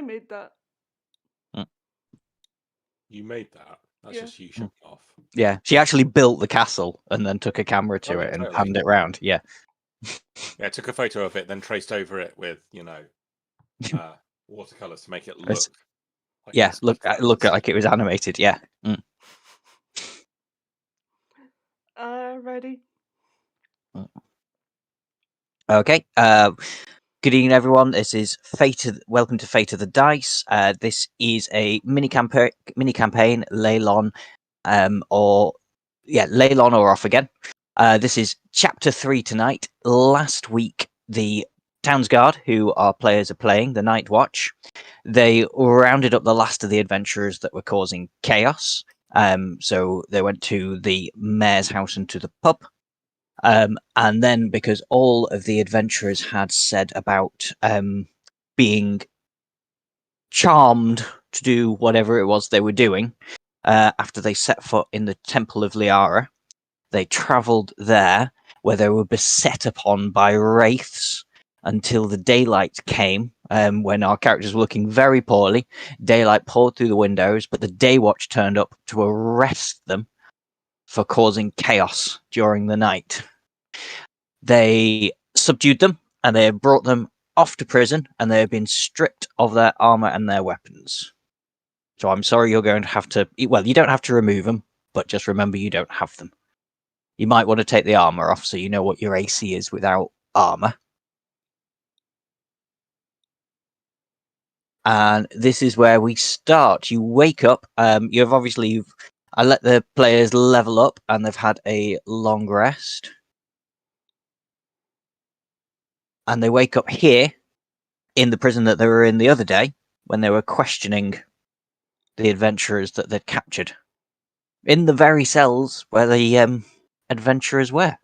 I made that. You made that? That's Yeah. just you showing off. Yeah, she actually built the castle and then took a camera to Oh, it and totally. panned it round. Yeah. Yeah, took a photo of it, then traced over it with, watercolors to make it look. Like Yeah, it's look photos. like it was animated. Yeah. Ready. Okay. Good evening, everyone. This is Welcome to Fate of the Dice. This is a mini campaign, Leilon, Leilon or Off Again. This is Chapter 3 tonight. Last week, the Townsguard, who our players are playing, the Night Watch, they rounded up the last of the adventurers that were causing chaos. So they went to the mayor's house and to the pub. And then, because all of the adventurers had said about being charmed to do whatever it was they were doing after they set foot in the Temple of Liara, they travelled there, where they were beset upon by wraiths until the daylight came, when our characters were looking very poorly. Daylight poured through the windows, but the Day Watch turned up to arrest them for causing chaos during the night. They subdued them, and they have brought them off to prison, and they have been stripped of their armor and their weapons. So I'm sorry you're going to have to... Well, you don't have to remove them, but just remember you don't have them. You might want to take the armor off so you know what your AC is without armor. And this is where we start. You wake up. I let the players level up, and they've had a long rest. And they wake up here in the prison that they were in the other day when they were questioning the adventurers that they'd captured. In the very cells where the adventurers were.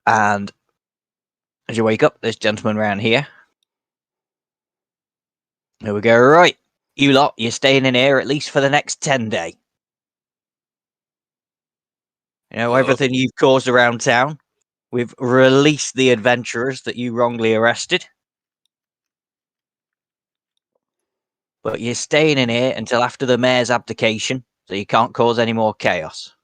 And as you wake up, this gentleman round here. Here we go. Right, you lot, you're staying in here at least for the next 10 days. You know, everything you've caused around town. We've released the adventurers that you wrongly arrested. But you're staying in here until after the mayor's abdication, so you can't cause any more chaos.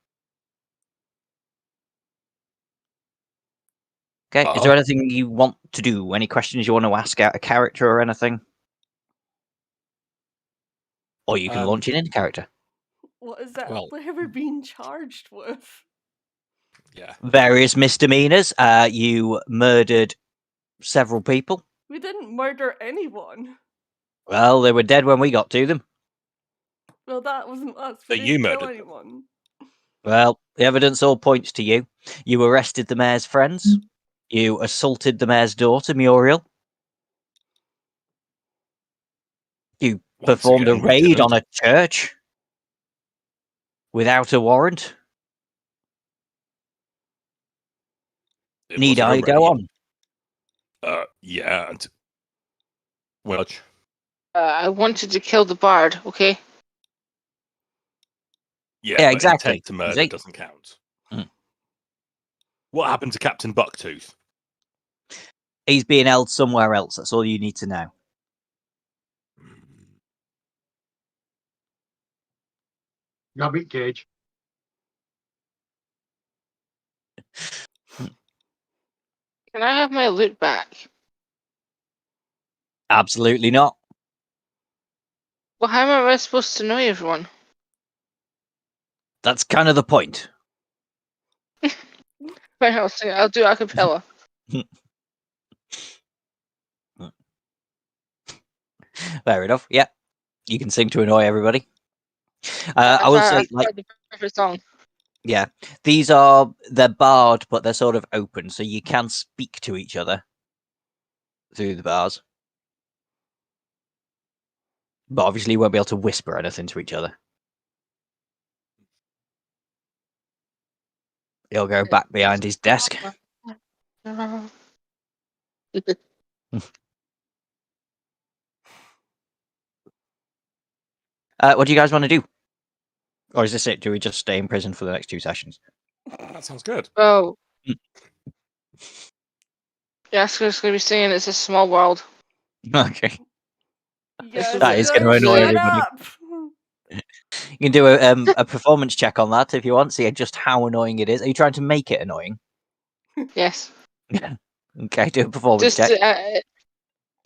Okay, is there anything you want to do? Any questions you want to ask out of character or anything? Or you can launch it into character. What is that player being charged with? Yeah. Various misdemeanors. You murdered several people. We didn't murder anyone. Well, they were dead when we got to them. Well, that wasn't us. So We you didn't kill murdered anyone. Well, the evidence all points to you. You arrested the mayor's friends. You assaulted the mayor's daughter, Muriel. You performed a raid on a church without a warrant. Need I go on? Yeah. Well, I wanted to kill the bard, okay? Yeah, exactly. Intent to murder doesn't count. What happened to Captain Bucktooth? He's being held somewhere else. That's all you need to know. Rabbit cage. Can I have my loot back? Absolutely not. Well, how am I supposed to know everyone? That's kind of the point. Right, I'll do a cappella. Fair enough. Yeah, you can sing to annoy everybody. I will say, the perfect song. Yeah, they're barred, but they're sort of open, so you can speak to each other through the bars. But obviously you won't be able to whisper anything to each other. He'll go back behind his desk. What do you guys want to do? Or is this it? Do we just stay in prison for the next 2 sessions? That sounds good. Well, Jasker's gonna be saying it's a small world. Okay. Yes, That it is going to does. annoy Shut everybody. up. You can do a performance check on that if you want. See just how annoying it is. Are you trying to make it annoying? Yes. Okay, do a performance Just check.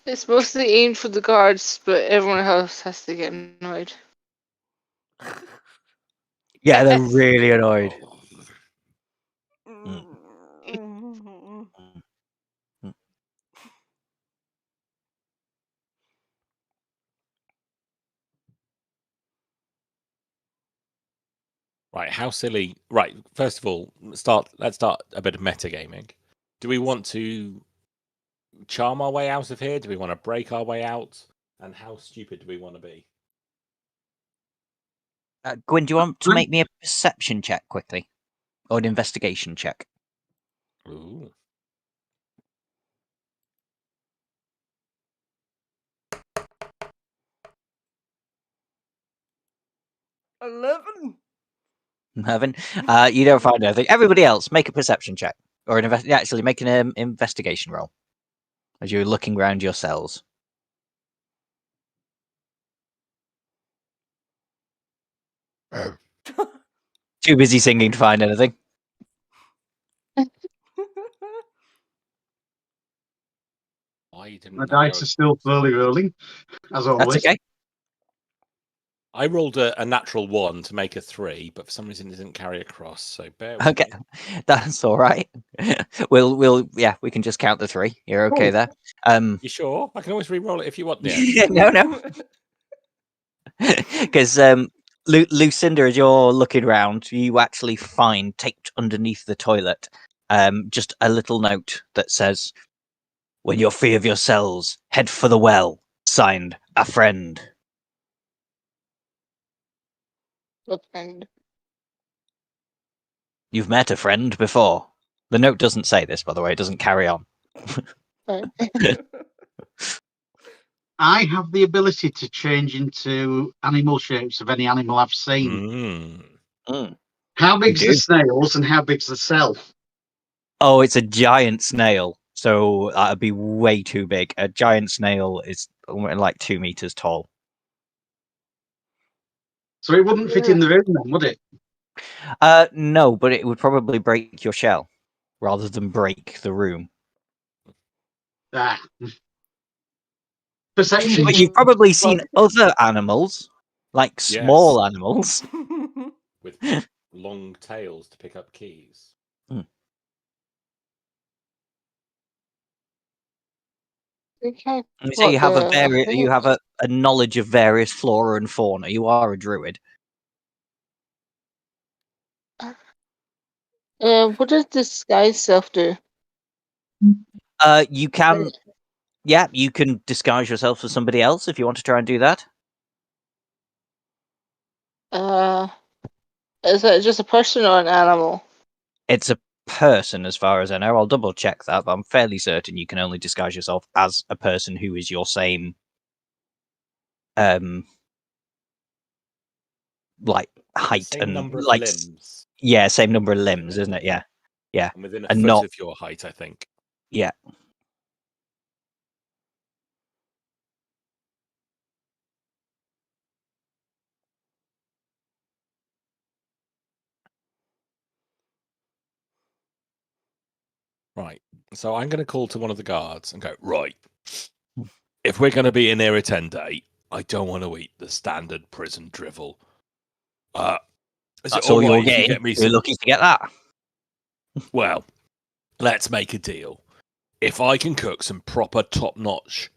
it's mostly aimed for the guards, but everyone else has to get annoyed. Yeah, they're really annoyed. Mm. Right, how silly. Right, first of all, let's start a bit of metagaming. Do we want to charm our way out of here? Do we want to break our way out? And how stupid do we want to be? Gwyn, do you want to make me a perception check quickly? Or an investigation check? Ooh. $11. Mervyn? You don't find anything. Everybody else, make a perception check. Or actually make an investigation roll. As you're looking around your cells. Too busy singing to find anything. Why didn't My that go? dice are still slowly rolling, as That's always. okay. I rolled a natural 1 to make a 3, but for some reason it didn't carry across. So bear with Okay, that's all right. We can just count the 3. You're okay Oh. there. You sure? I can always re-roll it if you want. No. Because Lucinda, as you're looking around, you actually find taped underneath the toilet just a little note that says, "When you're free of your cells, head for the well." Signed, a friend. And You've met a friend before. The note doesn't say this, by the way. It doesn't carry on. I have the ability to change into animal shapes of any animal I've seen. How big's the snails and how big's the cell? Oh, it's a giant snail. So that'd be way too big. A giant snail is like 2 meters tall. So it wouldn't fit in the room then, would it? No, but it would probably break your shell rather than break the room. Ah. Perception. But you've probably seen other animals, like small animals. With long tails to pick up keys. okay. So you have a knowledge of various flora and fauna. You are a druid. What does disguise self do? You can, you can disguise yourself as somebody else if you want to try and do that. Is it just a person or an animal? It's a person, as far as I know. I'll double check that, but I'm fairly certain you can only disguise yourself as a person who is your same, like height same and number of like limbs. Yeah, same number of limbs, isn't it? Yeah, yeah. And within a And foot not of your height, I think. Yeah. Right. So I'm going to call to one of the guards and go, right, if we're going to be in here at 10 day, I don't want to eat the standard prison drivel. Is That's it all you're right if you getting. get me You're some... lucky to get that. Well, let's make a deal. If I can cook some proper top-notch,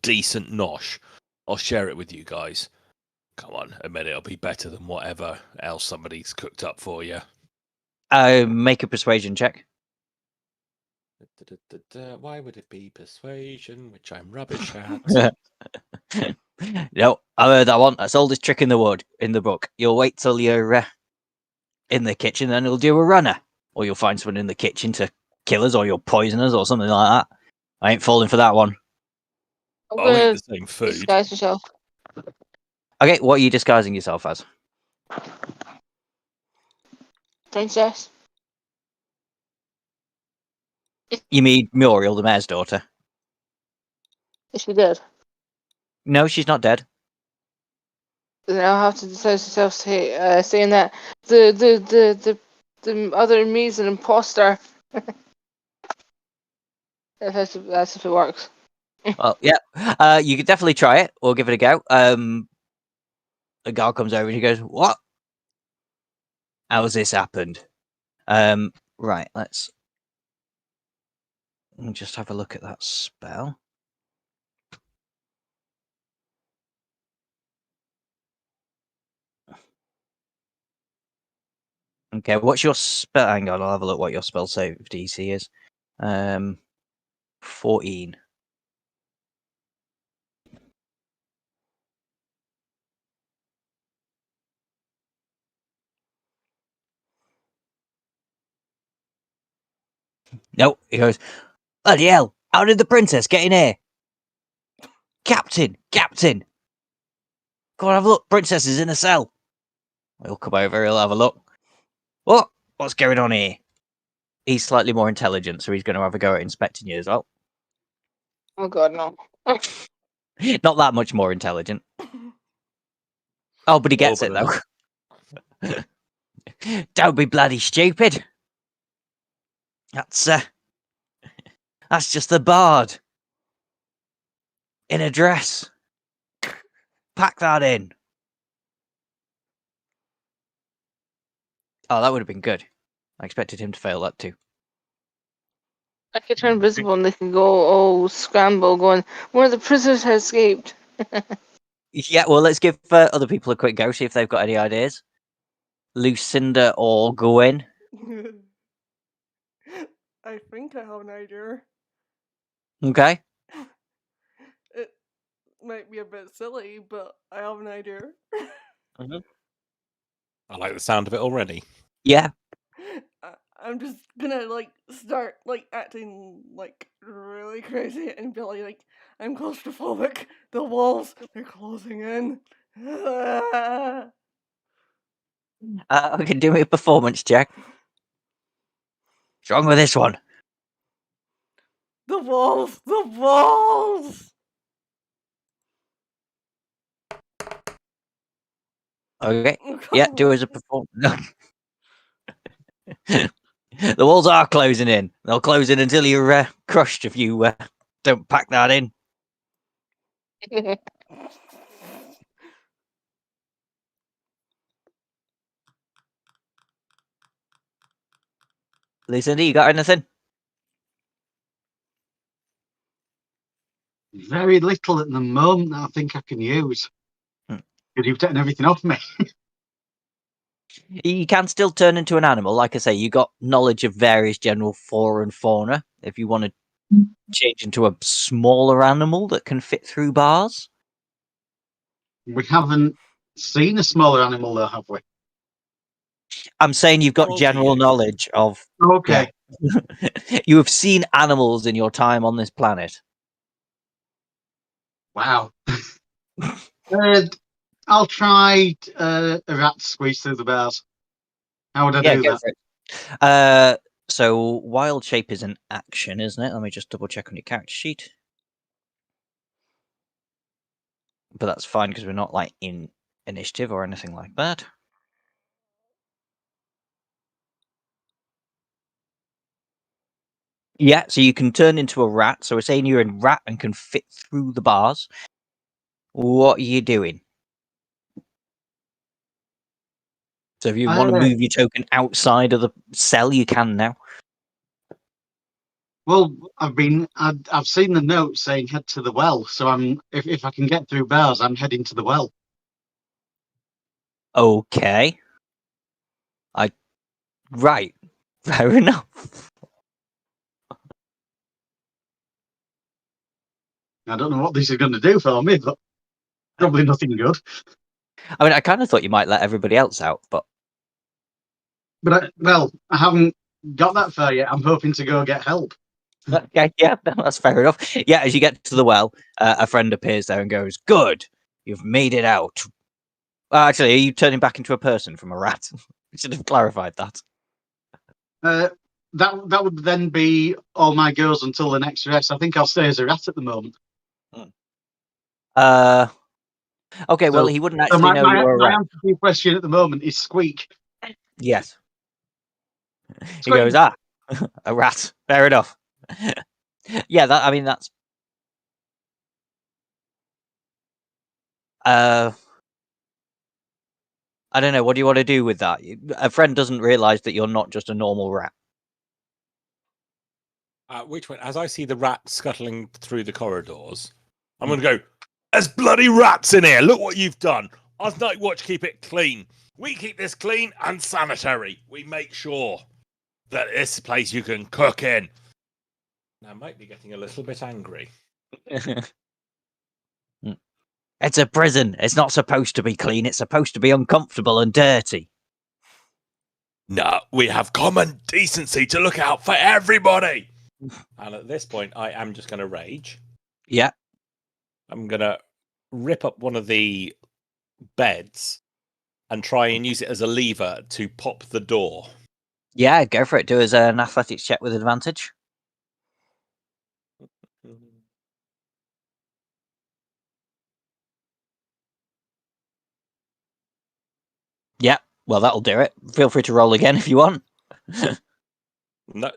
decent nosh, I'll share it with you guys. Come on, admit it'll be better than whatever else somebody's cooked up for you. Make a persuasion check. Why would it be persuasion, which I'm rubbish at? No, I heard that one. That's oldest trick in the book. You'll wait till you're in the kitchen, then you'll do a runner, or you'll find someone in the kitchen to kill us, or you'll poison us, or something like that. I ain't falling for that one. I'll eat the same food. Disguise yourself. Okay, what are you disguising yourself as? Princess. You mean Muriel, the mayor's daughter? Is she dead? No, she's not dead. Then I'll have to decide myself saying that the other me's an imposter. That's if it works. Well, yeah. You could definitely try it or give it a go. A guard comes over and he goes, "What? How's this happened?" Right. Let's just have a look at that spell. Okay, what's your spell? Hang on, I'll have a look what your spell save DC is. 14. Nope. He goes, "Bloody hell! How did the princess get in here? Captain! Captain! Go on, have a look. Princess is in a cell." He'll come over, he'll have a look. What's going on here? He's slightly more intelligent, so he's going to have a go at inspecting you as well. Oh god, no. Not that much more intelligent. Oh, but he gets it, though. Don't be bloody stupid. That's just the bard. In a dress. Pack that in. Oh, that would have been good. I expected him to fail that too. I could turn visible and they can go scramble going, one of the prisoners has escaped. Yeah, well, let's give other people a quick go, see if they've got any ideas. Lucinda or Gawain? I think I have an idea. Okay. It might be a bit silly, but I have an idea. Mm-hmm. I like the sound of it already. Yeah. I'm just gonna start acting really crazy and be like, I'm claustrophobic. The walls, they're closing in. Okay, do me a performance check. What's wrong with this one? The walls! The walls! Okay. Yeah, do as a performance. The walls are closing in. They'll close in until you're crushed if you don't pack that in. Lucinda, you got anything? Very little at the moment that I think I can use. Because you've taken everything off me. You can still turn into an animal. Like I say, you got knowledge of various general flora and fauna. If you want to change into a smaller animal that can fit through bars. We haven't seen a smaller animal though, have we? I'm saying you've got How old are general you? knowledge of... Okay. Yeah. You have seen animals in your time on this planet. Wow. I'll try a rat to squeeze through the bars. How would I do Go that? for it. So wild shape is an action, isn't it? Let me just double check on your character sheet. But that's fine because we're not in initiative or anything like that. Yeah, so you can turn into a rat. So we're saying you're a rat and can fit through the bars. What are you doing? So if you want to move your token outside of the cell, you can now. Well, I've seen the note saying head to the well, so if I can get through bars, I'm heading to the well. Okay. Right. Fair enough. I don't know what this is going to do for me, but probably nothing good. I mean, I kind of thought you might let everybody else out, but... But I haven't got that far yet. I'm hoping to go get help. Okay, yeah, that's fair enough. Yeah, as you get to the well, a friend appears there and goes, "Good, you've made it out." Actually, are you turning back into a person from a rat? We should have clarified that. that would then be all my goes until the next rest. I think I'll stay as a rat at the moment. Okay, well, he wouldn't actually know you're a my rat. answer to your question at the moment is squeak. Yes. He Squeak. goes, a rat. Fair enough. Yeah, that's. I don't know. What do you want to do with that? A friend doesn't realise that you're not just a normal rat. Which one? As I see the rat scuttling through the corridors, I'm going to go, there's bloody rats in here. Look what you've done. Us Night Watch keep it clean. We keep this clean and sanitary. We make sure that this place you can cook in. Now, I might be getting a little bit angry. It's a prison. It's not supposed to be clean. It's supposed to be uncomfortable and dirty. No, we have common decency to look out for everybody. And at this point, I am just going to rage. Yeah. I'm going to rip up one of the beds and try and use it as a lever to pop the door. Yeah, go for it. Do as an athletics check with advantage. Yeah, well, that'll do it. Feel free to roll again if you want. No,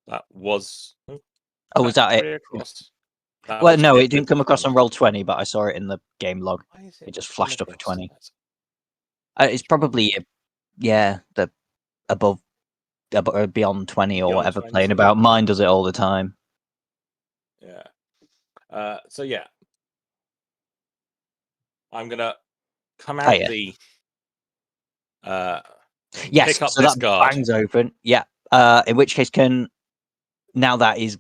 that was. Oh, was that it? Across? Well, no, it didn't come across on roll 20, but I saw it in the game log. It just flashed up a 20. It's probably, the above, beyond 20 or Beyond whatever 20. playing about. Mine does it all the time. Yeah. So, yeah. I'm going to come out the. Yes, pick up so this that guard. bangs open. Yeah. In which case, now that is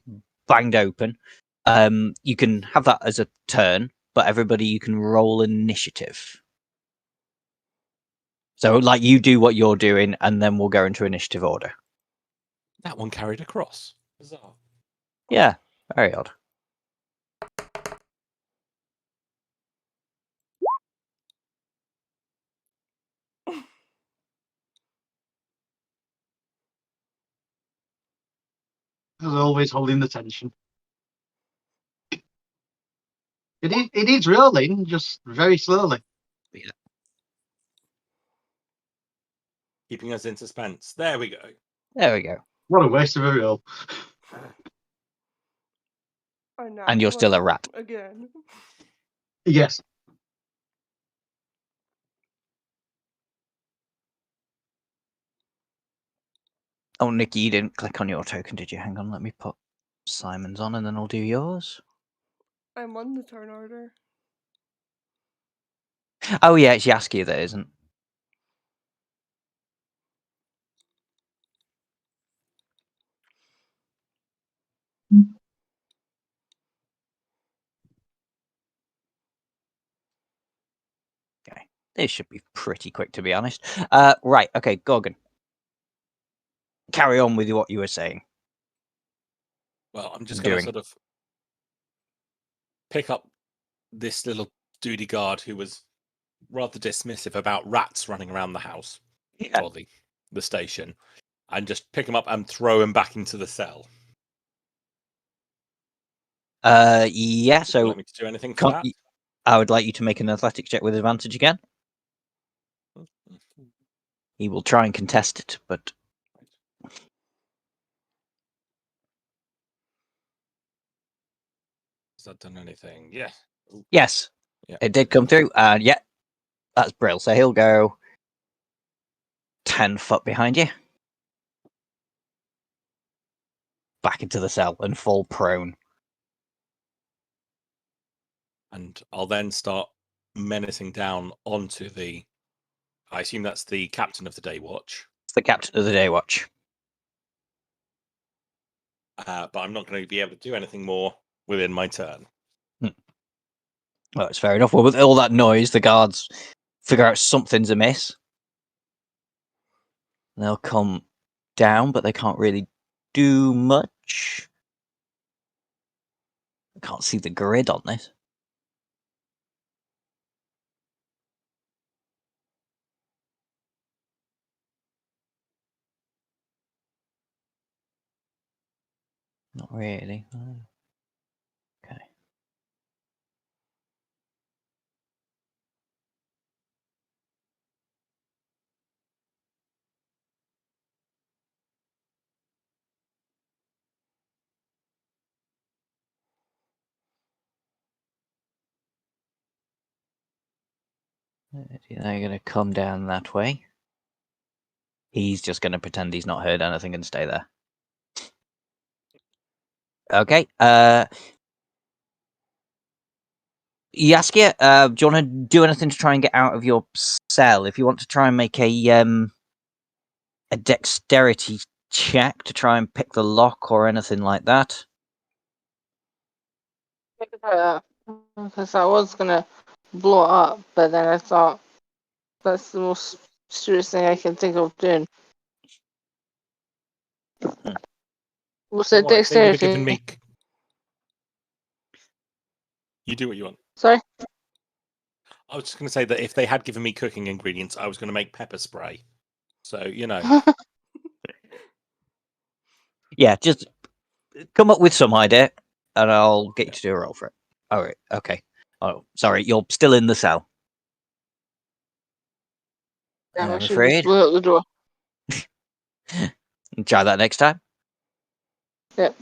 banged open, you can have that as a turn, but everybody you can roll initiative. So, like, you do what you're doing, and then we'll go into initiative order. That one carried across. Bizarre. Yeah, very odd. As always, holding the tension. It is rolling, just very slowly. Yeah. Keeping us in suspense. There we go. There we go. What a waste of a roll. And you're still a rat. Again. Yes. Oh, Nikki, you didn't click on your token, did you? Hang on, let me put Simon's on and then I'll do yours. I'm on the turn order. Oh, yeah, it's Yaskia that isn't. Okay, this should be pretty quick, to be honest. Right, okay, Gorgon. Carry on with what you were saying. Well, I'm just going to sort of pick up this little duty guard who was rather dismissive about rats running around the house or the station, and just pick him up and throw him back into the cell. Yeah, so... Would you like me to do anything for that? I would like you to make an athletics check with advantage again. He will try and contest it, but... Has that done anything? Yeah. Ooh. Yes, yeah. It did come through, and yeah, that's Brill. So he'll go 10 foot behind you. Back into the cell and fall prone. And I'll then start menacing down onto the... I assume that's the captain of the day watch. It's the captain of the day watch. But I'm not going to be able to do anything more within my turn. Well, it's fair enough. Well, with all that noise, the guards figure out something's amiss. They'll come down, but they can't really do much. I can't see the grid on this. really. Okay. They're going to come down that way. He's just going to pretend he's not heard anything and stay there. Okay. Yaskia, do you want to do anything to try and get out of your cell? If you want to try and make a dexterity check to try and pick the lock or anything like that. Because I was gonna blow it up, but then I thought that's the most serious thing I can think of doing. What's that Well, if they would have given dexterity? me... You do what you want. Sorry? I was just going to say that if they had given me cooking ingredients, I was going to make pepper spray. So, you know. Yeah, just come up with some idea, and I'll get you to do a roll for it. All right, okay. Oh, sorry, you're still in the cell. Yeah, I I'm should just afraid. blew out the door. Try that next time. Yep.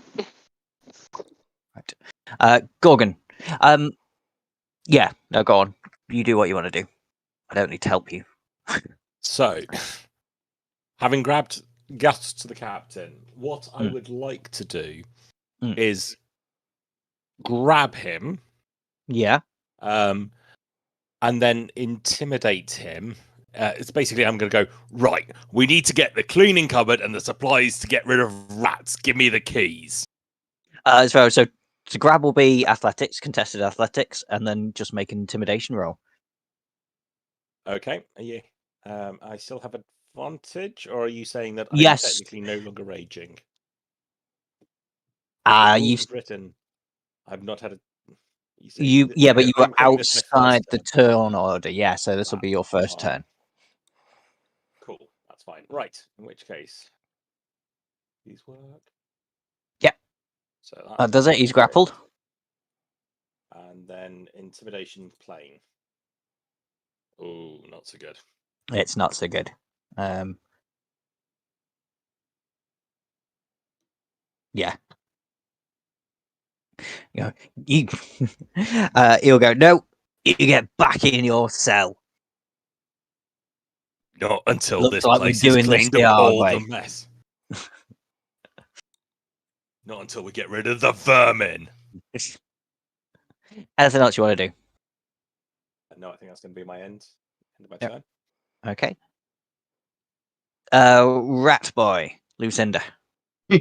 Right. Gorgon. Yeah, no, go on. You do what you want to do. I don't need to help you. So, having grabbed gas to the captain, what I would like to do is grab him. Yeah. And then intimidate him. It's basically, I'm going to go, right, we need to get the cleaning cupboard and the supplies to get rid of rats. Give me the keys. So to grab will be athletics, contested athletics, and then just make an intimidation roll. Okay. Yeah. I still have advantage, or are you saying that Yes. I'm technically no longer raging? You've written. I've not had a. but you were I'm calling this my first outside the turn. turn order. Yeah, so this will be your first turn. Cool. That's fine. Right. In which case, these work. Yep. So that does it. He's grappled. And then intimidation plain. Oh, not so good. It's not so good. Yeah. He'll go, no, you get back in your cell. Not until Looks this like place we're is doing this cleaned the of hard all way. the mess. Not until we get rid of the vermin. Anything else you want to do? No, I think that's going to be my end of my turn. Okay. Rat boy, Lucinda,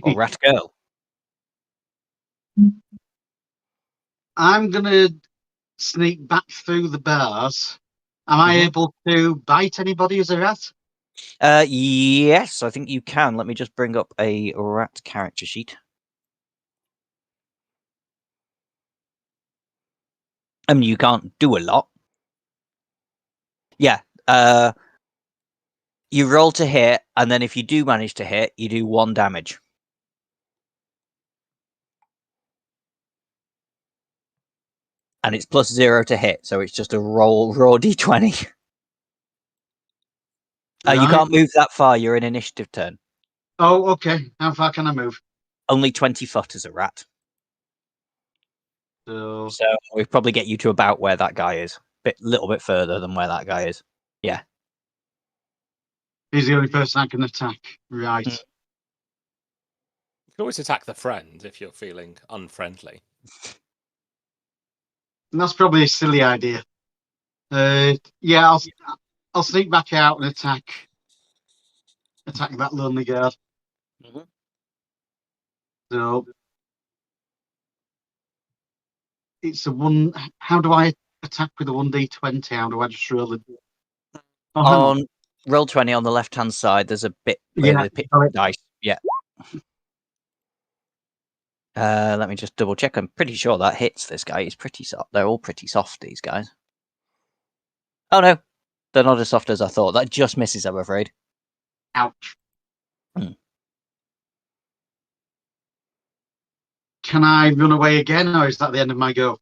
or rat girl. I'm gonna sneak back through the bars. Am I able to bite anybody as a rat? Yes, I think you can. Let me just bring up a rat character sheet. I mean, you can't do a lot. Yeah. You roll to hit, and then if you do manage to hit, you do 1 damage. And it's +0 to hit, so it's just a raw d20. You can't move that far. You're in initiative turn. Oh, okay. How far can I move? Only 20 foot as a rat. So we probably get you to about where that guy is. Little bit further than where that guy is. Yeah. He's the only person I can attack. Right. You can always attack the friend if you're feeling unfriendly. And that's probably a silly idea. Yeah, I'll sneak back out and attack that lonely guard. So it's a one. How do I attack with a 1d20? How do I just roll it? On roll 20 on the left hand side, there's a bit where they pick dice. Yeah. Let me just double check. I'm pretty sure that hits this guy. He's pretty soft. They're all pretty soft, these guys. Oh no, they're not as soft as I thought. That just misses, I'm afraid. Ouch. can I run away again, or is that the end of my go?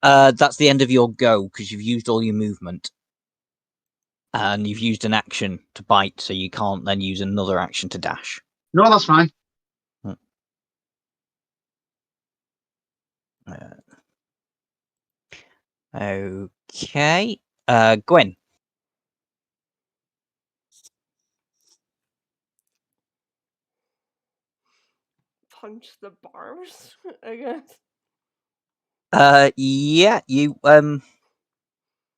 That's the end of your go because you've used all your movement. And you've used an action to bite, so you can't then use another action to dash. No, that's fine. Okay. Gwen. Punch the bars, I guess. Yeah, you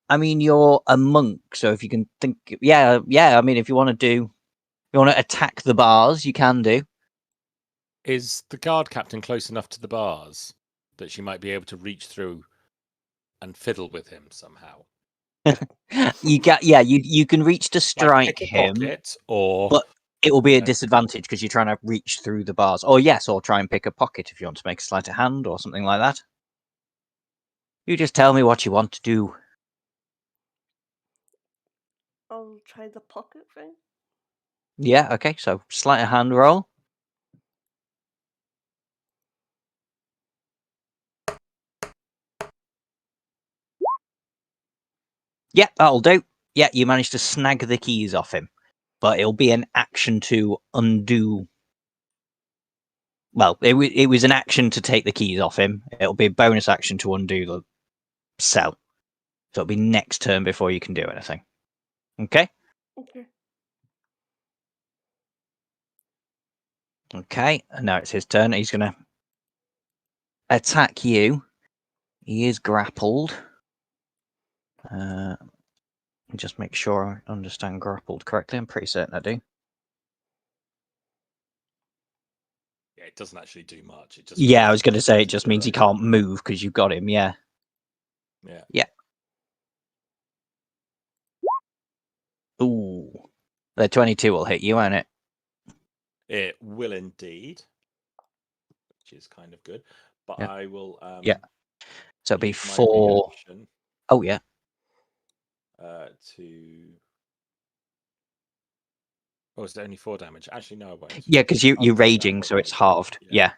I mean you're a monk, so if you can think yeah, I mean if you want to attack the bars, you can do. Is the guard captain close enough to the bars that she might be able to reach through and fiddle with him somehow? You can reach to strike him, pocket, or but it will be a disadvantage because you're trying to reach through the bars. Or or try and pick a pocket if you want to make a sleight of hand or something like that. You just tell me what you want to do. I'll try the pocket thing. Yeah, okay, so sleight of hand roll. Yeah, that'll do. Yeah, you managed to snag the keys off him. But it'll be an action to undo. Well, it was an action to take the keys off him. It'll be a bonus action to undo the cell. So it'll be next turn before you can do anything. Okay? Okay. Okay, and now it's his turn. He's going to attack you. He is grappled. Just make sure I understand grappled correctly. I'm pretty certain I do. Yeah, it doesn't actually do much. It just I was going to say it just means he can't move because you've got him. Yeah. Ooh, the 22 will hit you, won't it? It will indeed, which is kind of good. But I will. So it'll be 4. Oh yeah. Oh, is there only 4 damage? Actually, no, I won't. Yeah, because you're raging, so it's halved. Yeah.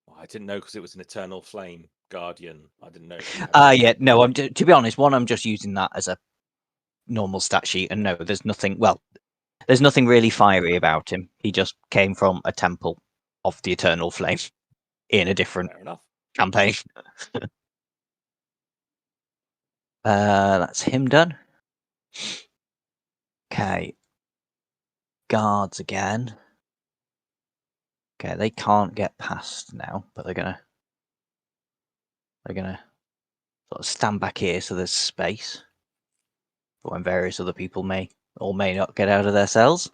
Well, I didn't know because it was an eternal flame guardian. I didn't know. Yeah. No, to be honest, I'm just using that as a normal stat sheet, and no, there's nothing. Well, there's nothing really fiery about him. He just came from a temple of the eternal flame in a different campaign. That's him done. Okay. Guards again. Okay, they can't get past now, but they're gonna sort of stand back here so there's space for when various other people may or may not get out of their cells.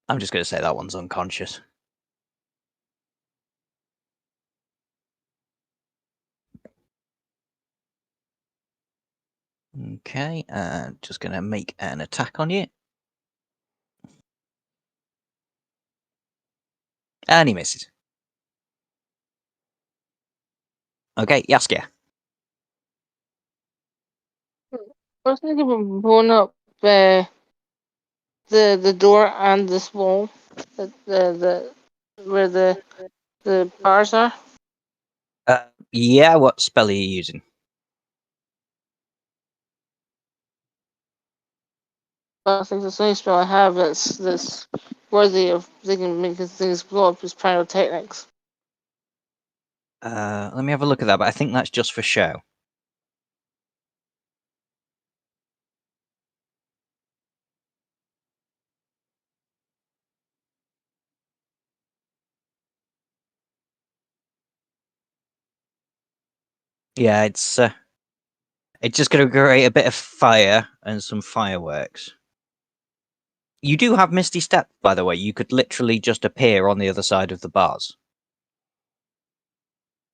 I'm just going to say that one's unconscious. Okay, just going to make an attack on you. And he misses. Okay, Yaskia. I was thinking about blowing up the door and this wall, the where the bars are. Yeah, what spell are you using? I think the only spell I have that's worthy of making things blow up is pyrotechnics. Let me have a look at that, but I think that's just for show. Yeah, it's just going to create a bit of fire and some fireworks. You do have Misty Step, by the way. You could literally just appear on the other side of the bars.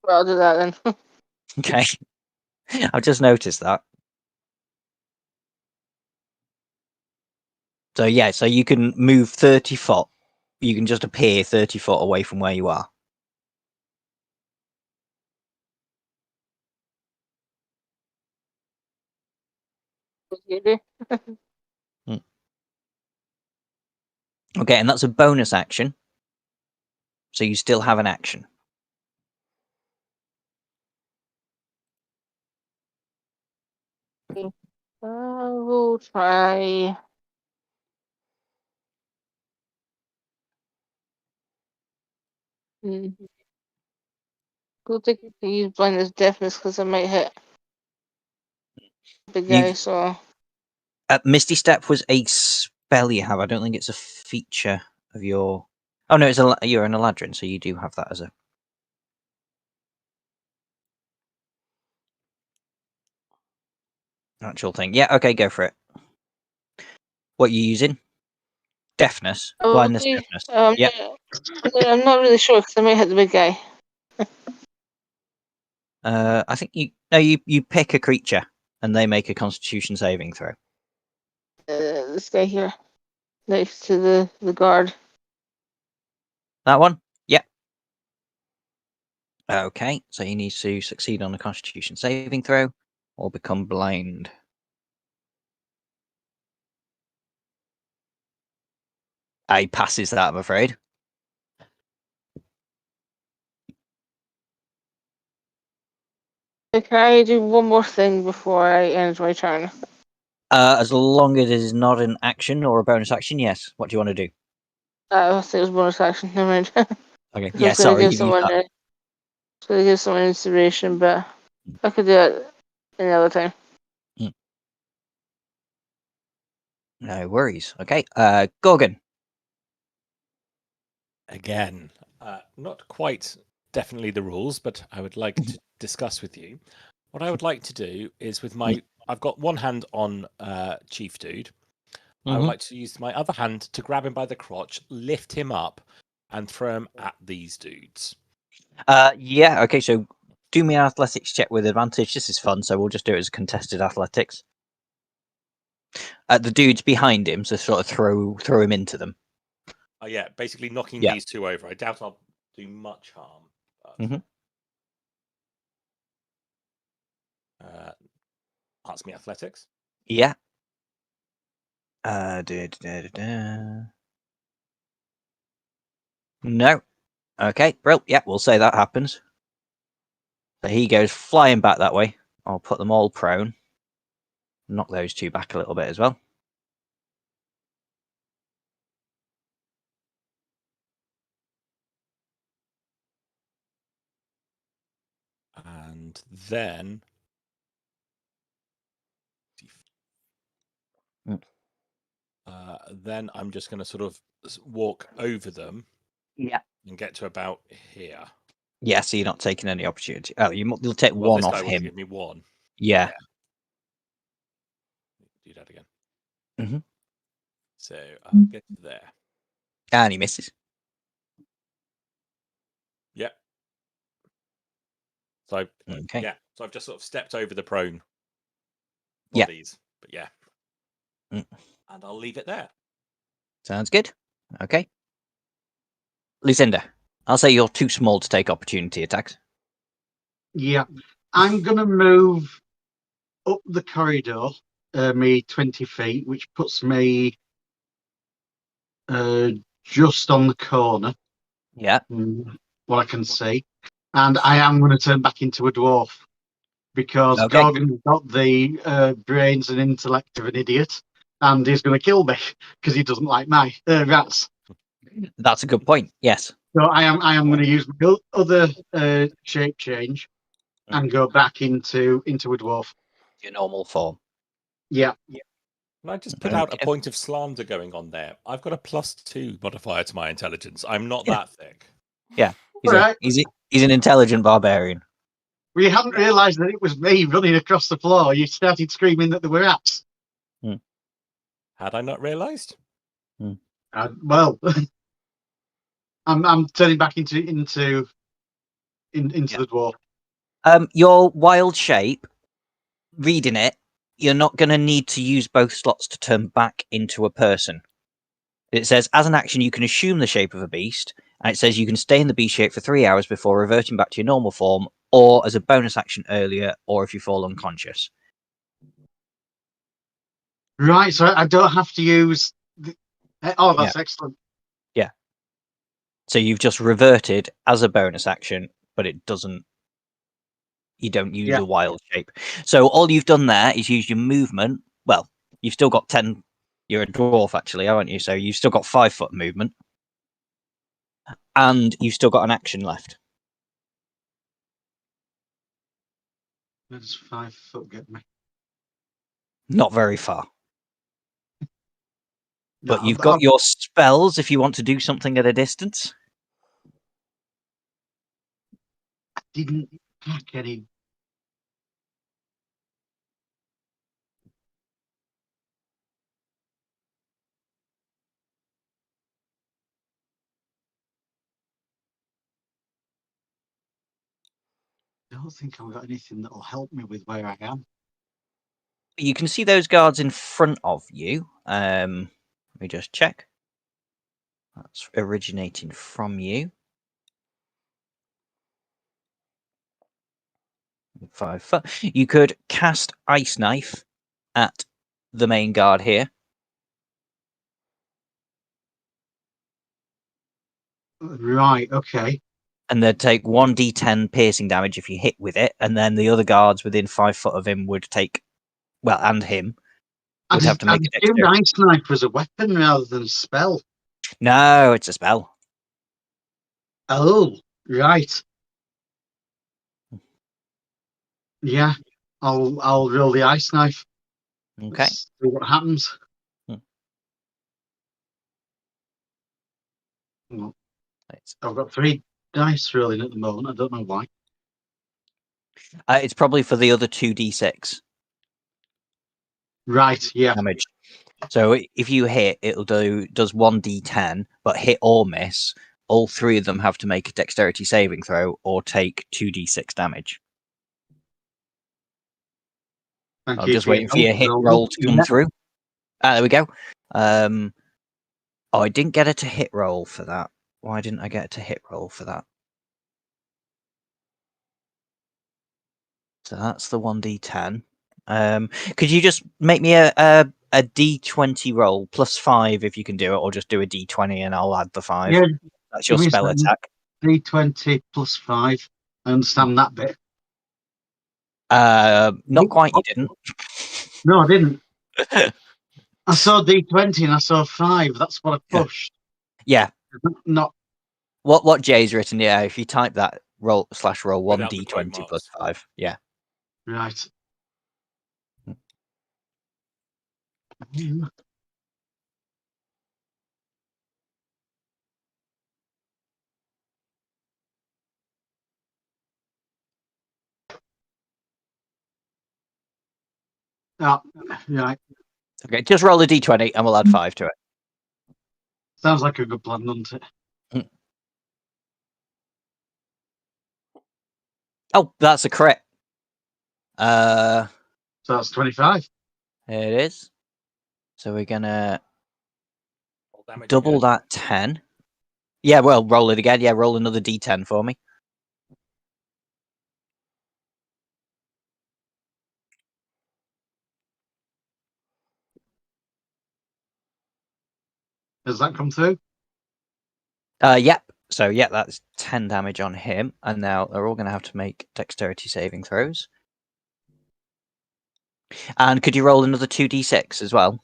Well, I'll do that then. Okay. I've just noticed that. So yeah, so you can move 30 foot. You can just appear 30 foot away from where you are. Okay, and that's a bonus action. So you still have an action. I will try. Go take use blindness deafness because I might hit the guy. So Misty Step was a spell you have. I don't think it's a feature of your. Oh no, you're an Eladrin, so you do have that as a. Actual thing. Yeah, okay, go for it. What are you using? Deafness. Blindness, deafness. Yeah. I'm not really sure because I might hit the big guy. I think you pick a creature and they make a Constitution saving throw. This guy here, next to the guard. That one? Yeah. Okay, so he needs to succeed on a Constitution saving throw or become blind. He passes that, I'm afraid. Can I do one more thing before I end my turn? As long as it is not an action or a bonus action, yes. What do you want to do? I think it was bonus action. Never mind. Okay. I Yeah, was going to sorry. give someone. I was going to give someone inspiration, but I could do it another time. No worries. Okay. Gorgon. Again, not quite definitely the rules, but I would like to discuss with you. What I would like to do is with my, I've got one hand on Chief Dude. I would like to use my other hand to grab him by the crotch, lift him up, and throw him at these dudes. Yeah. Okay. So do me an athletics check with advantage. This is fun, so we'll just do it as contested athletics. The dude's behind him, so sort of throw him into them. Oh yeah, basically knocking these two over. I doubt I'll do much harm. But... That's me athletics. Yeah. No. Okay, brilliant. Yeah, we'll say that happens. So he goes flying back that way. I'll put them all prone. Knock those two back a little bit as well. And then... then I'm just going to sort of walk over them. Yeah. And get to about here. Yeah, so you're not taking any opportunity. Oh, you'll take well, one this off guy wants him. to give me one. Yeah. Do that again. Mm-hmm. So I'll get there. And he misses. Yep. So so I've just sort of stepped over the prone bodies. But yeah. And I'll leave it there. Sounds good. Okay. Lucinda, I'll say you're too small to take opportunity attacks. Yeah. I'm going to move up the corridor, me 20 feet, which puts me just on the corner. Yeah. What I can see. And I am going to turn back into a dwarf because Gorgon's got the brains and intellect of an idiot, and he's going to kill me because he doesn't like my rats. That's a good point. Yes. So I am going to use my other shape change and go back into a dwarf. Your normal form. Yeah. Can I just put out a point of slander going on there? I've got a +2 modifier to my intelligence. I'm not that thick. Yeah. He's an intelligent barbarian. We hadn't realised that it was me running across the floor. You started screaming that there were rats. Had I not realised? Well, I'm turning back into the dwarf. Your wild shape, reading it, you're not going to need to use both slots to turn back into a person. It says, as an action, you can assume the shape of a beast, and it says you can stay in the beast shape for 3 hours before reverting back to your normal form, or as a bonus action earlier, or if you fall unconscious. Right, so I don't have to use. Oh, that's excellent. So you've just reverted as a bonus action, but it doesn't. You don't use a wild shape. So all you've done there is use your movement. Well, you've still got 10. You're a dwarf, actually, aren't you? So you've still got 5-foot movement, and you've still got an action left. Where does 5 foot get me? Not very far. No, But you've got your spells if you want to do something at a distance. I didn't pack any. I don't think I've got anything that'll help me with where I am. You can see those guards in front of you. Let me just check. That's originating from you. 5 foot. You could cast Ice Knife at the main guard here. Right, okay. And they'd take 1d10 piercing damage if you hit with it, and then the other guards within 5 foot of him would take, well, and him would have to make a assumed dexterity. Ice Knife was a weapon rather than a spell. No, it's a spell. Oh, right. Yeah, I'll roll the Ice Knife. Okay. See what happens. Well, I've got 3 dice rolling at the moment. I don't know why. It's probably for the other 2d6 Right, yeah. damage. So if you hit, does 1d10, but hit or miss, all 3 of them have to make a dexterity saving throw or take 2d6 damage. Thank I'm you just for your waiting for your help, hit Roland. roll to come through. There we go. Oh, I didn't get it to hit roll for that. Why didn't I get it to hit roll for that? So that's the 1d10. Could you just make me a d20 roll plus 5 if you can do it, or just do a d20 and I'll add the 5? Yeah, That's your give me a spell second. attack. D20 plus 5. I understand that bit. Not quite, you didn't. No, I didn't. I saw D20 and I saw 5. That's what I pushed. Yeah. Not. What Jay's written, yeah, if you type that roll /roll Without the quote 1d20 plus marks. 5. Yeah. Right. Oh, right. Okay, just roll a d20 and we'll add 5 to it. Sounds like a good plan, doesn't it? Oh, that's a crit. So that's 25. It is. So we're gonna Damage double again. that 10. Yeah, well, roll it again. Yeah, roll another d10 for me. Has that come through? Yep. So yeah, that's 10 damage on him, and now they're all going to have to make dexterity saving throws. And could you roll another 2d6 as well?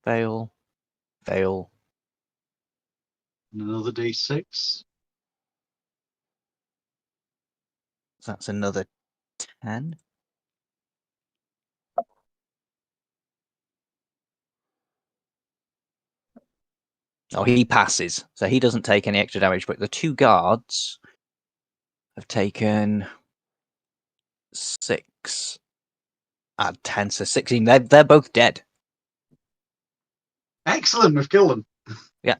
Fail. Fail. And another D6. That's another 10. Oh, he passes, so he doesn't take any extra damage, but the 2 guards have taken 6. Add 10, so 16. They're both dead. Excellent, we've killed them. Yeah.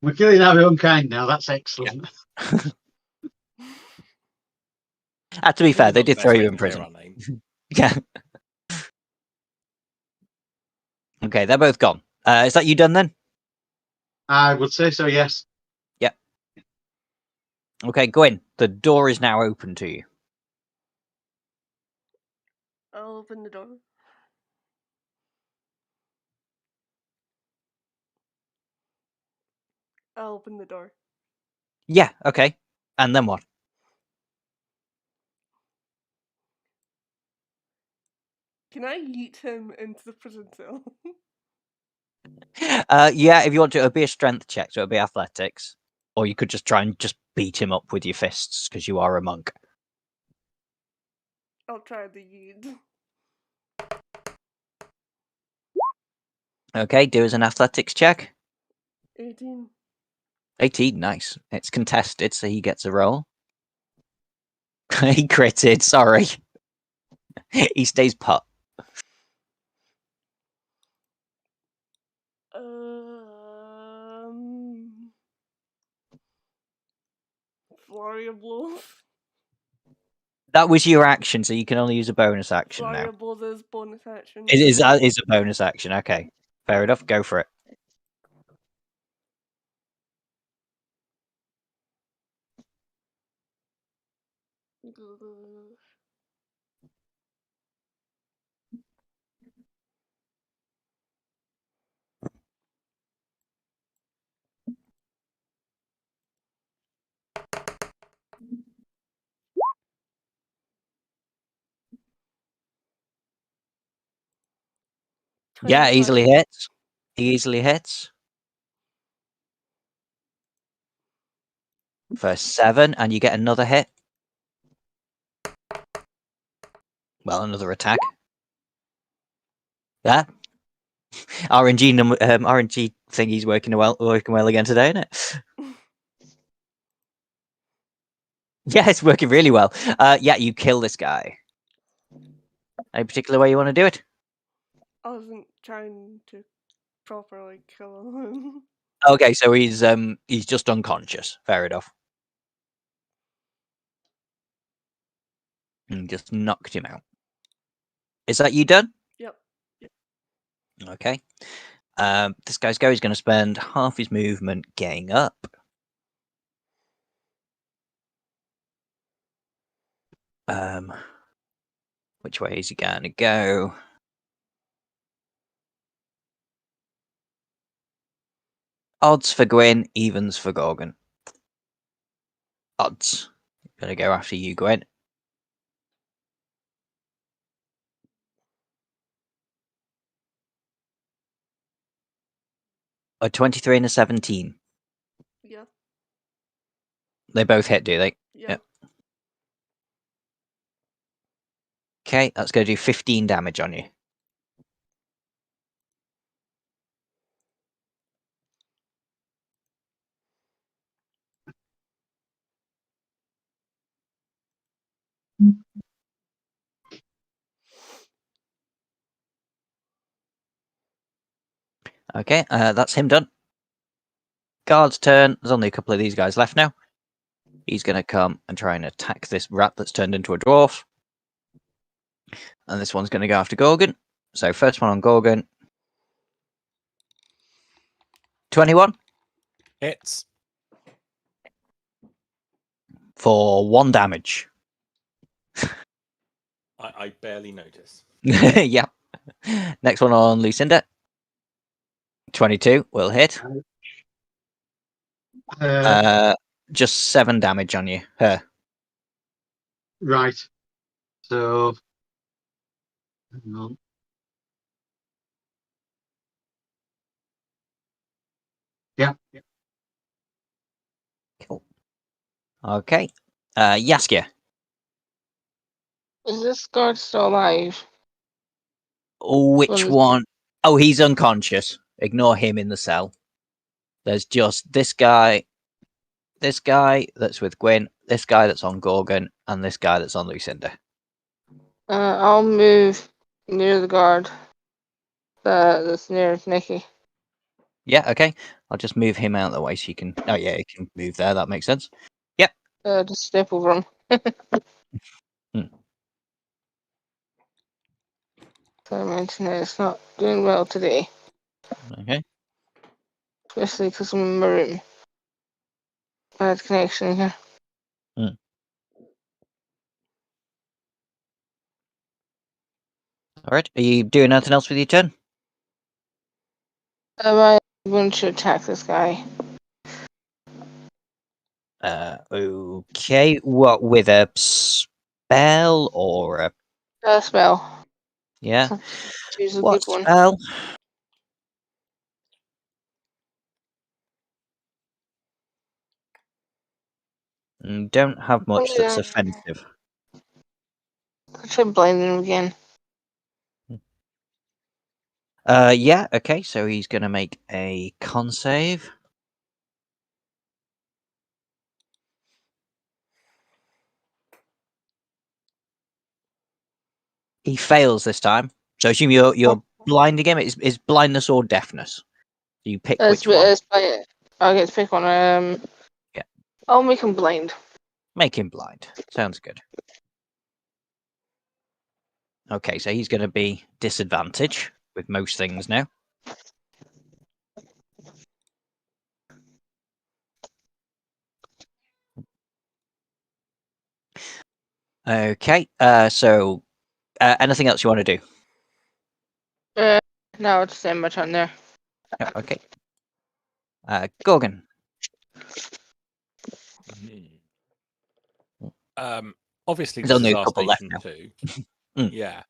We're killing our own kind now. That's excellent. To be fair, Not they the did best throw way you to in clear prison. our name. Yeah. Okay, they're both gone. Is that you done then? I would say so, yes. Yep. Okay, Gwyn, the door is now open to you. I'll open the door. I'll open the door. Yeah, okay. And then what? Can I yeet him into the prison cell? Yeah, if you want to, it'll be a strength check, so it'll be athletics. Or you could just try and just beat him up with your fists, because you are a monk. I'll try the yeet. Okay, do as an athletics check. 18. 18, nice. It's contested, so he gets a roll. He critted, sorry. He stays put. Flurry of blows. That was your action, so you can only use a bonus action Flurry now. of blows is bonus action. It is a bonus action, okay. Fair enough, go for it. Yeah, 25. easily hits. Easily hits. For 7, and you get another hit. Well, another attack. Yeah. RNG thingy's working well again today, isn't it? Yeah, it's working really well. Yeah, you kill this guy. Any particular way you want to do it? I wasn't trying to properly kill him. Okay, so he's just unconscious. Fair enough. And just knocked him out. Is that you done? Yep. Okay. This guy's go. He's going to spend half his movement getting up. Which way is he going to go? Odds for Gwyn, evens for Gorgon. Odds. Going to go after you, Gwyn. A 23 and a 17. Yeah. They both hit, do they? Yep. Okay, that's going to do 15 damage on you. Okay, that's him done. Guard's turn. There's only a couple of these guys left now. He's going to come and try and attack this rat that's turned into a dwarf. And this one's going to go after Gorgon. So first one on Gorgon. 21 Hits. for 1 damage. I barely notice. Yep. Next one on Lucinda. 22 will hit. Just 7 damage on you. Her. Right. So, hang on. Yeah. Cool. Okay. Yaskia. Is this guard still alive? Which is- one? Oh, he's unconscious. Ignore him in the cell. There's just this guy that's with Gwyn, this guy that's on Gorgon, and this guy that's on Lucinda. I'll move near the guard that's near Nikki. Yeah, okay. I'll just move him out of the way so you can. Oh, yeah, he can move there. That makes sense. Yep. Just step over him. So I mentioned it's not doing well today, Okay. especially because I'm in my room. Bad connection here. All right. Are you doing anything else with your turn? I'm going to attack this guy. Okay. What, with a spell or a... Spell. Yeah. Choose a What good one. spell? Don't have much that's offensive. I try blinding him again. Yeah, okay, so he's going to make a con save. He fails this time. So I assume you're blinding him. Is blindness or deafness? You pick which one. I get to pick one. Yeah. I'll make him blind. Make him blind. Sounds good. Okay, so he's going to be disadvantage with most things now. Okay, so anything else you want to do? No, it's the same much on there. No, okay. Gorgon. Obviously, There's this only is a our couple left station now. too. Mm. Yeah.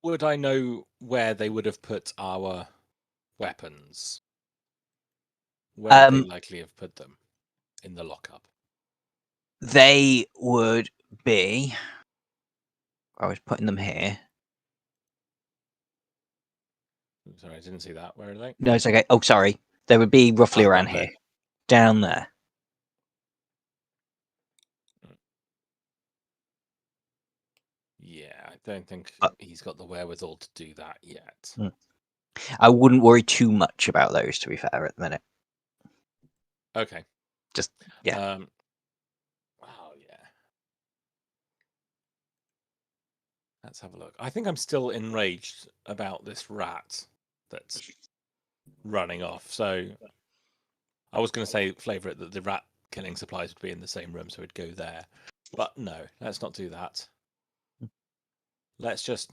Would I know where they would have put our weapons? Where would they likely have put them? In the lockup. They would be... I was putting them here. Sorry, I didn't see that. Where are they? No, it's okay. Oh, sorry. They would be roughly around down there. here. Down there. Yeah, I don't think he's got the wherewithal to do that yet. I wouldn't worry too much about those, to be fair, at the minute. Okay. Just, yeah. Oh, yeah. Let's have a look. I think I'm still enraged about this rat that's running off. So I was going to say, flavour it, that the rat killing supplies would be in the same room, so it'd go there. But no, let's not do that. Let's just...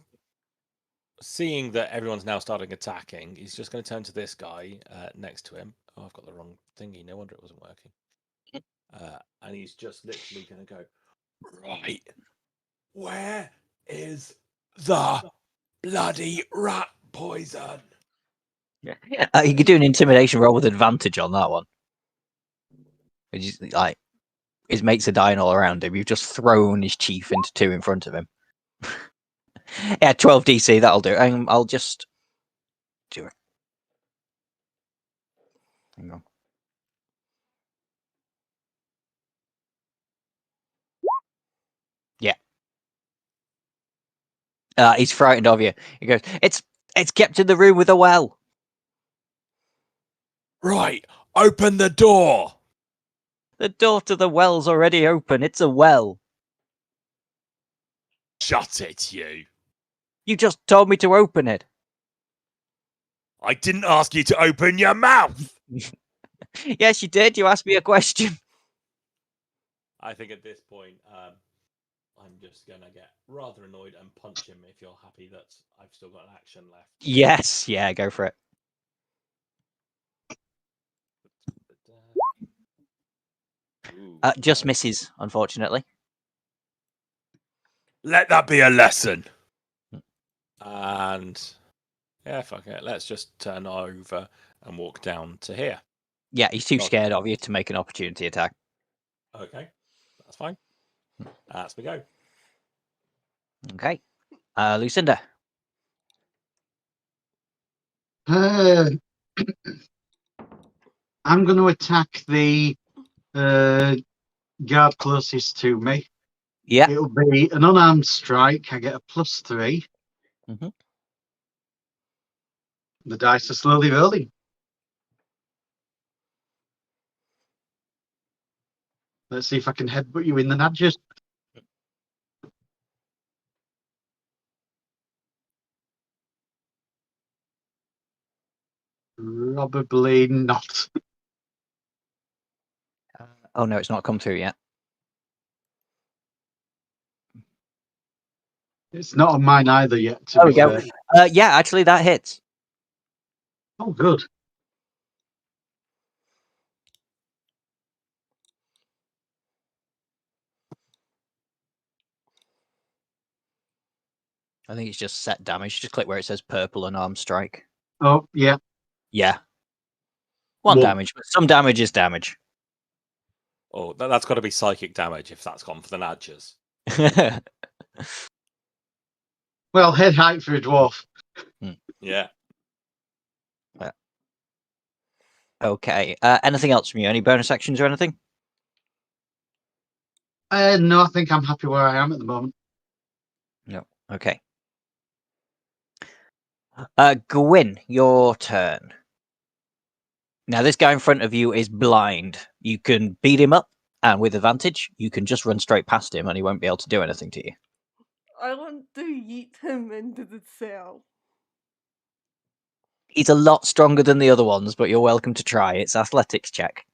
Seeing that everyone's now starting attacking, he's just going to turn to this guy next to him. Oh, I've got the wrong thingy. No wonder it wasn't working. And he's just literally going to go, right, where is the bloody rat poison? You could do an intimidation roll with advantage on that one. Like, his mates are dying all around him. You've just thrown his chief into two in front of him. Yeah, 12 DC, that'll do. I'll just do it. Hang on. Yeah. He's frightened of you. He goes, it's kept in the room with a well. Right, open the door. The door to the well's already open. It's a well. Shut it, you. You just told me to open it. I didn't ask you to open your mouth. Yes, you did. You asked me a question. I think at this point, I'm just going to get rather annoyed and punch him if you're happy that I've still got an action left. Yes, yeah, go for it. Just misses, unfortunately. Let that be a lesson. And yeah, fuck it. Let's just turn over and walk down to here. Yeah, he's too scared of you to make an opportunity attack. Okay, that's fine. As we go. Okay. Lucinda. I'm going to attack the guard closest to me. Yeah. It'll be an unarmed strike. I get a +3. Mm-hmm. The dice are slowly rolling. Let's see if I can headbutt you in the nudges. Probably not. Oh no, it's not come through yet. It's not on mine either yet, to There be we go. fair. Yeah, actually, that hits. Oh, good. I think it's just set damage. Just click where it says purple and arm strike. Oh, yeah. Yeah. One One. damage, but some damage is damage. Oh, that's got to be psychic damage if that's gone for the Nadgers. Well, head height for a dwarf. Yeah. Okay. Anything else from you? Any bonus actions or anything? No, I think I'm happy where I am at the moment. No. Okay. Gwyn, your turn. Now, this guy in front of you is blind. You can beat him up, and with advantage, you can just run straight past him, and he won't be able to do anything to you. I want to yeet him into the cell. He's a lot stronger than the other ones, but you're welcome to try. It's athletics check.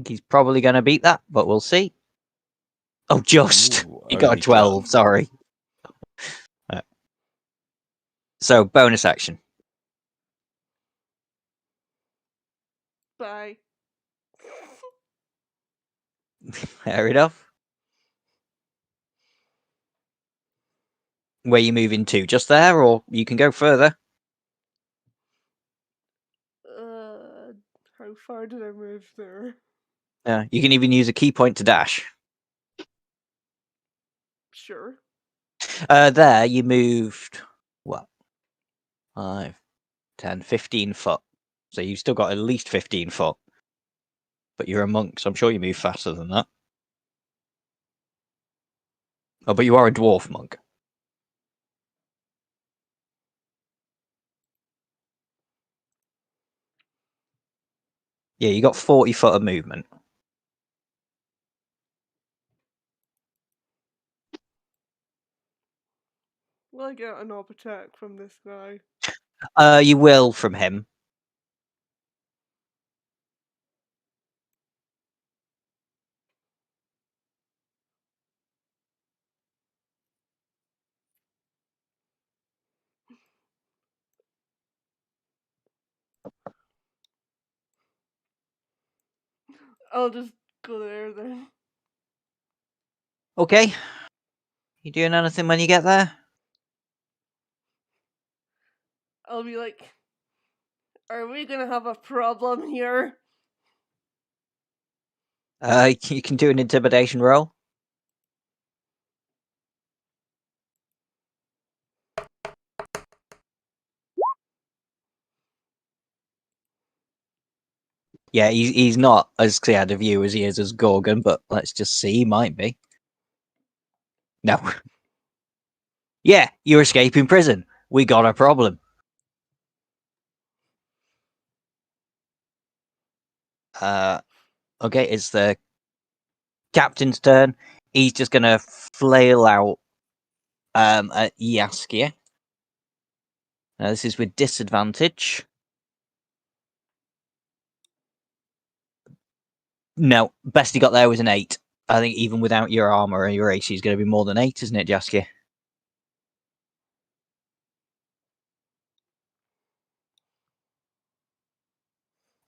He's probably going to beat that, but we'll see. Oh, just. Ooh, He got a only 12, just. sorry. So, bonus action. Bye. Fair enough. Where you moving to? Just there, or you can go further? How far did I move there? You can even use a key point to dash. Sure. There, you moved, what? 5, 10, 15 foot. So you've still got at least 15 foot. But you're a monk, so I'm sure you move faster than that. Oh, but you are a dwarf monk. Yeah, you got 40 foot of movement. Will I get an up attack from this guy? You will from him. I'll just go there then. Okay. You doing anything when you get there? I'll be like, are we gonna have a problem here? You can do an intimidation roll. Yeah, he's not as clear of you as he is as Gorgon, but let's just see, he might be. No. Yeah, you're escaping prison. We got a problem. Okay, it's the captain's turn. He's just gonna flail out at Yaskia. Now this is with disadvantage. No, best he got there was an 8. I think even without your armor, your AC is going to be more than 8, isn't it, Yaskia?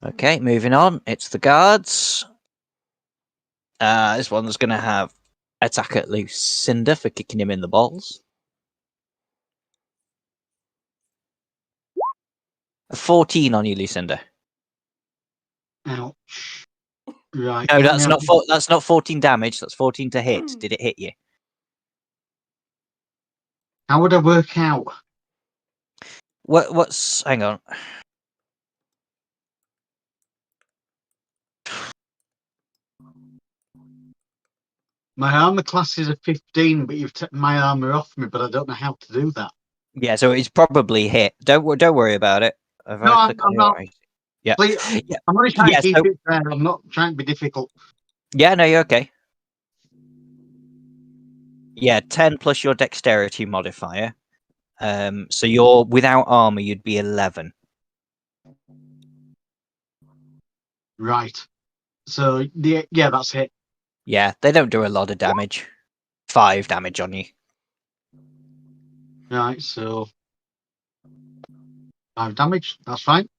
Okay, moving on. It's the guards. This one's going to have attack at Lucinda for kicking him in the balls. A 14 on you, Lucinda. Ouch. Right. No, let me have- that's not 14 damage. That's 14 to hit. Did it hit you? How would I work out? What's? Hang on. My armor class is a 15, but you've taken my armor off me, but I don't know how to do that. Yeah, so it's probably hit. Don't worry about it. If No, I I'm click on not. your- Yeah. Please, Yeah. I'm only trying Yeah, to keep so- it fair. I'm not trying to be difficult. Yeah, no, you're okay. Yeah, 10 plus your dexterity modifier. So you're without armor, you'd be 11. Right. So yeah, that's it. Yeah, they don't do a lot of damage. 5 damage on you. Right. So 5 damage. That's fine.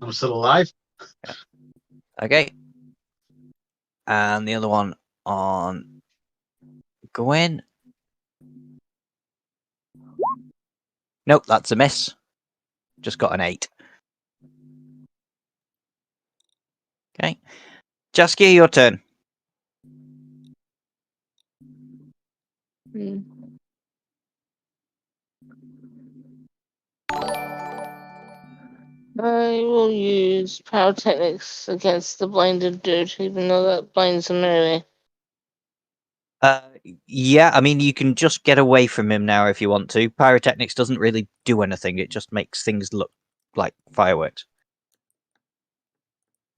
I'm still alive. Okay. And the other one on Gwen. Nope, that's a miss. Just got an 8. Okay. Jaskia, your turn. Hmm. I will use pyrotechnics against the blinded dude, even though that blinds him anyway. Yeah, I mean, you can just get away from him now if you want to. Pyrotechnics doesn't really do anything. It just makes things look like fireworks.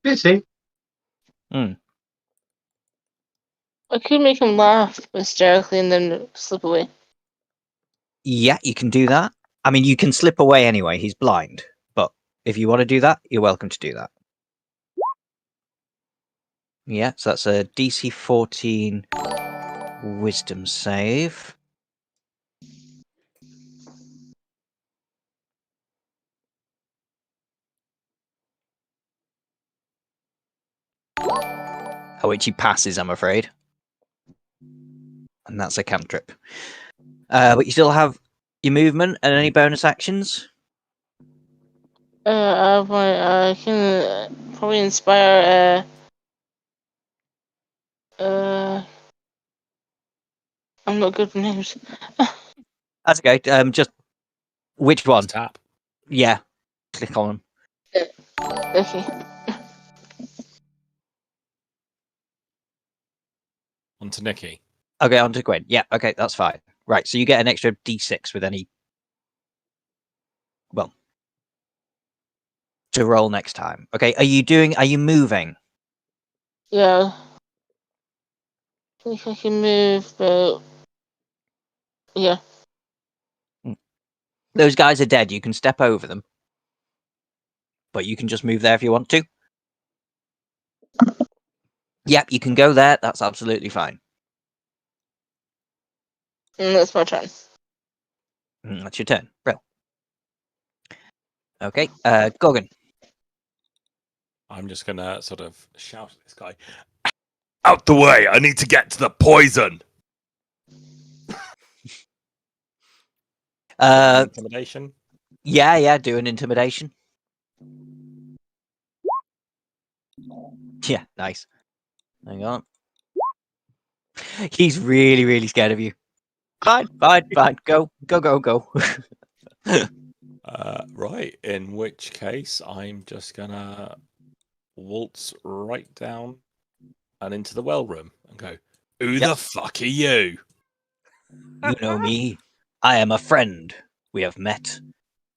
Pity. I could make him laugh hysterically and then slip away. Yeah, you can do that. I mean, you can slip away anyway. He's blind. But if you want to do that, you're welcome to do that. Yeah, so that's a DC 14 wisdom save. Which he passes, I'm afraid. And that's a cantrip. But you still have your movement and any bonus actions? I can probably inspire. I'm not good with names. That's okay. Just which one? Just tap. Yeah, click on them. Okay. Onto Nikki. Okay, on to Gwen. Yeah, okay, that's fine. Right, so you get an extra d6 with any. Well, to roll next time. Okay, are you moving? Yeah. I think I can move, but yeah. Those guys are dead. You can step over them. But you can just move there if you want to. Yep, you can go there. That's absolutely fine. That's my turn. That's your turn. Brill. Okay, Gorgon. I'm just gonna sort of shout at this guy. Out the way! I need to get to the poison. Intimidation. Yeah, do an intimidation. Yeah, nice. Hang on. He's really, really scared of you. Fine. Go. Right. In which case, I'm just gonna waltz right down and into the well room and go. Who the fuck are you? You know me. I am a friend. We have met.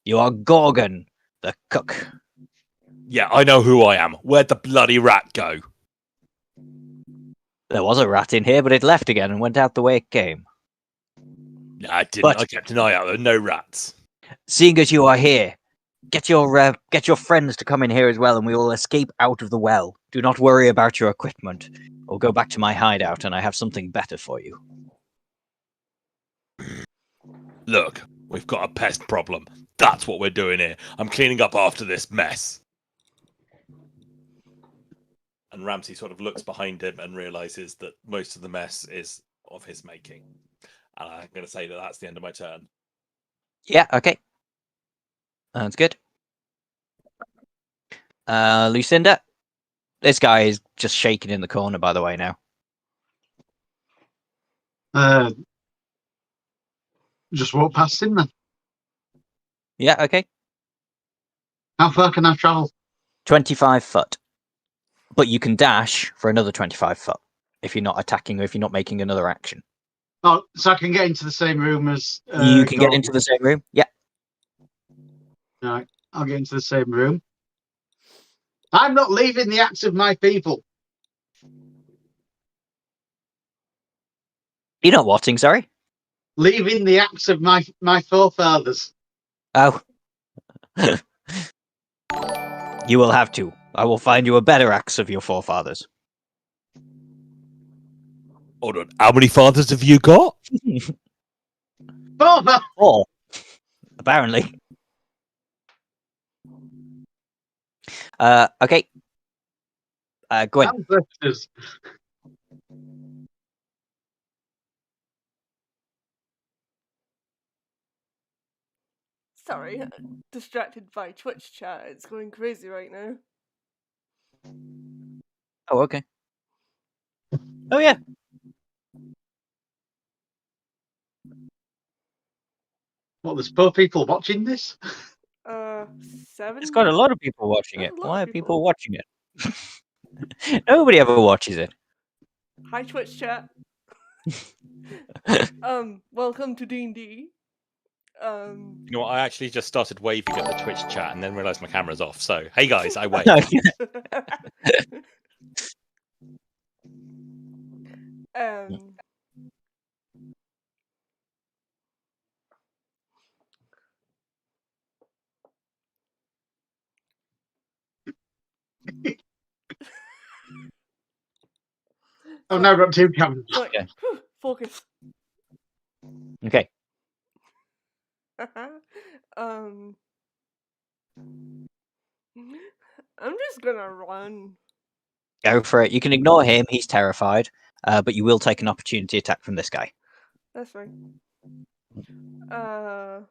You are Gorgon, the cook. Yeah, I know who I am. Where'd the bloody rat go? There was a rat in here, but it left again and went out the way it came. No, I didn't. But- I kept an eye out. There were no rats. Seeing as you are here, get your friends to come in here as well, and we will escape out of the well. Do not worry about your equipment. We'll go back to my hideout, and I have something better for you. Look, we've got a pest problem. That's what we're doing here. I'm cleaning up after this mess. And Ramsey sort of looks behind him and realizes that most of the mess is of his making. And I'm going to say that that's the end of my turn. Yeah, okay. That's good. Lucinda? This guy is just shaking in the corner, by the way, now. Just walk past him then. Yeah, okay. How far can I travel? 25 foot. But you can dash for another 25 foot if you're not attacking or if you're not making another action. Oh, so I can get into the same room as. You can get into the same room? Yeah. Right, I'll get into the same room. I'm not leaving the acts of my people. You're not watching, sorry? Leaving the acts of my forefathers. Oh. You will have to. I will find you a better axe of your forefathers. Hold on. How many fathers have you got? Father! 4, apparently. Okay. Gwyn. Ancestors. Sorry, distracted by Twitch chat. It's going crazy right now. Oh, okay. Oh, yeah. What, there's 4 people watching this? 7. It's got a lot of people watching There's it. a lot Why of are people. people watching it? Nobody ever watches it. Hi Twitch chat. Welcome to D&D. You know what? I actually just started waving at the Twitch chat and then realised my camera's off. So, hey guys, I waved. um I've now got 2 cameras. Like, Okay. focus. Okay. I'm just gonna run. Go for it. You can ignore him. He's terrified. But you will take an opportunity attack from this guy. That's fine. I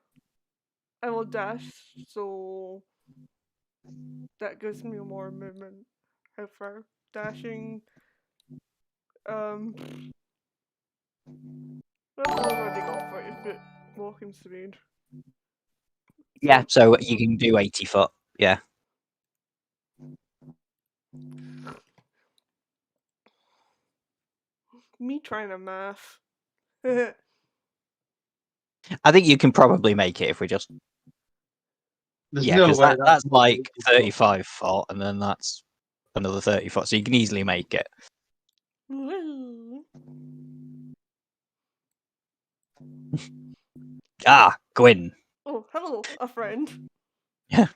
will dash, so that gives me more movement. How far? Dashing. I've already got 40-foot walking speed. Yeah, so you can do 80 foot. Yeah. Me trying to math. I think you can probably make it if we just. There's Yeah, no because way that's more than like 80 foot. 35 foot, and then that's another 30 foot. So you can easily make it. Ah, Gwyn. Oh, hello, a friend. Yeah.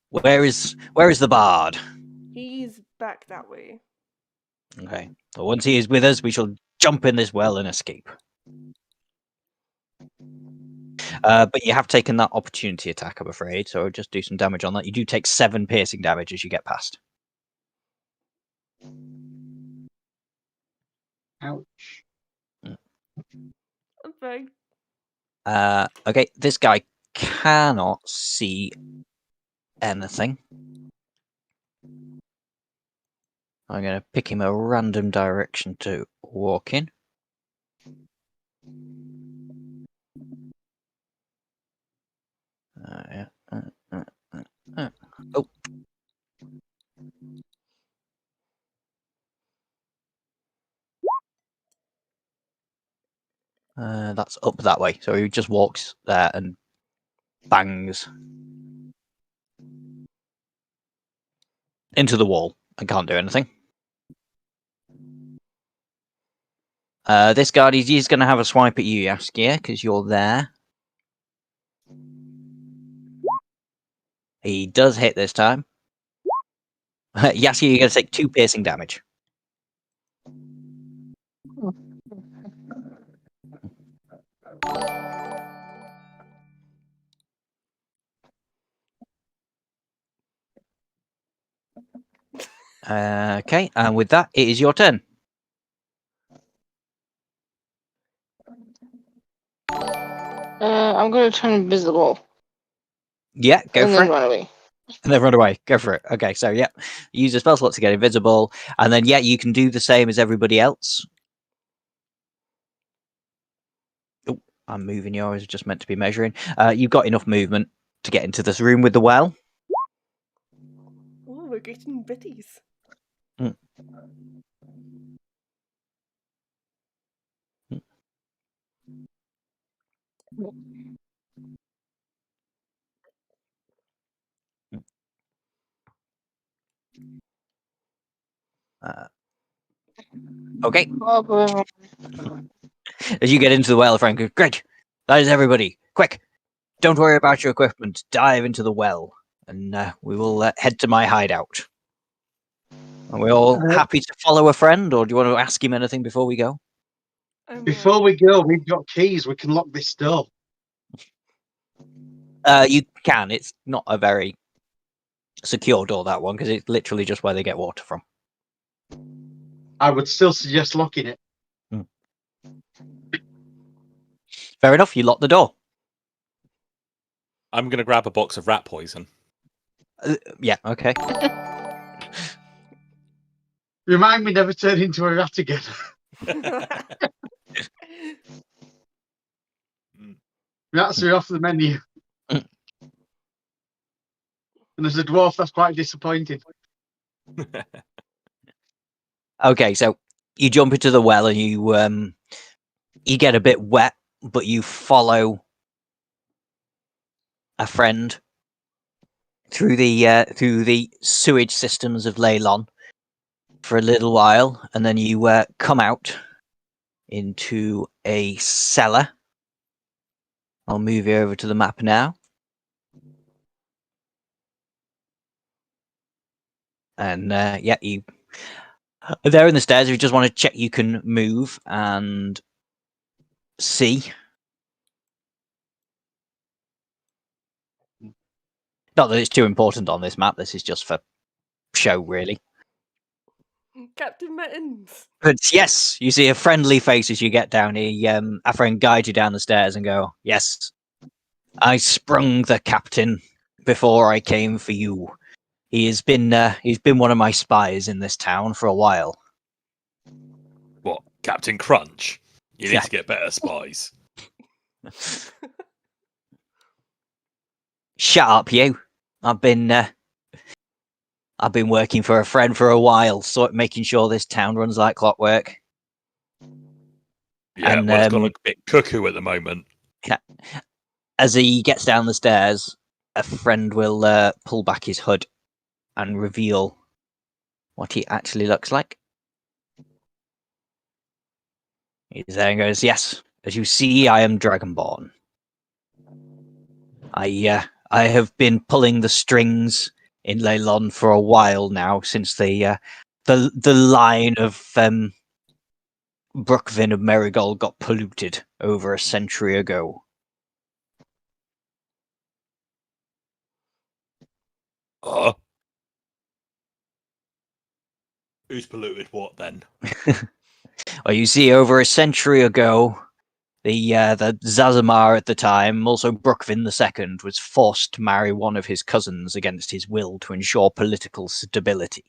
Where is the bard? He's back that way. Okay. So once he is with us, we shall jump in this well and escape. But you have taken that opportunity attack, I'm afraid. So just do some damage on that. You do take 7 piercing damage as you get past. Ouch. I'm fine. Okay, this guy cannot see anything. I'm going to pick him a random direction to walk in. Oh. That's up that way. So he just walks there and bangs into the wall and can't do anything. This guard, he's going to have a swipe at you, Yaskia, because you're there. He does hit this time. Yaskia, you're going to take 2 piercing damage. Okay, and with that, it is your turn. I'm gonna turn invisible Yeah, go and for then it. run away. And then run away. Go for it. Okay, so yeah, use a spell slot to get invisible, and then yeah, you can do the same as everybody else. Oh, I'm moving yours. Just meant to be measuring. You've got enough movement to get into this room with the well. Oh, we're getting bitties. Okay. Oh, As you get into the well, Frank, Greg, that is everybody. Quick, don't worry about your equipment. Dive into the well. and we will head to my hideout. Are we all happy to follow a friend, or do you want to ask him anything before we go? Before we go, we've got keys. We can lock this door. You can. It's not a very secure door, that one, because it's literally just where they get water from. I would still suggest locking it. Fair enough. You lock the door. I'm going to grab a box of rat poison. Yeah. Okay. Remind me never turn into a rat again. Rats are off the menu. Mm. And as a dwarf, that's quite disappointing. Okay. So you jump into the well and you get a bit wet, but you follow a friend through the sewage systems of Leilon for a little while, and then you come out into a cellar. I'll move you over to the map now. And yeah, you are there in the stairs. If you just want to check, you can move and see. Not that it's too important on this map. This is just for show, really. Captain Mittens. But yes, you see a friendly face as you get down. A friend guides you down the stairs and go, "Yes, I sprung the captain before I came for you. He's been one of my spies in this town for a while." What, Captain Crunch? You need Yeah. to get better spies. Shut up, you! I've been working for a friend for a while, making sure this town runs like clockwork. Yeah, And, well, it's gone a bit cuckoo at the moment. As he gets down the stairs, a friend will pull back his hood and reveal what he actually looks like. He's there and goes, "Yes, as you see, I am Dragonborn. I have been pulling the strings in Leilon for a while now, since the line of Brookvin of Marigold got polluted over a century ago." Who's polluted what then? Well, you see, over a century ago, the Zazamar at the time, also Brookvin II, was forced to marry one of his cousins against his will to ensure political stability.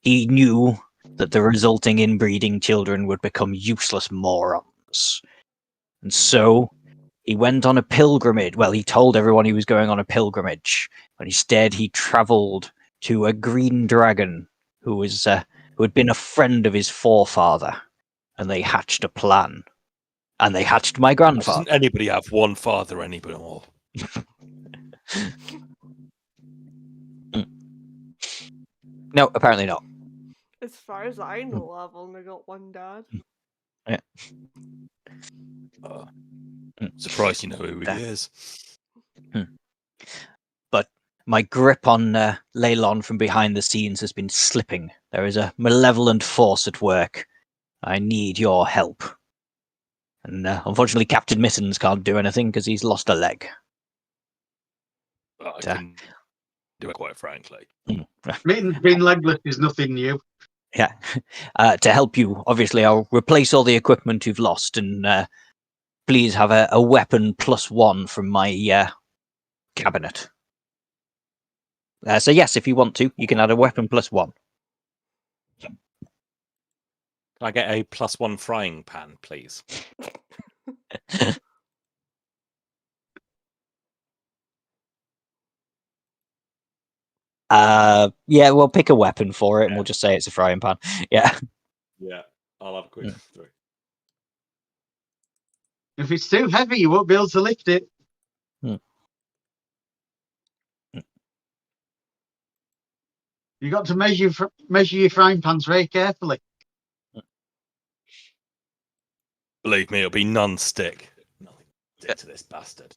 He knew that the resulting inbreeding children would become useless morons. And so he went on a pilgrimage. Well, he told everyone he was going on a pilgrimage, but instead he travelled to a green dragon who had been a friend of his forefather, and they hatched a plan. And they hatched my grandfather. Doesn't anybody have one father anymore? No, apparently not. As far as I know, I've only got one dad. Yeah. Surprised you know who he is. But my grip on Leilon from behind the scenes has been slipping. There is a malevolent force at work. I need your help. And unfortunately, Captain Mittens can't do anything because he's lost a leg. I can do it, quite frankly. Mittens being legless is nothing new. Yeah. To help you, obviously, I'll replace all the equipment you've lost, and please have a weapon +1 from my cabinet. So yes, if you want to, you can add a weapon +1. Can I get a +1 frying pan, please? Yeah, we'll pick a weapon for it, and Yeah. we'll just say it's a frying pan. Yeah. Yeah, I'll have a quick through. If it's too heavy, you won't be able to lift it. You've got to measure your frying pans very carefully. Believe me, it'll be non-stick. Nothing stick to this bastard.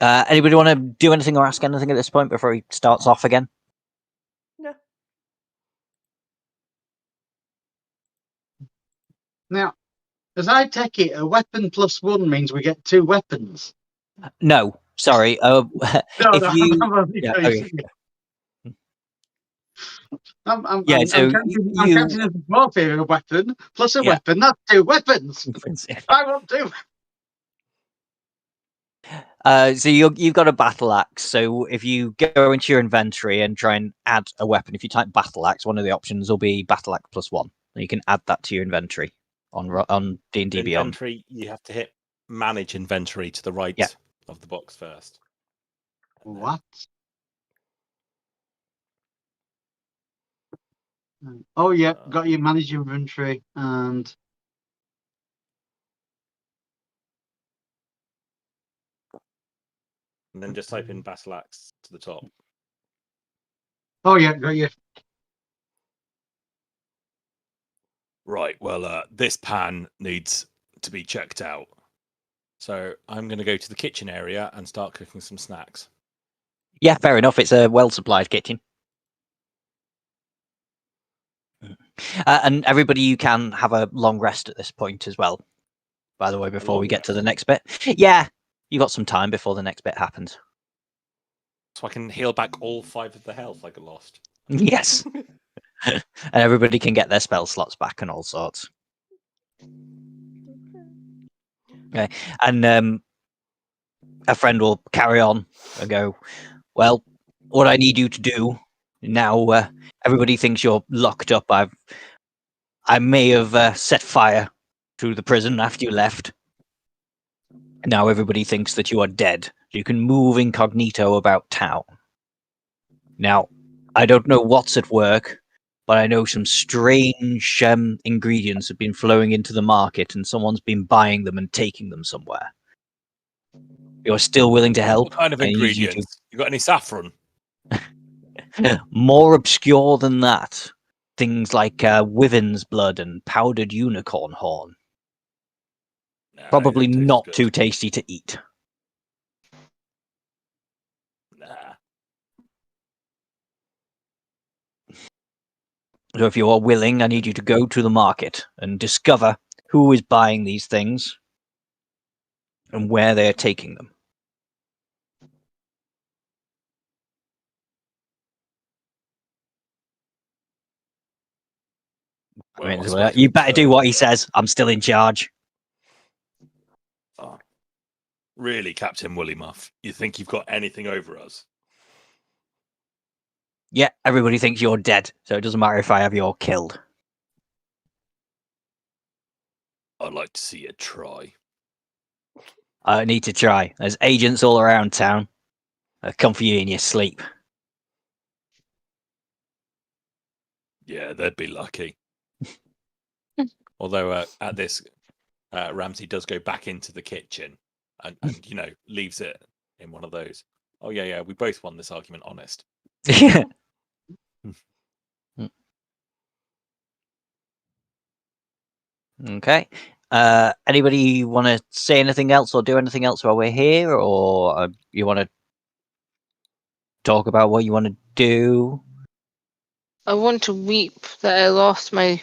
Anybody want to do anything or ask anything at this point before he starts off again? No. Now, as I take it, a weapon plus 1 means we get 2 weapons. No, sorry. No, if you, I'm only yeah, joking. okay. I'm Yeah, so I'm counting as a dwarf here, a weapon plus a Yeah. weapon. That's 2 weapons. I want 2. So you've got a battle axe. So if you go into your inventory and try and add a weapon, if you type battle axe, one of the options will be battle axe plus 1. You can add that to your inventory on D&D Beyond. Inventory, you have to hit manage inventory to the right Yeah. of the box first. What? Oh yeah, got your manage inventory and then just type in battle axe to the top. oh yeah, got you. Right, well, this pan needs to be checked out. So I'm going to go to the kitchen area and start cooking some snacks. Yeah, fair enough. It's a well-supplied kitchen. And everybody, you can have a long rest at this point as well. By the way, before we get to the next bit. Yeah, you got some time before the next bit happens. So I can heal back all 5 of the health I got lost. Yes. And everybody can get their spell slots back and all sorts. Okay. And a friend will carry on and go, well, what I need you to do now, everybody thinks you're locked up. I may have set fire to the prison after you left. Now everybody thinks that you are dead. You can move incognito about town. Now, I don't know what's at work, but I know some strange ingredients have been flowing into the market and someone's been buying them and taking them somewhere. You're still willing to help? What kind of I need you ingredients? You got any saffron? More obscure than that. Things like wyvern's blood and powdered unicorn horn. Nah, Probably they don't taste not good. too tasty to eat. Nah. So if you are willing, I need you to go to the market and discover who is buying these things and where they are taking them. Well, I mean, I suppose you we'll better do turn what he up. says. I'm still in charge. Oh, really, Captain Woolly Muff? You think you've got anything over us? Yeah, everybody thinks you're dead, so it doesn't matter if I have you all killed. I'd like to see you try. I need to try. There's agents all around town. They'll come for you in your sleep. Yeah, they'd be lucky. Although at this, Ramsey does go back into the kitchen and leaves it in one of those. Oh yeah, we both won this argument. Honest. Okay. Anybody want to say anything else or do anything else while we're here, or you want to talk about what you want to do? I want to weep that I lost my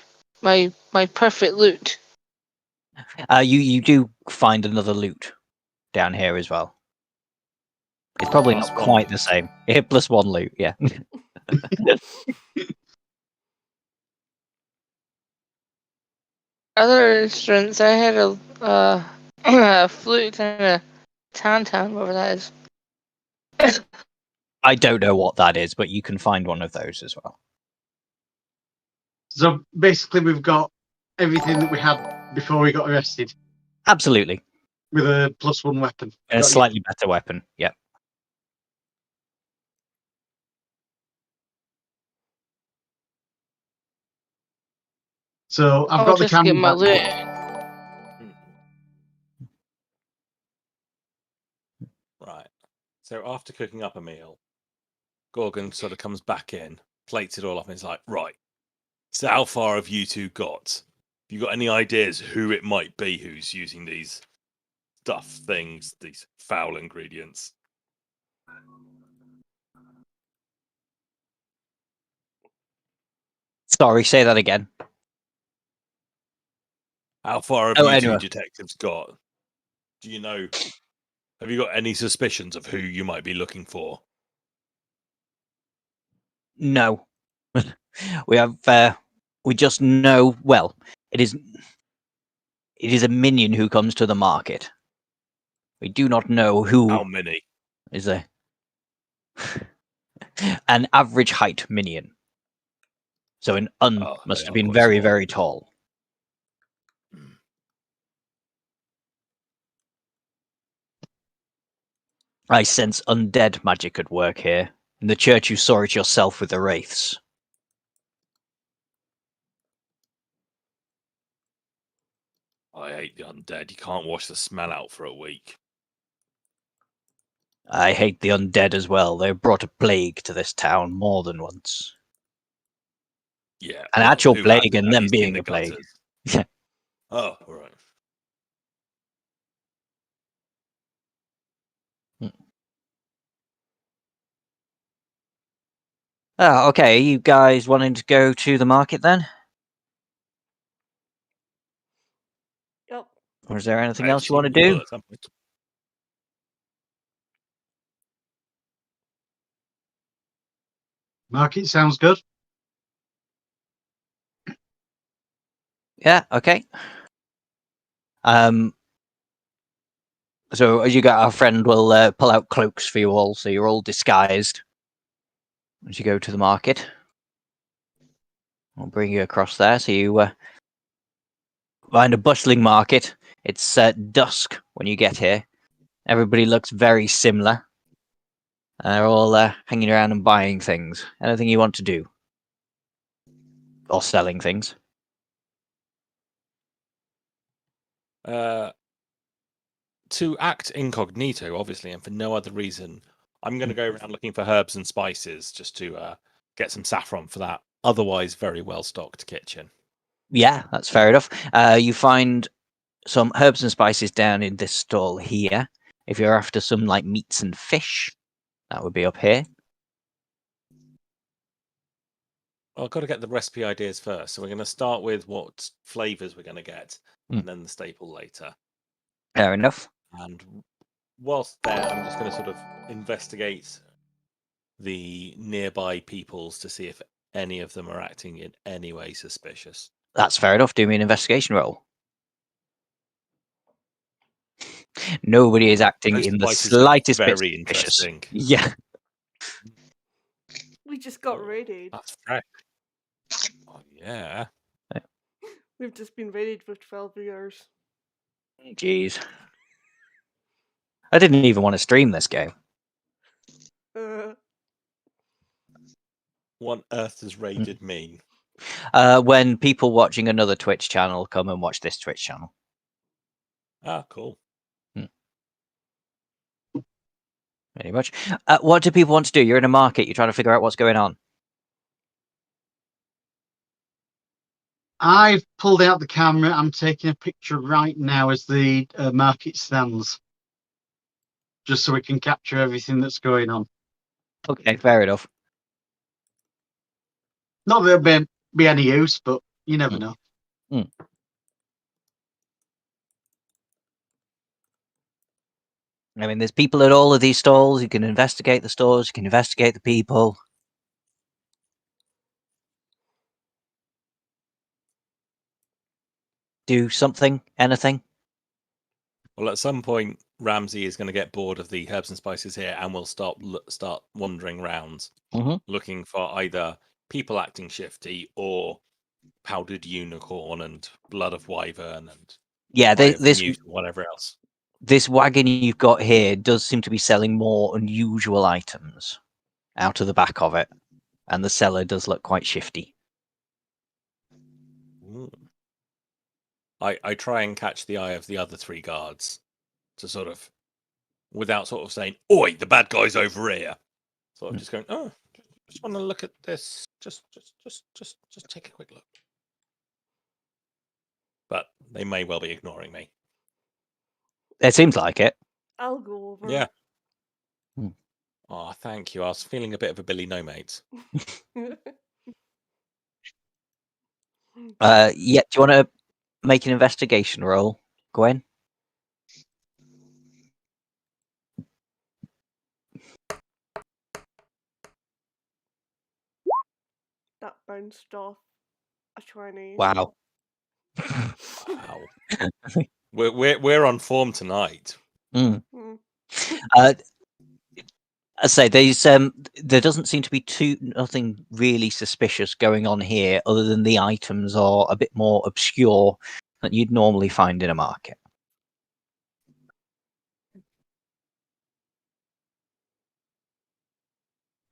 perfect loot. You do find another loot down here as well. It's probably Plus not one quite loot. the same. Yeah, plus 1 loot, yeah. Other instruments, I had a flute and a tantan, whatever that is. I don't know what that is, but you can find one of those as well. So basically, we've got everything that we had before we got arrested Absolutely. with a plus 1 weapon. And a Got you. slightly better weapon, yeah. So I've I'll got the just get cannon my back. loot. Right. So after cooking up a meal, Gorgon sort of comes back in, plates it all up, and is like, right. So how far have you two got? Have you got any ideas who it might be who's using these things, these foul ingredients? Sorry, say that again. How far have Oh, you two anyway. detectives got? Do you know? Have you got any suspicions of who you might be looking for? No. We have. We just know. Well, it is. It is a minion who comes to the market. We do not know who How many? is a an average height minion. So an Oh, must they have are been quite very, small. very tall. I sense undead magic at work here. In the church you saw it yourself with the wraiths. I hate the undead. You can't wash the smell out for a week. I hate the undead as well. They brought a plague to this town more than once. Yeah, An well, actual who plague hasn't? and At them least in being the a plague. gutters. Yeah. Oh, all right. Oh, okay. You guys wanting to go to the market then? Yep. Or is there anything I else you want assume to we will do? at some point. Market sounds good. Yeah, okay. So as you got, our friend will pull out cloaks for you all, so you're all disguised as you go to the market. I'll bring you across there, so you find a bustling market. It's dusk when you get here. Everybody looks very similar. They're all hanging around and buying things. Anything you want to do? Or selling things. To act incognito, obviously, and for no other reason, I'm going to go around looking for herbs and spices just to get some saffron for that otherwise very well stocked kitchen. Yeah, that's fair enough. You find some herbs and spices down in this stall here. If you're after some like meats and fish, that would be up here. Well, I've got to get the recipe ideas first. So we're going to start with what flavors we're going to get, and then the staple later. Fair enough. And whilst there, I'm just going to sort of investigate the nearby peoples to see if any of them are acting in any way suspicious. That's fair enough. Do me an investigation roll. Nobody is acting Those in the spices look slightest bit very suspicious. interesting. Yeah. We just got raided. That's fresh. Oh, yeah. We've just been raided for 12 years. Jeez. I didn't even want to stream this game. What on earth does raided mean? When people watching another Twitch channel come and watch this Twitch channel. Ah, cool. Very much. What do people want to do? You're in a market. You're trying to figure out what's going on. I've pulled out the camera. I'm taking a picture right now as the market stands, just so we can capture everything that's going on. Okay, fair enough. Not that there'll be any use, but you never know. I mean, there's people at all of these stalls. You can investigate the stores. You can investigate the people. Do something, anything. Well, at some point, Ramsey is going to get bored of the herbs and spices here, and will start wandering around, looking for either people acting shifty or powdered unicorn and blood of wyvern and Yeah, eye of this newt and whatever else. this wagon you've got here does seem to be selling more unusual items out of the back of it, and the seller does look quite shifty. Ooh. I try and catch the eye of the other three guards to sort of, without sort of saying, "Oi, the bad guy's over here." Sort of just going, "Oh, just want to look at this. Just take a quick look." But they may well be ignoring me. It seems like it. I'll go over. Yeah. Oh, thank you. I was feeling a bit of a Billy No Mates. Yeah, do you want to make an investigation roll, Gwen? That bounced off a 20. Wow. Wow. we're on form tonight. Mm. Mm. I say there doesn't seem to be nothing really suspicious going on here, other than the items are a bit more obscure than you'd normally find in a market.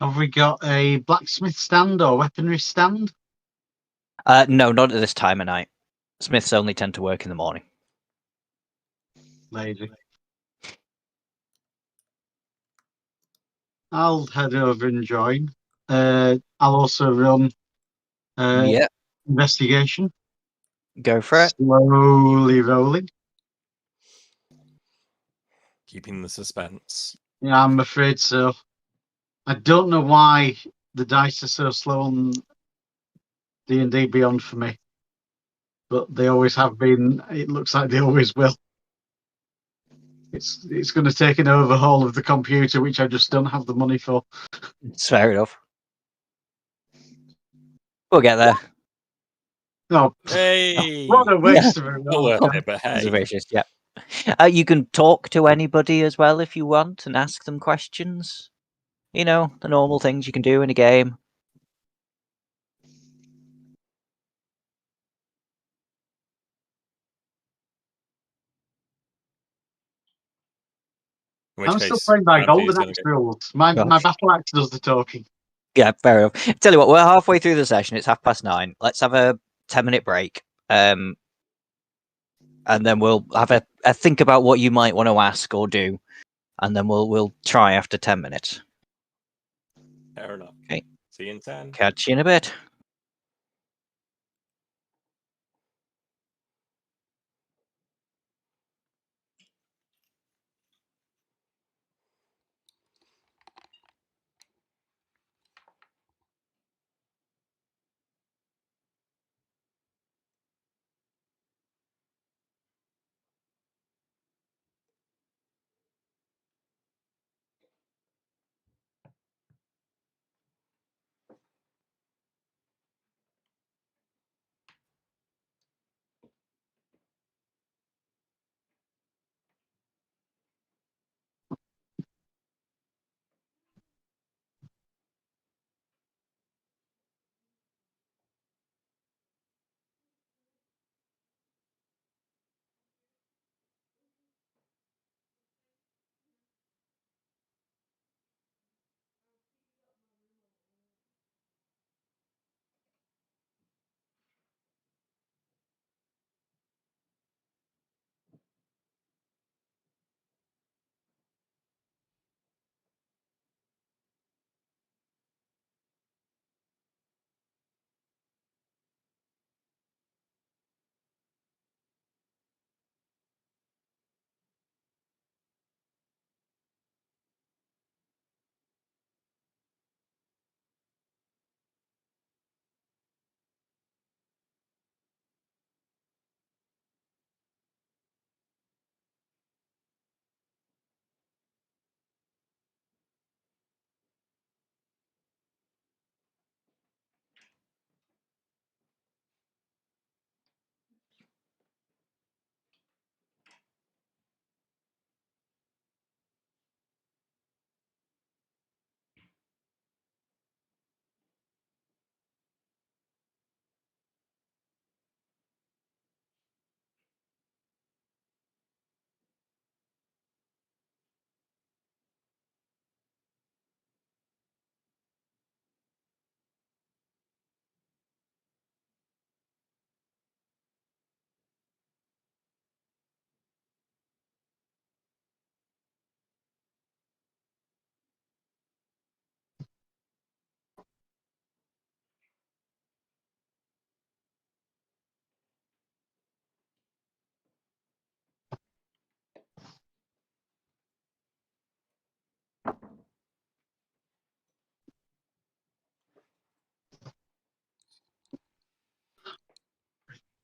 Have we got a blacksmith stand or weaponry stand? No, not at this time of night. Smiths only tend to work in the morning. Lazy. I'll head over and join. I'll also run Yeah, investigation. go for it. Slowly rolling. Keeping the suspense. Yeah, I'm afraid so. I don't know why the dice are so slow on D&D Beyond for me, but they always have been. It looks like they always will. It's going to take an overhaul of the computer, which I just don't have the money for. It's fair enough. We'll get there. No, Hey! what a waste of a Not roll. worth it, but hey. Observations, yeah. You can talk to anybody as well if you want and ask them questions. You know, the normal things you can do in a game. In which I'm still case, playing by Andrew's golden going axe to go. rules. My Right. battle axe does the talking. Yeah, fair enough. Tell you what, we're halfway through the session. It's 9:30. Let's have a 10-minute break. And then we'll have a think about what you might want to ask or do. And then we'll try after 10 minutes. Fair enough. Okay. See you in 10. Catch you in a bit.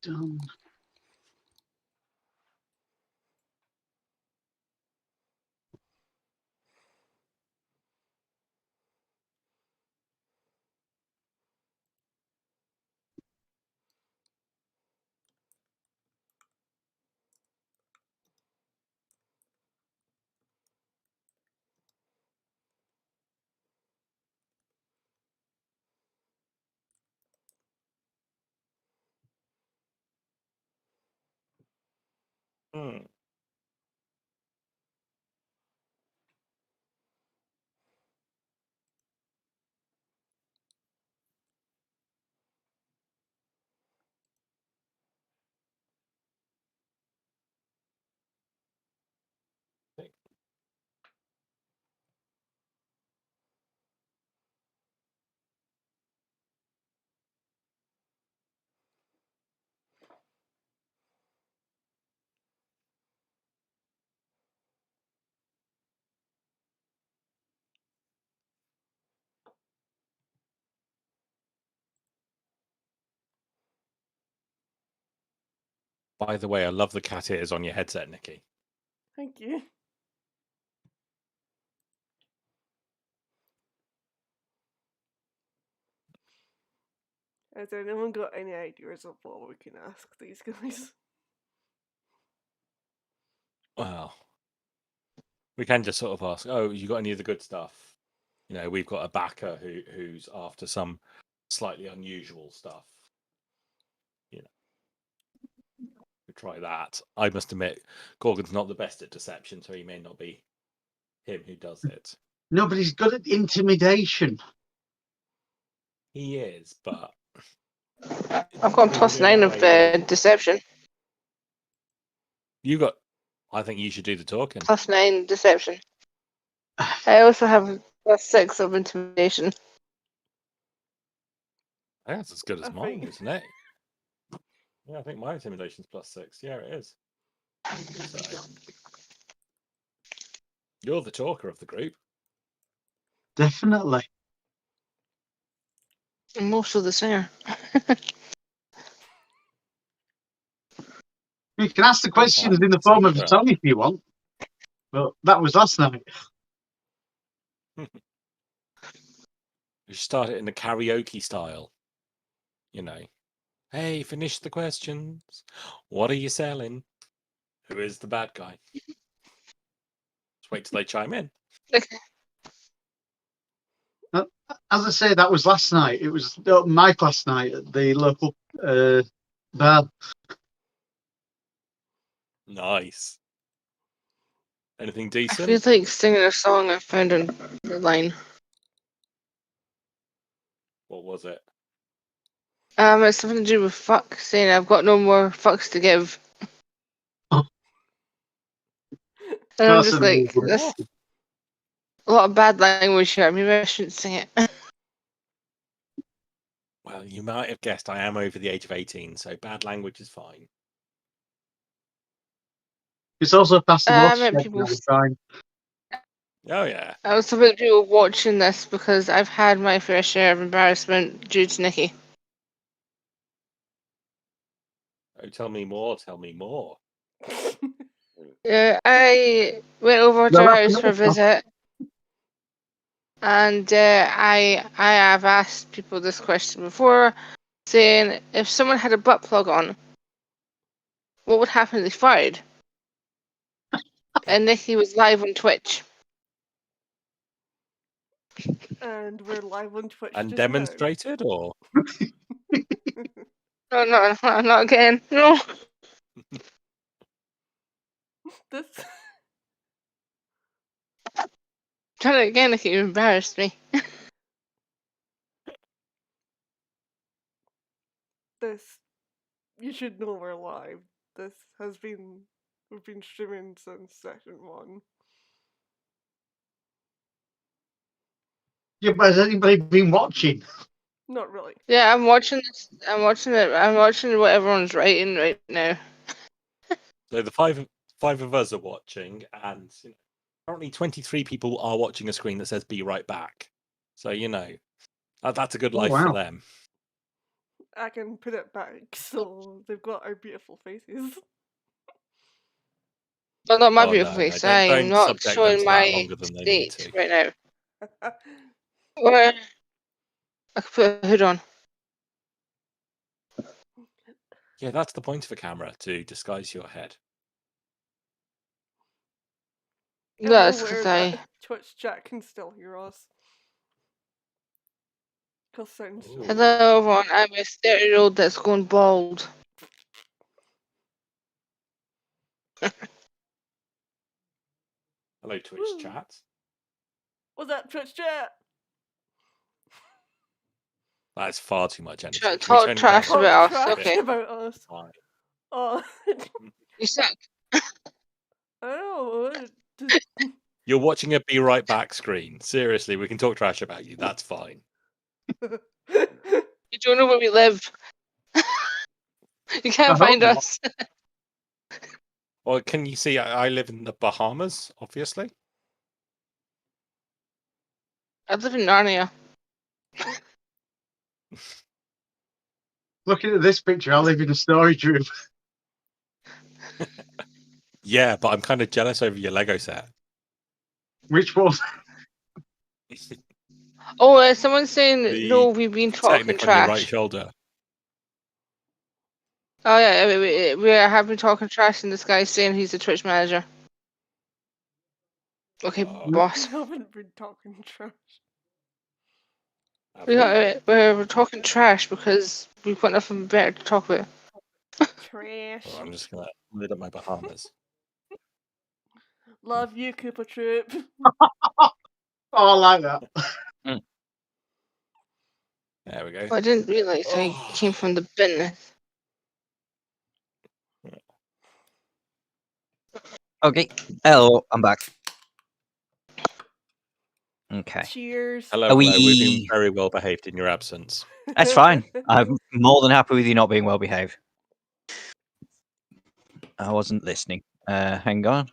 done. Hmm. By the way, I love the cat ears on your headset, Nikki. Thank you. Has anyone got any ideas of what we can ask these guys? Well, we can just sort of ask, oh, you got any of the good stuff? You know, we've got a backer who's after some slightly unusual stuff. You know, we try that. I must admit, Gorgon's not the best at deception, so he may not be him who does it. No, but he's good at intimidation. He is, but I've got we plus do it 9 that of way. deception. You got. I think you should do the talking. Plus 9 deception. I also have plus 6 of intimidation. That's as good as I mine, think- isn't it? Yeah, I think my intimidation's plus 6. Yeah, it is. So you're the talker of the group. Definitely. And most of the singer. You can ask the That's questions fine. in the form of a Secret. song if you want. But that was last night. You should start it in the karaoke style. You know, hey, finish the questions. What are you selling? Who is the bad guy? Just wait till they chime in. Okay. As I say, that was last night. It was my class night at the local bar. Nice. Anything I decent? feel like singing a song I found on the line. What was it? It's something to do with fuck, saying I've got no more fucks to give. Oh. And I'm That's just a really like, good that's one. a lot of bad language here. Maybe I shouldn't sing it. Well, you might have guessed I am over the age of 18, so bad language is fine. It's also past the I meant watershed people. all the time. Oh, yeah. I was about people watching this because I've had my fair share of embarrassment due to Nikki. Oh, tell me more. Tell me more. I went over to Well, her that's house for a another song. visit, and I have asked people this question before, saying if someone had a butt plug on, what would happen if they fired? And Nikki was live on Twitch. and we're live on Twitch And just demonstrated, or? No, not again. No. now. This Try it again, Nikki. You embarrassed me. you should know we're live. We've been streaming since session 1. Yeah, but has anybody been watching? Not really. Yeah, I'm watching this. I'm watching it. I'm watching what everyone's writing right now. So the five of us are watching, and currently 23 people are watching a screen that says "Be right back." So that's a good Oh, life for wow. them. I can put it back so they've got our beautiful faces. Well, not my Oh, beautiful no, face. don't I'm not subject them showing to that my longer than they need state to. right now. Well, I could put a hood on. Yeah, that's the point of a camera, to disguise your head. I'm That's aware because I. that Twitch chat can still hear us. Cause sounds Ooh. Hello, everyone. I'm a 30-year-old that's going bald. Hello, Twitch Woo. chat. What's up, Twitch chat? That's far too much energy. Can we Talk tone it trash down? about Talk us. trash Okay. about us. Fine. Oh, You suck. I don't know. You're watching a Be Right Back screen. Seriously, we can talk trash about you. That's fine. You don't know where we live. You I can't hope find not. us. Or can you see I live in the Bahamas, obviously? I live in Narnia. Looking at this picture, I live in a storage room. Yeah, but I'm kind of jealous over your Lego set. Which one? Oh, someone's saying The no. We've been talking Technic on your right trash. shoulder. Oh yeah, we have been talking trash, and this guy's saying he's a Twitch manager. Okay, Oh, I boss. haven't been talking trash. have we? We're talking trash because we've got nothing better to talk about. Trash. Well, I'm just going to lid up my Bahamas. Love you, Koopa Troop. Oh, I like that. There we go. I didn't realise I Oh. came from the bin. Okay. Hello, I'm back. Okay. Cheers. Hello, Are hello. We've been we? very well behaved in your absence. That's fine. I'm more than happy with you not being well behaved. I wasn't listening. Hang on.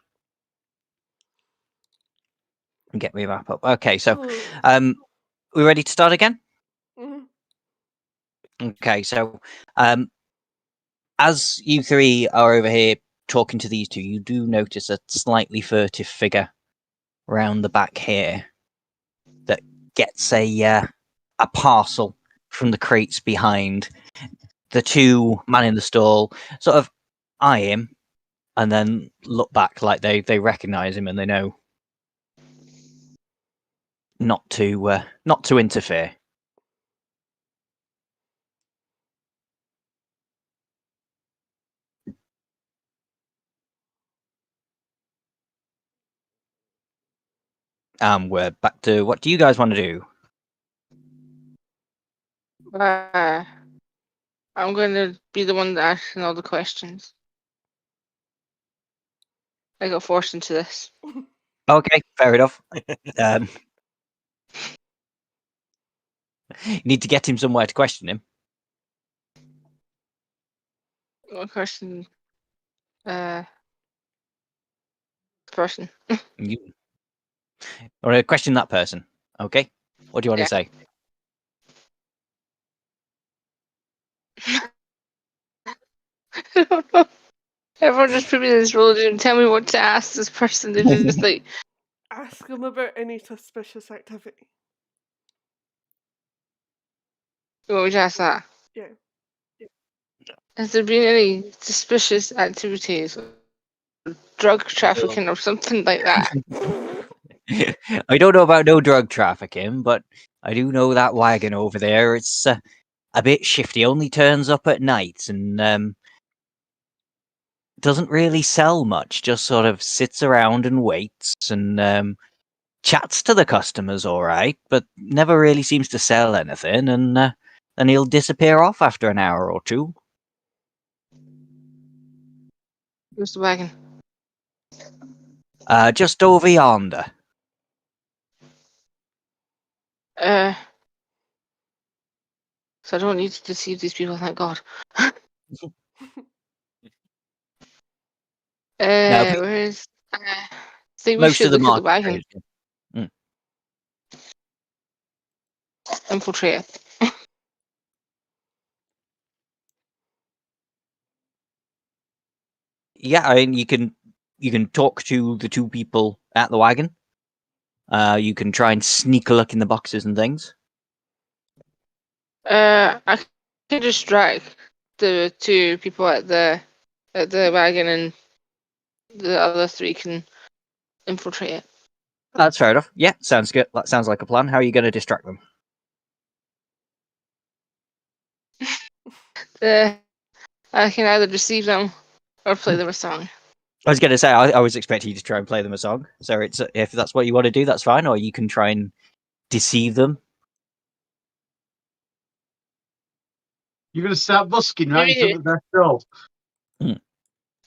Get me wrap up. Okay, so we ready to start again? Mhm. Okay, so as you three are over here talking to these two, you do notice a slightly furtive figure round the back here that gets a parcel from the crates behind. The two man in the stall sort of eye him and then look back like they recognise him and they know not to interfere. We're back to what do you guys want to do? I'm going to be the one asking all the questions. I got forced into this. Okay, fair enough. You need to get him somewhere to question him. What question? Person. You or question that person. Okay, what do you want Yeah. to say? I don't know. Everyone just put me in this role. They didn't tell me what to ask this person. They just like, Ask them about any suspicious activity. you want me to ask that? Yeah. Has there been any suspicious activities, drug trafficking or something like that? I don't know about no drug trafficking, but I do know that wagon over there. It's a bit shifty. Only turns up at night and doesn't really sell much. Just sort of sits around and waits and chats to the customers, all right, but never really seems to sell anything. And then he'll disappear off after an hour or two. Where's the wagon? Just over yonder. So I don't need to deceive these people, thank God. Where is? I think we Most should of the look at the market. wagon. Infiltrate. Yeah, I mean, you can talk to the two people at the wagon. You can try and sneak a look in the boxes and things. I can distract the two people at the wagon, and the other three can infiltrate it. That's fair enough. Yeah, sounds good. That sounds like a plan. How are you going to distract them? I can either deceive them or play them a song. I was going to say I was expecting you to try and play them a song. So it's if that's what you want to do, that's fine. Or you can try and deceive them. You're going to start busking right in Maybe- front of their stall.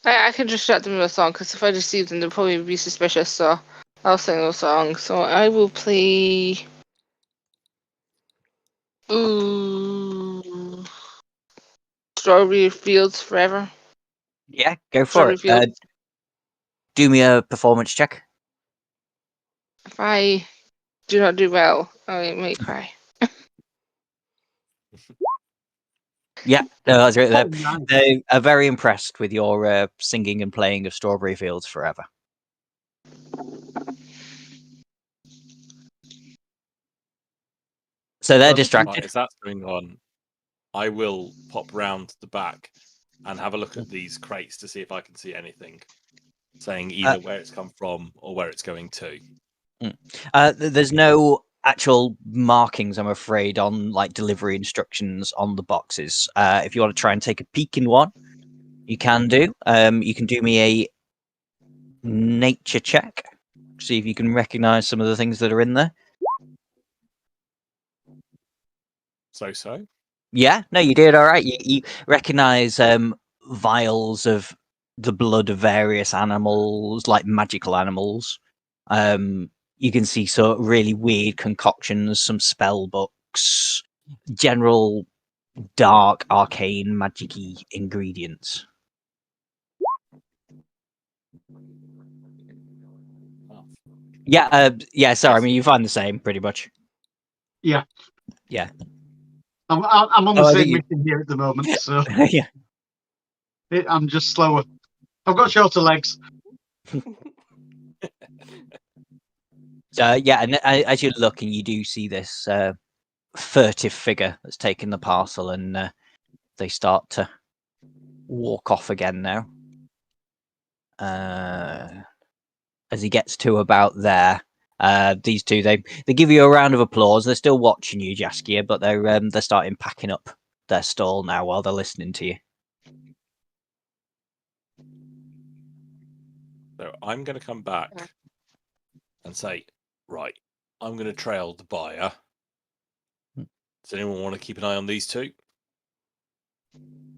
I can distract them with a song, because if I deceive them, they'll probably be suspicious. So I'll sing a song. So I will play. Ooh, Strawberry Fields Forever. Yeah, go for Strawberry it. Fields. Do me a performance check. If I do not do well, I might cry. Yeah, no, that's right. Oh, nice. They are very impressed with your singing and playing of Strawberry Fields Forever. So they're Right, distracted. Right, as that's going on, I will pop round the back and have a look at these crates to see if I can see anything saying either where it's come from or where it's going to. There's no actual markings, I'm afraid, on like delivery instructions on the boxes. If you want to try and take a peek in one, you can do. You can do me a nature check, see if you can recognize some of the things that are in there. So. Yeah, no, you did all right. You recognize vials of the blood of various animals, like magical animals. You can see some really weird concoctions, some spell books, general dark, arcane, magic-y ingredients. Yeah. Sorry, I mean you find the same pretty much. Yeah. Yeah. I'm on the Oh, I same think you- mission here at the moment, so yeah. I'm just slower. I've got shorter legs. Yeah, and as you're looking, you do see this furtive figure that's taken the parcel, and they start to walk off again now. As he gets to about there, these two they give you a round of applause. They're still watching you, Jaskia, but they're starting packing up their stall now while they're listening to you. So I'm going to come back and say, right, I'm going to trail the buyer. Does anyone want to keep an eye on these two?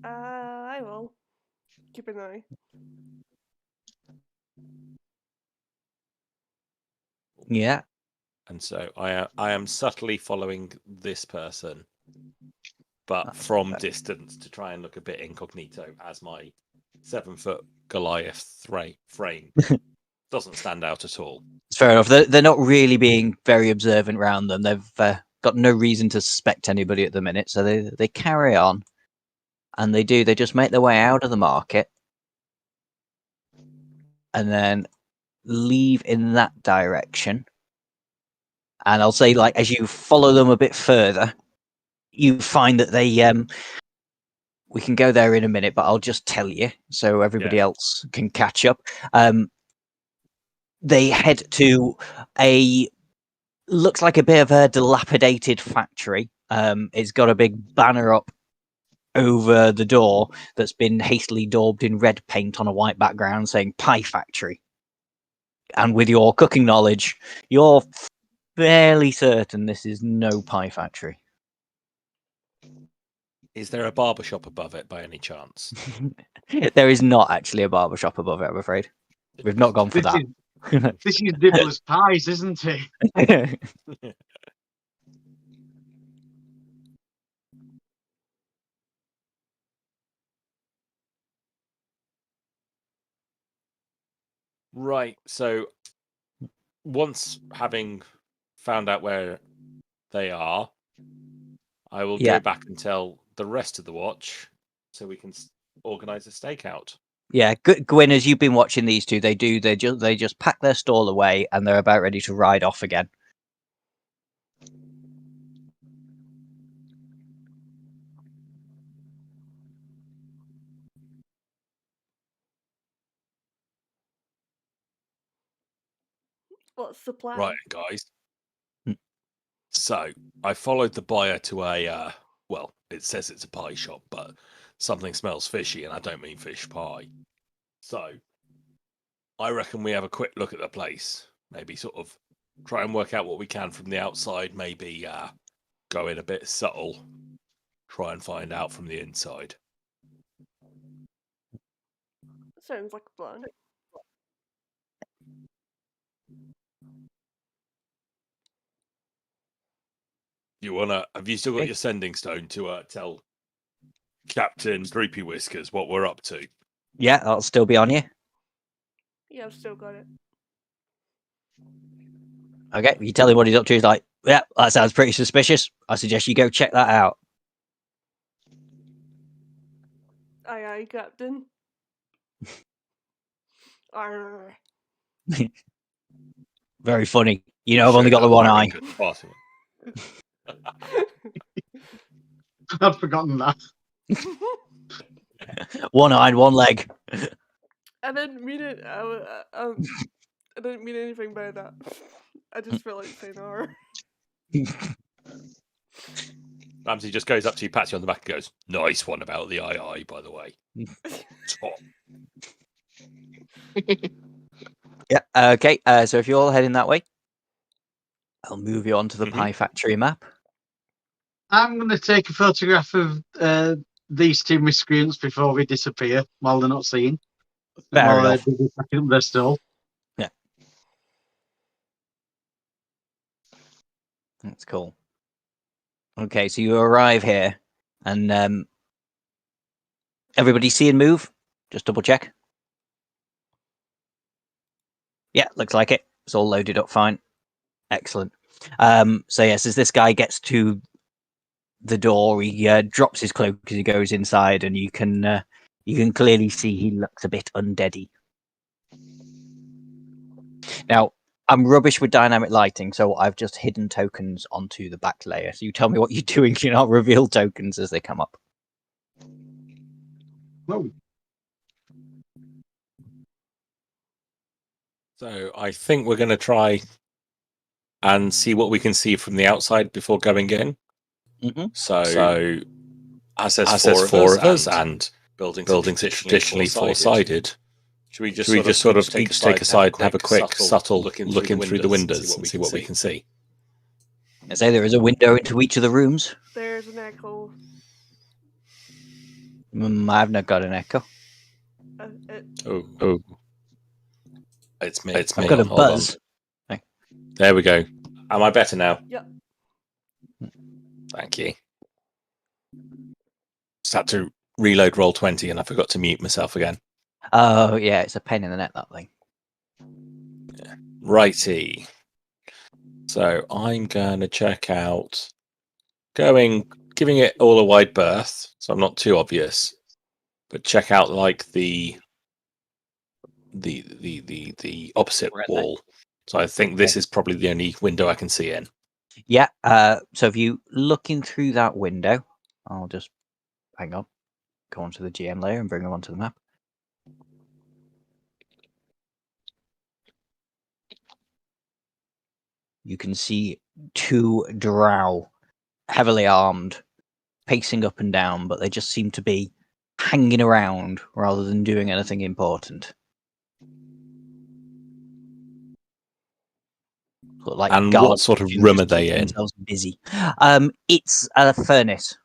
I will keep an eye. Yeah. And so I am subtly following this person, but from distance to try and look a bit incognito as my 7-foot Goliath frame doesn't stand out at all. It's fair enough. They're not really being very observant around them. They've got no reason to suspect anybody at the minute, so they carry on, and they just make their way out of the market, and then leave in that direction. And I'll say, like, as you follow them a bit further, you find that they we can go there in a minute, but I'll just tell you so everybody else can catch up. They head to looks like a bit of a dilapidated factory. It's got a big banner up over the door that's been hastily daubed in red paint on a white background saying Pie Factory. And with your cooking knowledge, you're fairly certain this is no pie factory. Is there a barbershop above it by any chance? There is not actually a barbershop above it, I'm afraid. We've not gone for This that. is Dibbler's Pies, isn't it? Right. So once having found out where they are, I will Yeah. go back and tell the rest of the watch so we can organize a stakeout. Yeah, Gwyn, as you've been watching these two, they just pack their stall away and they're about ready to ride off again. What's the plan? Right, guys. Hmm. So I followed the buyer to a well, it says it's a pie shop, but something smells fishy, and I don't mean fish pie. So I reckon we have a quick look at the place. Maybe sort of try and work out what we can from the outside. Maybe go in a bit subtle. Try and find out from the inside. Sounds like a plan. Have you still got your sending stone to tell Captain Droopy Whiskers what we're up to? Yeah, that'll still be on you. Yeah, I've still got it. Okay, you tell him what he's up to. He's like, yeah, that sounds pretty suspicious. I suggest you go check that out. Aye, aye, Captain. Arr. Very funny. You know, I've only got the one eye. I'd forgotten that. One eye and one leg. I didn't mean it. I didn't mean anything by that. I just feel like saying "arr." Ramsey just goes up to you, pats you on the back, and goes, "Nice one about the eye, by the way." Top. Yeah. Okay. So if you're all heading that way, I'll move you on to the pie factory map. I'm going to take a photograph of these two miscreants before we disappear while they're not seen. Fair while enough. they're packing up their stall. Yeah. That's cool. Okay, so you arrive here, and everybody see and move? Just double check. Yeah, looks like it. It's all loaded up fine. Excellent. So yes, as this guy gets to the door, he drops his cloak as he goes inside, and you can clearly see he looks a bit undeady. Now, I'm rubbish with dynamic lighting, so I've just hidden tokens onto the back layer. So you tell me what you're doing. You not reveal tokens as they come up. Oh, So I think we're going to try and see what we can see from the outside before going in. Mm-hmm. So as there's four of us and buildings are traditionally four-sided, should we just sort of each take a side and have a quick subtle looking through the windows and see what we can see? I say there is a window into each of the rooms. There's an echo. I've not got an echo. Oh, it's me. I've got a buzz. There we go. Am I better now? Yep. Thank you. Just had to reload Roll20 and I forgot to mute myself again. Oh yeah, it's a pain in the neck, that thing. Yeah. Righty. So I'm gonna check out giving it all a wide berth, so I'm not too obvious. But check out like the opposite wall. So I think this is probably the only window I can see in. Yeah. So if you looking through that window, I'll just hang on, go onto the GM layer and bring them onto the map. You can see two drow, heavily armed, pacing up and down, but they just seem to be hanging around rather than doing anything important. Like and what sort of room are they in? Themselves busy. It's a furnace.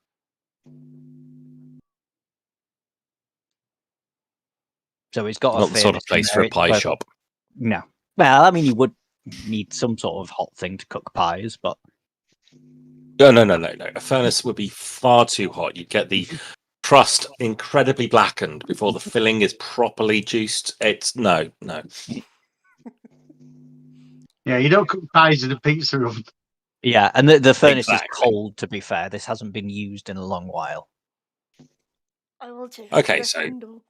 So it's got not the sort of place for a pie shop. No. Well, I mean, you would need some sort of hot thing to cook pies, but No. A furnace would be far too hot. You'd get the crust incredibly blackened before the filling is properly juiced. It's no. yeah, you don't cook pies in a pizza oven. Yeah, and the furnace Exactly. is cold, to be fair. This hasn't been used in a long while. I will check Okay, this so- window.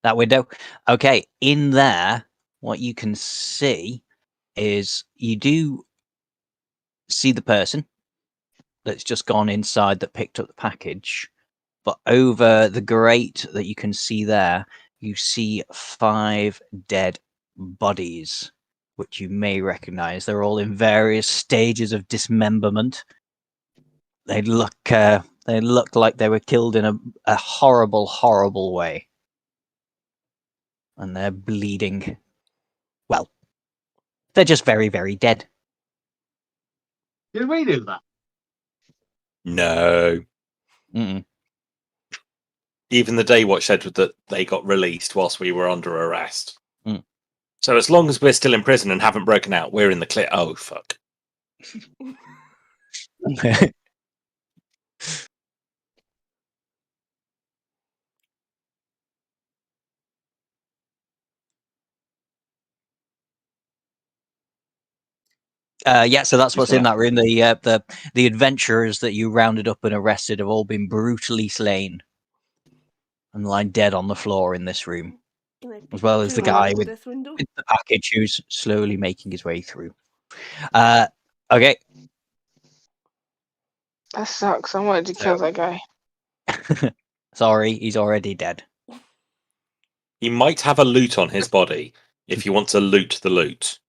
That window. Okay, in there, what you can see is you do see the person that's just gone inside that picked up the package, but over the grate that you can see there, you see 5 dead bodies, which you may recognize. They're all in various stages of dismemberment. They look like they were killed in a horrible, horrible way. And they're bleeding. Well, they're just very, very dead. Did we do that? No. Mm-mm. Even the Day Watch said that they got released whilst we were under arrest. Mm. So as long as we're still in prison and haven't broken out, we're in the clear. Oh, fuck. Yeah, so that's Who's what's in that? that room. The adventurers that you rounded up and arrested have all been brutally slain and lie dead on the floor in this room, Can I as well as the peek guy out with this window? the package who's slowly making his way through. Okay. That sucks. I wanted to kill that guy. Sorry, he's already dead. He might have a loot on his body if you want to loot the loot.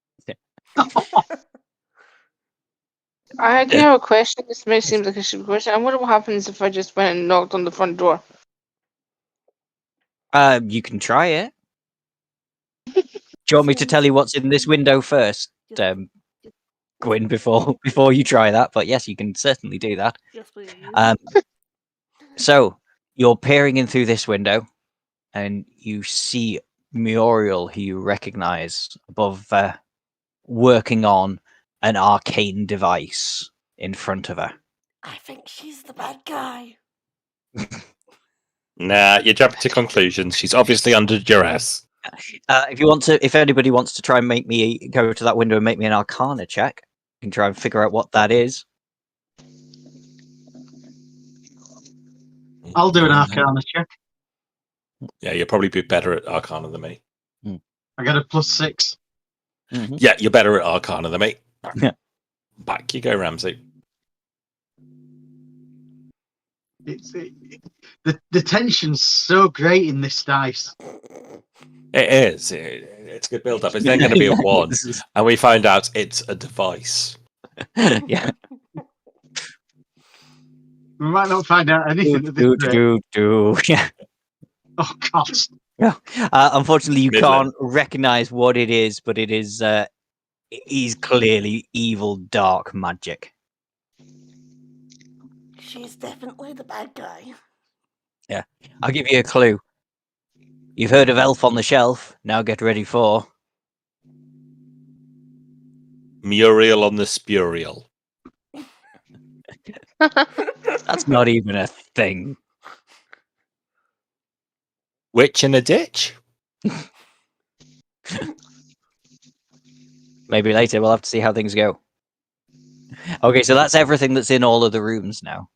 I do have a question. This may seem like a stupid question. I wonder what happens if I just went and knocked on the front door. You can try it. Do you want me to tell you what's in this window first, Yes, Gwyn, before you try that? But yes, you can certainly do that. yes, please. So you're peering in through this window, and you see Muriel, who you recognize above, working on an arcane device in front of her. I think she's the bad guy. Nah, you're jumping to conclusions. She's obviously under duress. If anybody wants to try and make me go to that window and make me an Arcana check, you can try and figure out what that is. I'll do an Arcana check. Yeah, you'll probably be better at Arcana than me. I got a +6. Mm-hmm. Yeah, you're better at Arcana than me. Yeah. Back you go, Ramsey. The tension's so great in this dice. It is. It's a good build up. It's then going to be a 1, and we find out it's a device. Yeah. We might not find out anything at this rate. Yeah. Oh God! Yeah. Unfortunately, you Middling. can't recognize what it is, but it is. Is clearly evil, dark magic. She's definitely the bad guy. I'll give you a clue. You've heard of Elf on the Shelf. Now get ready for. Muriel on the Spurial. That's not even a thing. Witch in a ditch? Maybe later. We'll have to see how things go. Okay, so that's everything that's in all of the rooms now.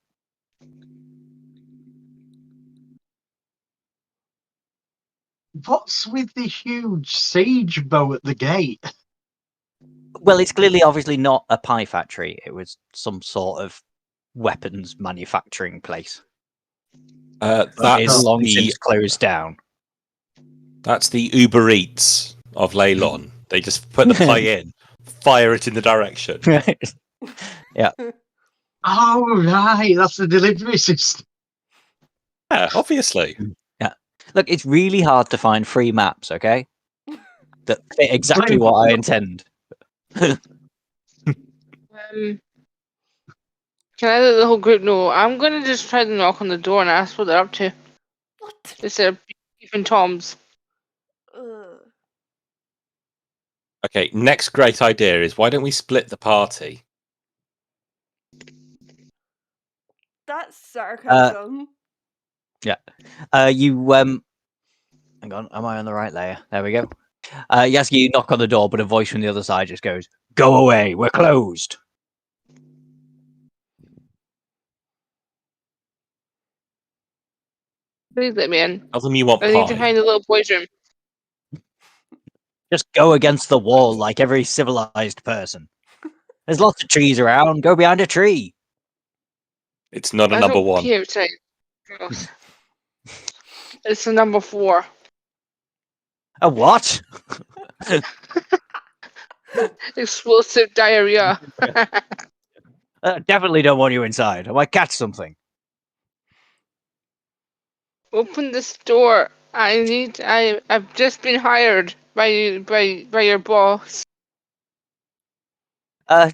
What's with the huge siege bow at the gate? Well, it's clearly, obviously, not a pie factory. It was some sort of weapons manufacturing place. It's That's long the since closed down. that's the Uber Eats of Leilon. They just put the pie in, fire it in the direction. Oh right, that's the delivery system. Yeah, obviously. Look, it's really hard to find free maps, okay? That fit exactly what I intend. Can I let the whole group know? I'm going to just try to knock on the door and ask what they're up to. What? Instead of beefing Toms. Okay, next great idea is why don't we split the party? That's sarcasm. You hang on, am I on the right layer? There we go. Yes, you knock on the door, but a voice from the other side just goes, "Go away, we're closed." Please let me in. Tell them you want I need to pie. find the little boy's room. Just go against the wall like every civilized person. There's lots of trees around. Go behind a tree. It's not a I number don't one. care tonight. Gross. It's a number 4. A what? Explosive diarrhea. Definitely don't want you inside. I might catch something. Open this door. I've just been hired by your boss.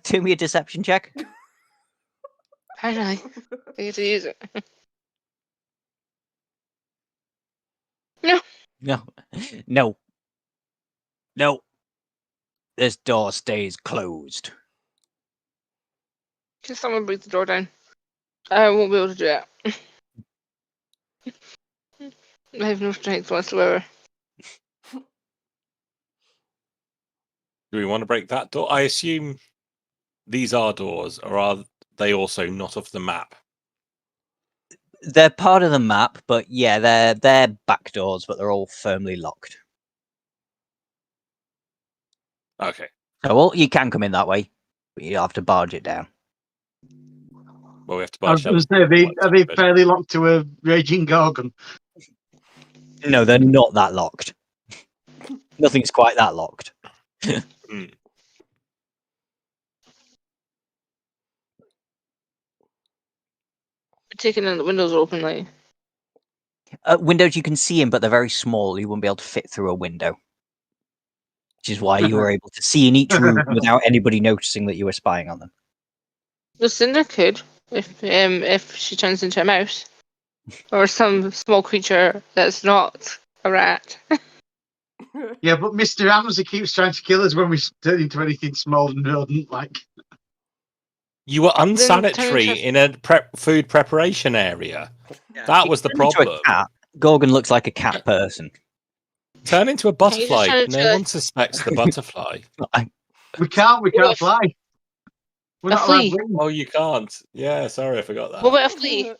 Do me a deception check. Finally, I get to use it. No. No. No. This door stays closed. Can someone break the door down? I won't be able to do that. I have no strength whatsoever. Do we want to break that door? I assume these are doors, or are they also not off the map? They're part of the map, but yeah, they're back doors, but they're all firmly locked. Okay. So, well, you can come in that way, but you have to barge it down. Well, we have to I buy was going to shelter. say, are they fairly locked to a raging gorgon? No, they're not that locked. Nothing's quite that locked. Mm. Taking in the windows are open, like. Windows, you can see in, but they're very small. You wouldn't be able to fit through a window. Which is why you were able to see in each room without anybody noticing that you were spying on them. Lucinda could, if she turns into a mouse. Or some small creature that's not a rat. Yeah, but Mr. Ramsey keeps trying to kill us when we turn into anything small and rodent-like. You were turn unsanitary into- in a food preparation area. That was the Turn into problem. a cat. Gorgon looks like a cat person. Turn into a you just butterfly. turn into No a- one suspects the butterfly. We can't What fly. We're a not allowed flea. wings. Oh, you can't. Yeah, sorry, I forgot that. What about a flea?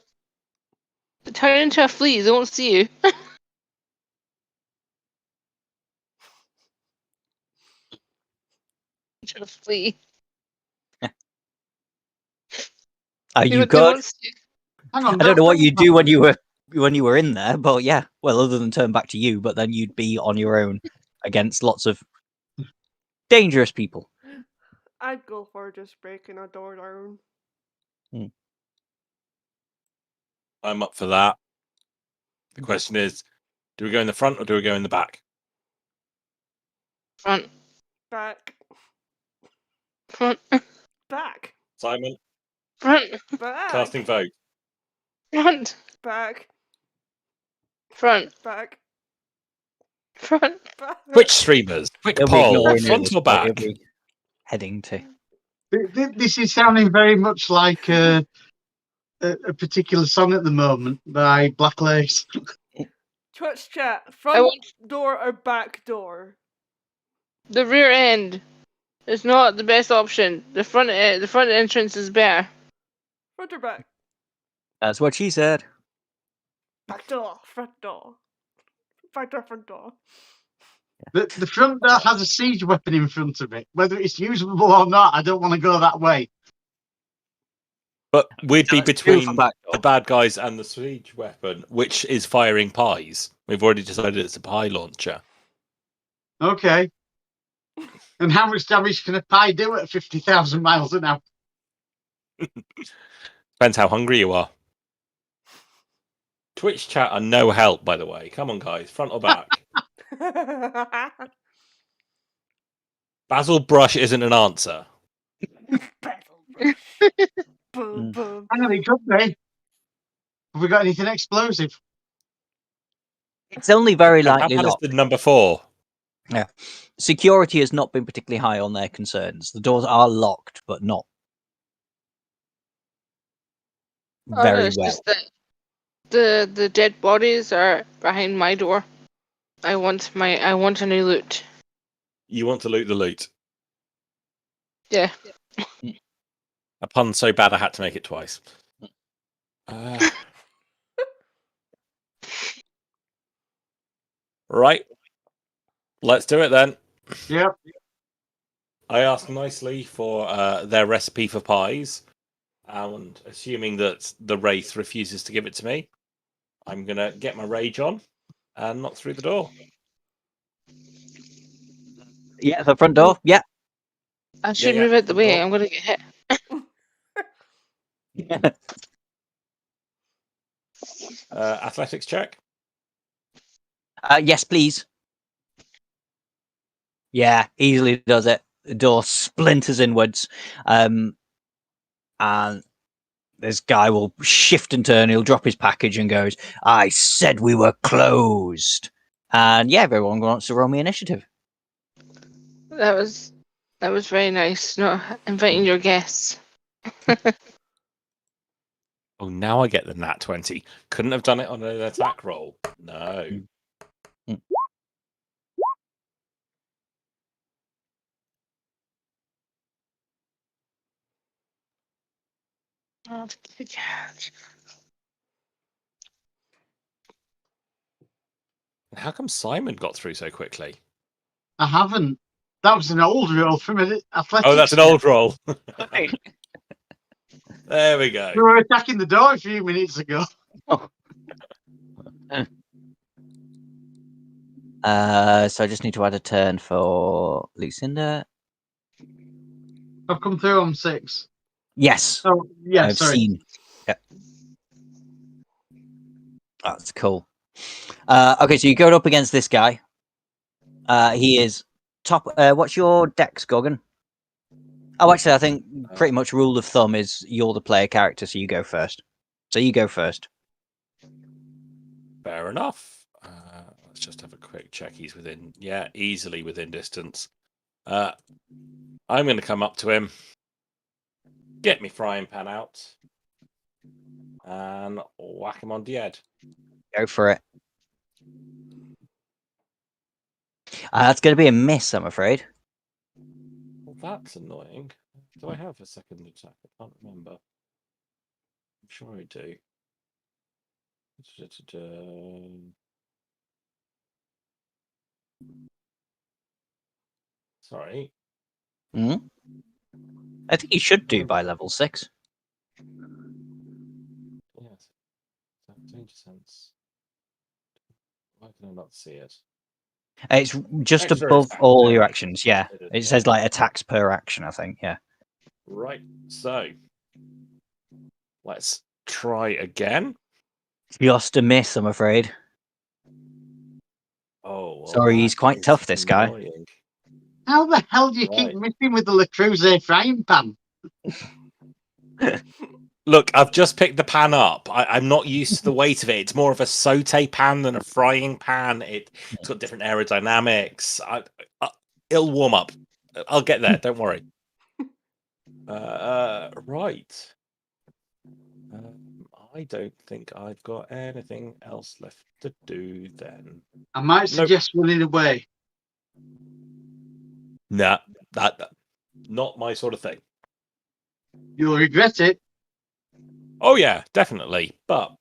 Turn into a flea, they won't see you. Into a flea. You They could. won't see you. Hang on, I don't know what you'd do when you were in there, but yeah. Well, other than turn back to you, but then you'd be on your own against lots of dangerous people. I'd go for just breaking a door down. I'm up for that. The question is, do we go in the front or do we go in the back? Front. Back. Front. Back. Simon, Front. Back. casting vote. Front. Back. Front. Back. Front. Back. Which streamers? Quick It'll be poll. nowhere near Front this or point, it'll back? be heading to. This is sounding very much like a particular song at the moment by Black Lace. Twitch chat. I Front want door or back door? the rear end. It's not the best option. The front entrance is better. Front or back? That's what she said. Back door. Front door. Back door. Front door. The front door has a siege weapon in front of it. Whether it's usable or not, I don't want to go that way. But we'd be Let's do between for back the door. bad guys and the siege weapon, which is firing pies. We've already decided it's a pie launcher. Okay. And how much damage can a pie do at 50,000 miles an hour? Depends how hungry you are. Twitch chat are no help, by the way. Come on, guys. Front or back? Basil brush isn't an answer. Boom, boom. Hang on, it could be. Have we got anything explosive? It's only very And how lightly bad is locked. the number 4? Security has not been particularly high on their concerns. The doors are locked, but not Oh, no, very it's well. just that the dead bodies are behind my door. I want a new loot. You want to loot the loot. Yeah. A pun so bad I had to make it twice. Right. Let's do it then. Yep. I ask nicely for their recipe for pies, and assuming that the wraith refuses to give it to me, I'm gonna get my rage on and knock through the door. Yeah, the front door. Yeah. I should yeah, move out the front way. door. I'm gonna get hit. Athletics check. Yes, please. Yeah, easily does it. The door splinters inwards, and this guy will shift and turn. He'll drop his package and goes, "I said we were closed." And yeah, everyone wants to roll me initiative. That was very nice. Not inviting your guests. Oh, now I get the nat 20. Couldn't have done it on an attack roll. No. Mm. Oh, How come Simon got through so quickly? I haven't. That was an old roll from an athletics. Oh, that's an old roll. There we We go. were attacking the door a few minutes ago. So I just need to add a turn for Lucinda. I've come through on 6. Yes, Oh, yeah, I've sorry. seen. Yeah. That's cool. Okay, so you go up against this guy. He is top. What's your dex, Gorgon? Oh, actually, I think pretty much rule of thumb is you're the player character, so you go first. So you go first. Fair enough. Let's just have a quick check. He's within, easily within distance. I'm going to come up to him, get me frying pan out, and whack him on the head. Go for it. That's going to be a miss, I'm afraid. Well, that's annoying. Do I have a second attack? I can't remember. I'm sure I do. Sorry. Hmm? I think you should do by level 6. Yes. That danger sense. Why can I not see it? It's just Extra above attack. all There your we go. actions, yeah. It is, It yeah. says like attacks per action, I think, yeah. Right. So let's try again. Just a miss, I'm afraid. Oh, well, Sorry, he's that quite is tough, this guy. annoying. How the hell do you keep Right. missing with the Le Creuset frying pan? Look, I've just picked the pan up. I'm not used to the weight of it. It's more of a saute pan than a frying pan. It's got different aerodynamics. It'll warm up. I'll get there. Don't worry. Right. I don't think I've got anything else left to do then. I might Nope. suggest running away. Nah, that not my sort of thing. You'll regret it. Oh yeah, definitely. But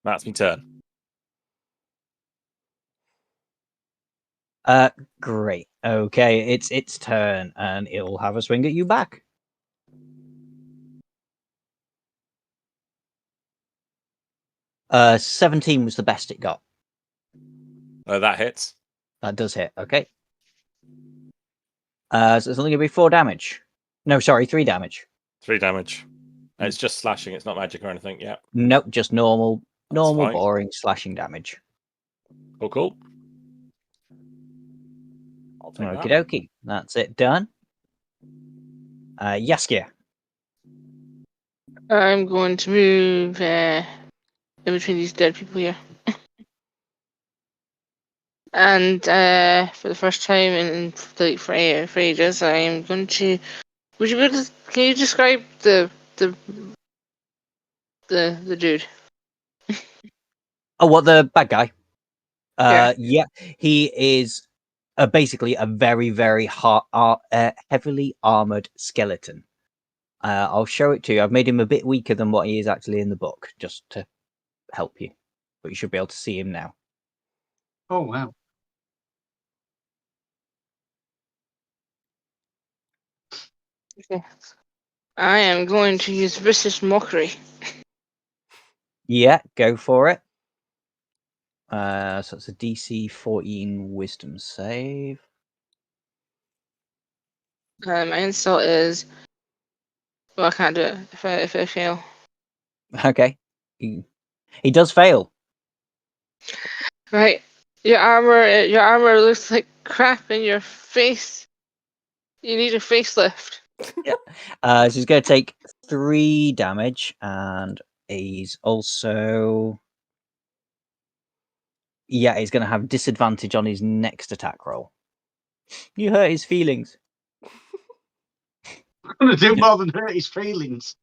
that's my turn. Great. Okay, it's its turn, and it'll have a swing at you back. Uh, 17 was the best it got. That hits. That does hit. Okay. So it's only going to be 4 damage. No, sorry, 3 damage. 3 damage. It's just slashing. It's not magic or anything. Yeah. Nope, just normal, That's fine. boring slashing damage. Cool. I'll take Okie that. dokie. That's it done. Yaskia. I'm going to move in between these dead people here. And for the first time in like for ages, I am going to. Would you be able to? Can you describe the dude? Oh, what, the bad guy? Yeah. Yeah, he is basically a very, very heavily armored skeleton. I'll show it to you. I've made him a bit weaker than what he is actually in the book, just to help you but you should be able to see him now. Oh wow. Okay. I am going to use vicious mockery. Yeah, go for it. So it's a DC 14 Wisdom save. My insult is. Well, I can't do it if I fail. Okay, he does fail. Right. Your armor looks like crap in your face. You need a facelift. So he's going to take 3 damage, and he's also he's going to have disadvantage on his next attack roll. You hurt his feelings. I'm gonna do more than hurt his feelings.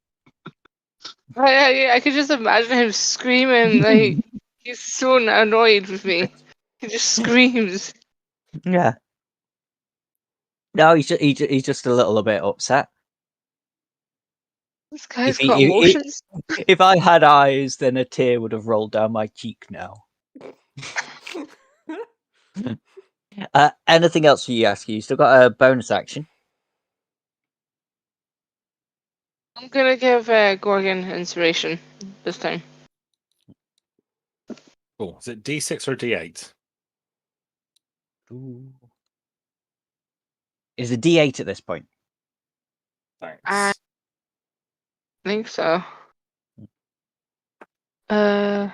I could just imagine him screaming like he's so annoyed with me. He just screams. Yeah. No, he's just a little bit upset. This guy's If got he, emotions. if I had eyes, then a tear would have rolled down my cheek now. Anything else for you, Ask? You still got a bonus action. I'm gonna give Gorgon inspiration this time. Cool. Is it D6 or D8? Ooh. Is a D8 at this point? Thanks. I think so. Uh.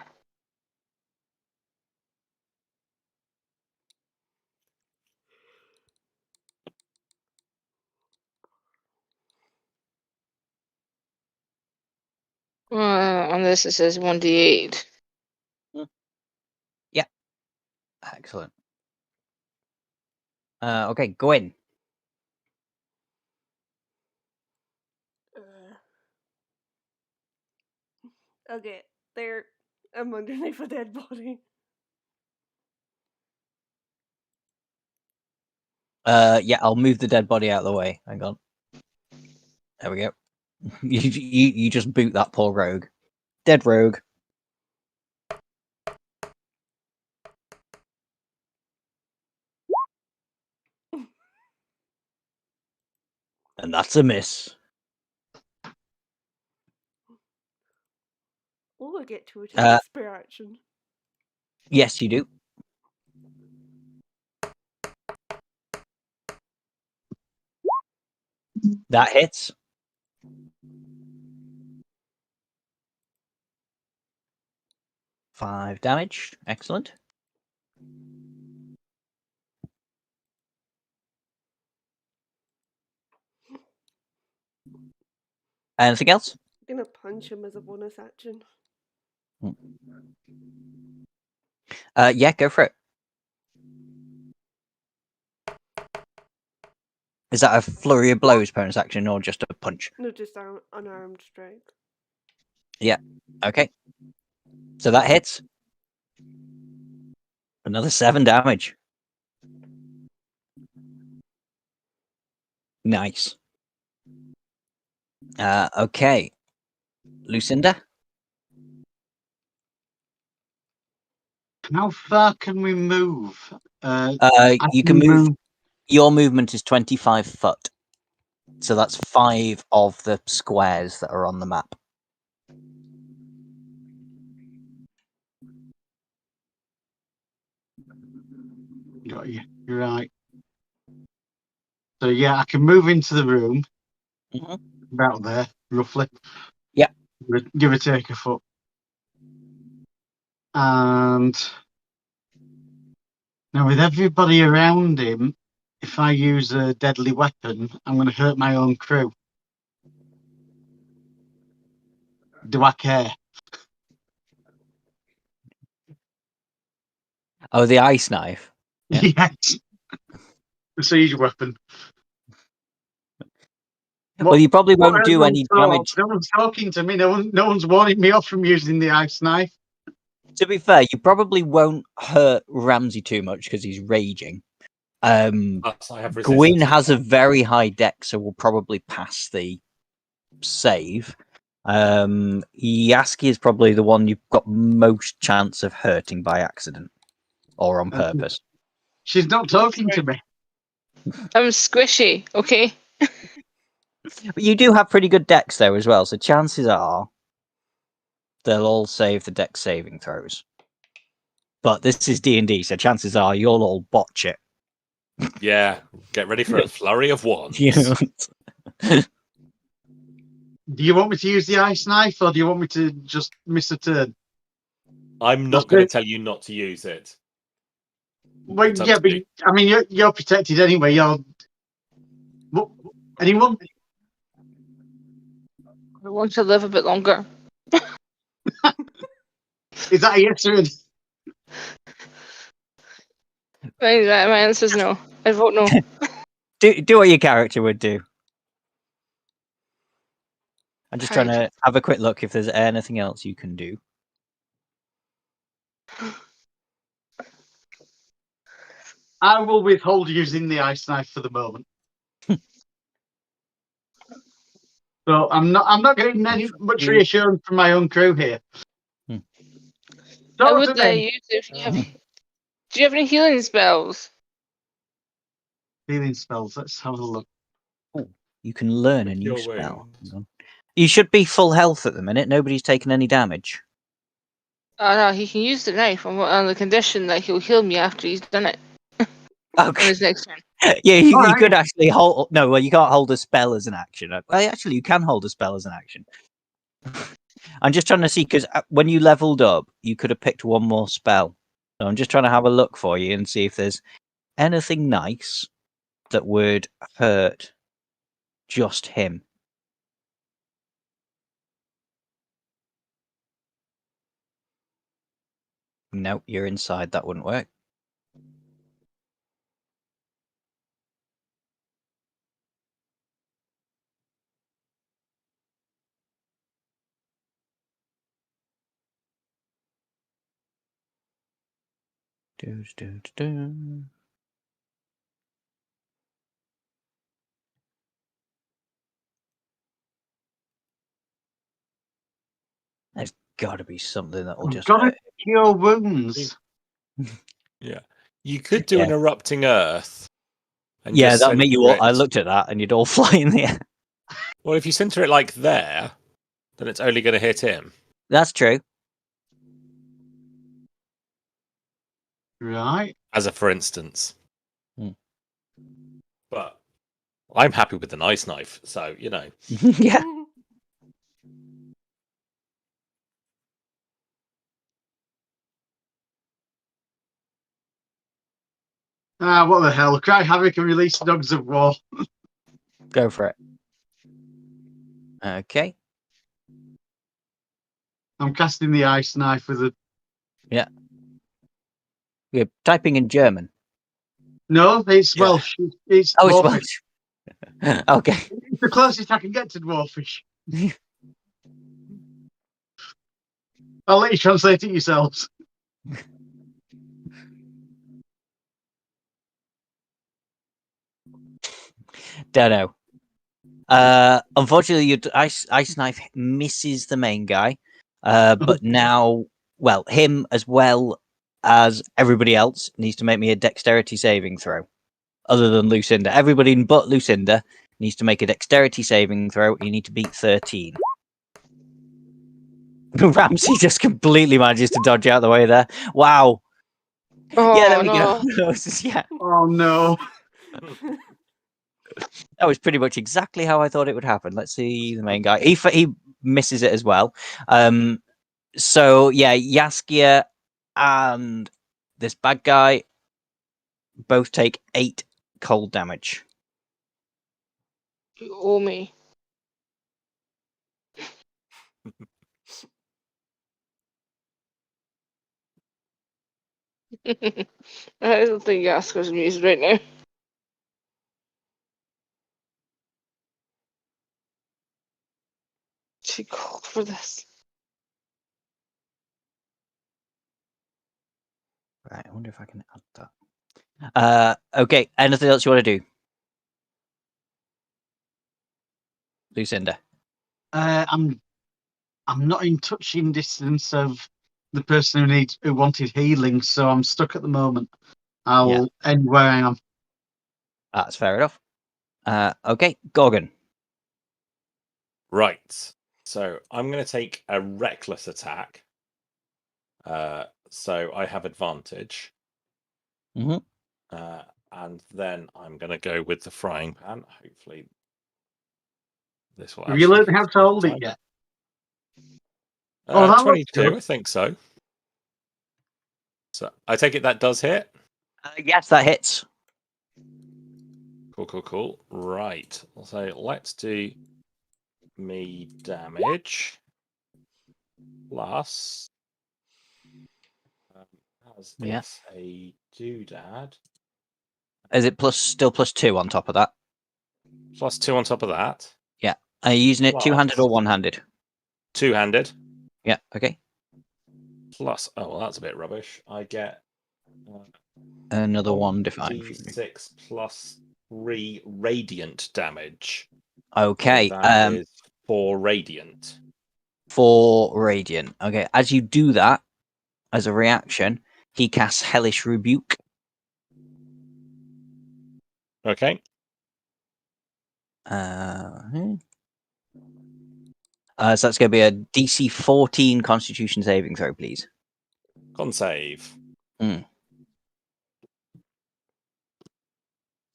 On this it says 1d8. Yeah. Excellent. Okay, go in. Okay, there. I'm underneath a dead body. Yeah, I'll move the dead body out of the way. Hang on. There we go. You just boot that poor rogue. Dead rogue. And that's a miss. Oh, I get to attack spare action. Yes, you do. That hits. Five damage. Excellent. Anything else? I'm gonna punch him as a bonus action. Yeah, go for it. Is that a flurry of blows bonus action or just a punch? No, just unarmed strike. Yeah. Okay. So that hits. Another 7 damage. Nice. Okay. Lucinda? How far can we move? You can move. Your movement is 25 foot. So that's 5 of the squares that are on the map. Got you. You're right. So yeah, I can move into the room. About there, roughly. Yeah. Give or take a foot. And now with everybody around him, if I use a deadly weapon, I'm going to hurt my own crew. Do I care? Oh, the ice knife. Yeah. Yes. The siege weapon. Well, you probably won't do any damage. No one's talking to me. No one's warning me off from using the ice knife. To be fair, you probably won't hurt Ramsey too much because he's raging. Gwyn has a very high dex, so will probably pass the save. Yaski is probably the one you've got most chance of hurting by accident or on purpose. She's not talking to me. I'm squishy, okay? But you do have pretty good decks though as well, so chances are they'll all save the deck saving throws. But this is D&D, so chances are you'll all botch it. Yeah, get ready for a flurry of wands. Do you want me to use the ice knife, or do you want me to just miss a turn? I'm not going to tell you not to use it. Well, It's up yeah, to but you. I mean, you're protected anyway. Anyone? I want to live a bit longer. Is that a yes or a... My answer is no. I vote no. Do what your character would do. I'm just trying Hide. to have a quick look if there's anything else you can do. I will withhold using the ice knife for the moment. So I'm not getting any much reassurance from my own crew here. I would use it if you have. Do you have any healing spells? Healing spells. Let's have a look. You can learn a With new your spell. wound. You should be full health at the minute. Nobody's taken any damage. Oh no, he can use the knife on the condition that he'll heal me after he's done it on Okay. his next turn. Yeah, you Alright. could actually hold. No, well, you can't hold a spell as an action. Well, actually, you can hold a spell as an action. I'm just trying to see because when you leveled up, you could have picked one more spell. So I'm just trying to have a look for you and see if there's anything nice that would hurt just him. Nope, you're inside. That wouldn't work. Do. There's got to be something that will I've just got to hurt. cure wounds. Yeah. You could do an Yeah. erupting earth. And Yeah, just that'll make you center all. I it- looked at that and you'd all fly in the air. Well, if you center it like there, then it's only going to hit him. That's true. Right. As a for instance. Hmm. But I'm happy with the nice knife, so you know. Yeah. Ah, what the hell? Cry havoc and release the dogs of war. Go for it. Okay. I'm casting the ice knife with a... You're typing in German. No, it's Yeah. Welsh. It's Oh, it's dwarfish. Welsh. Okay. It's the closest I can get to dwarfish. I'll let you translate it yourselves. Don't know. Unfortunately, your ice knife misses the main guy. But now, well, him as well as everybody else needs to make me a dexterity saving throw. Other than Lucinda, everybody but Lucinda needs to make a dexterity saving throw. You need to beat 13. Ramsey just completely manages to dodge out the way there. Wow. Oh Yeah, there we no. go. Yeah, Oh no. that was pretty much exactly how I thought it would happen. Let's see the main guy. He misses it as well. So yeah, Yaskia and this bad guy both take 8 cold damage. You owe me. I don't think Yaska's amused right now. She called for this. Right, I wonder if I can add that. Okay, anything else you want to do? Lucinda. I'm I'm not in touching distance of the person who wanted healing, so I'm stuck at the moment. I'll end where I am. That's fair enough. Okay, Gorgon. Right. So I'm going to take a reckless attack. So I have advantage. Mm-hmm. And then I'm going to go with the frying pan. Hopefully, this will Have you actually learned hit how to this hold it time. yet? Oh, that looks 22, good. I think so. So I take it that does hit. Yes, that hits. Cool. Right. So let's do me damage plus. As it's a doodad. Is it still +2 on top of that? +2 on top of that. Yeah. Are you using it two-handed Plus- or one-handed? Two-handed. Yeah. Okay. Plus, oh well, that's a bit rubbish. I get Another one divine. d6 plus 3 radiant damage. Okay. So that is 4 radiant. 4 radiant. Okay. As you do that, as a reaction, he casts Hellish Rebuke. Okay. So that's going to be a DC 14 Constitution saving throw, please. Con save. Mm.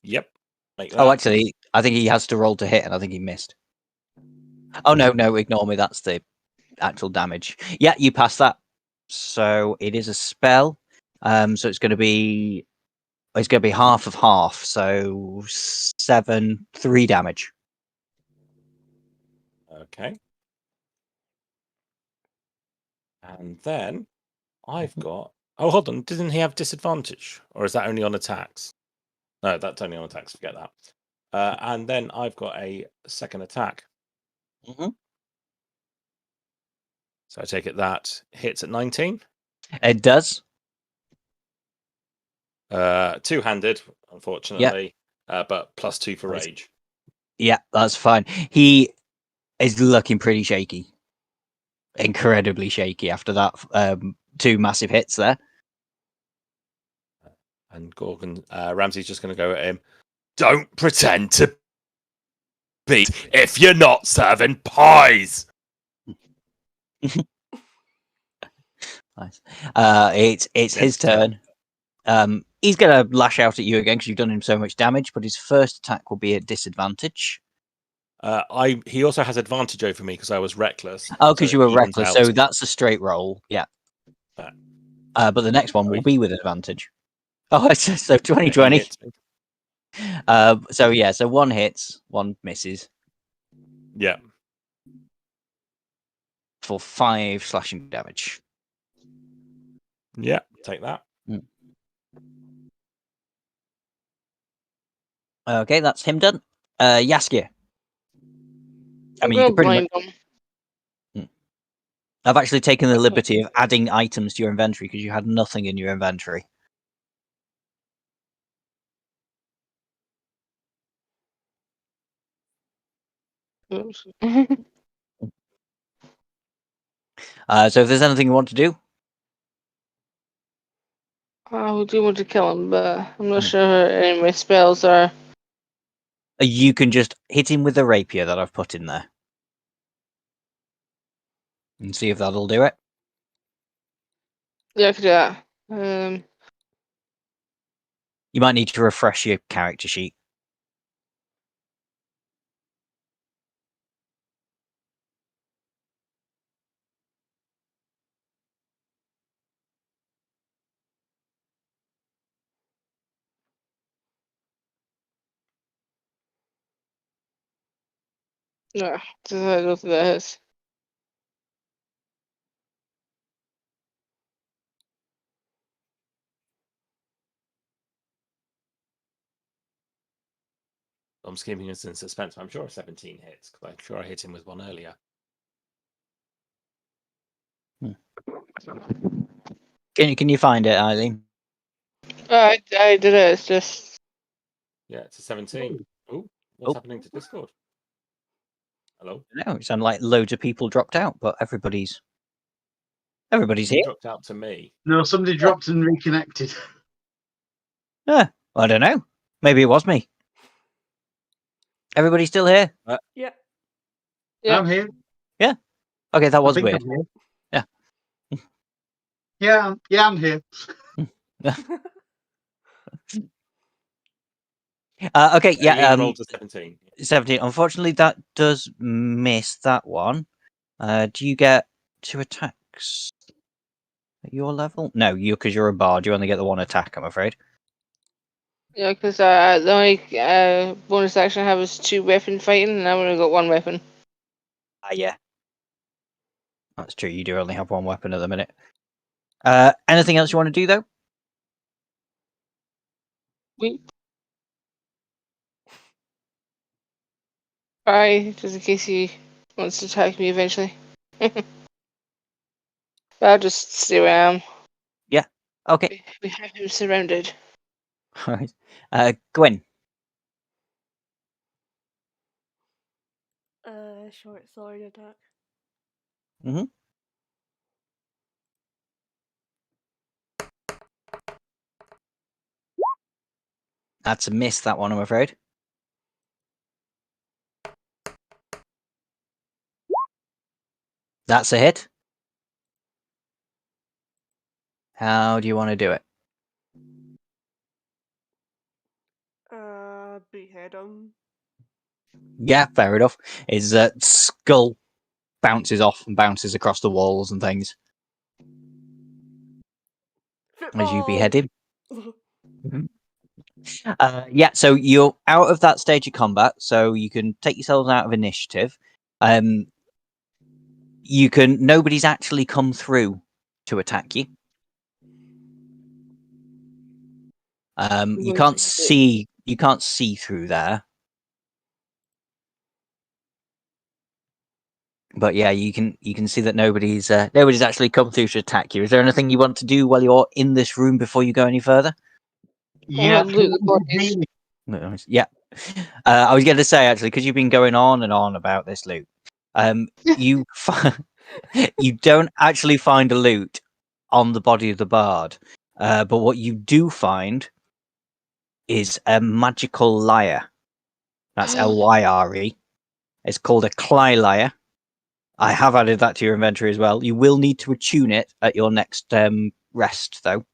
Yep. Make that. Oh, actually, I think he has to roll to hit, and I think he missed. Oh no, ignore me. That's the actual damage. Yeah, you pass that. So it is a spell. So it's going to be half of half. So 7, 3 damage. Okay. And then I've got. Oh, hold on. Didn't he have disadvantage? Or is that only on attacks? No, that's only on attacks. Forget that. And then I've got a second attack. Mm-hmm. So I take it that hits at 19. It does. Two-handed, unfortunately. But +2 for rage. Yeah, that's fine. He is looking pretty shaky. Incredibly shaky after that 2 massive hits there. And Gorgon, Ramsey's just going to go at him. Don't pretend to beat if you're not serving pies. Nice. It's his turn. He's going to lash out at you again because you've done him so much damage, but his first attack will be at disadvantage. He also has advantage over me because I was reckless. Oh, because you were evens reckless, out. so that's a straight roll. Yeah. But the next one will be with advantage. Oh, so 2020. So 1 hits, 1 misses. Yeah. For 5 slashing damage. Yeah, take that. Okay, that's him done. Yaskia. I mean, you Go can pretty much. blind them. I've actually taken the liberty of adding items to your inventory because you had nothing in your inventory. Oops. So if there's anything you want to do, I do want to kill him, but I'm not sure any of my spells are. you can just hit him with the rapier that I've put in there. And see if that'll do it. Yeah, I could do that. You might need to refresh your character sheet. No, I don't think that is. I'm just keeping us in suspense. I'm sure 17 hits because I'm sure I hit him with one earlier. Can you find it, Eileen? I did it. It's just Yeah, it's a 17. Oh, what's happening to Discord? Hello. No, it sounded like loads of people dropped out, but everybody's You here. dropped out to me. No, somebody dropped and reconnected. I don't know. Maybe it was me. Everybody still here? Yeah. Yeah. I'm here. Okay, that I was think weird. I'm here. Yeah. Yeah, I'm here. Okay, yeah. Leilon rolled a 17. 17. Unfortunately, that does miss that one. Do you get 2 attacks at your level? No, because you're a bard. You only get the 1 attack, I'm afraid. Yeah, because the only bonus action I have is 2 weapon fighting, and I've only got 1 weapon. Yeah. That's true. You do only have 1 weapon at the minute. Anything else you want to do, though? Bye, just in case he wants to attack me eventually. But I'll just stay where I am. Okay. We have him surrounded. All right. Gwen. Short sword attack. Mm-hmm. That's a miss, that one, I'm afraid. That's a hit. How do you want to do it? Behead him. Yeah, fair enough. His skull bounces off and bounces across the walls and things as you behead him. Yeah, so you're out of that stage of combat, so you can take yourselves out of initiative. Nobody's actually come through to attack you. You can't see through there. But yeah, you can see that nobody's actually come through to attack you. Is there anything you want to do while you're in this room before you go any further? Yeah. Loot the bodies. Yeah. I was going to say, actually, because you've been going on and on about this loot, you you don't actually find a loot on the body of the bard, but what you do find is a magical lyre. That's Lyre. It's called a Cly lyre. I have added that to your inventory as well. You will need to attune it at your next rest, though,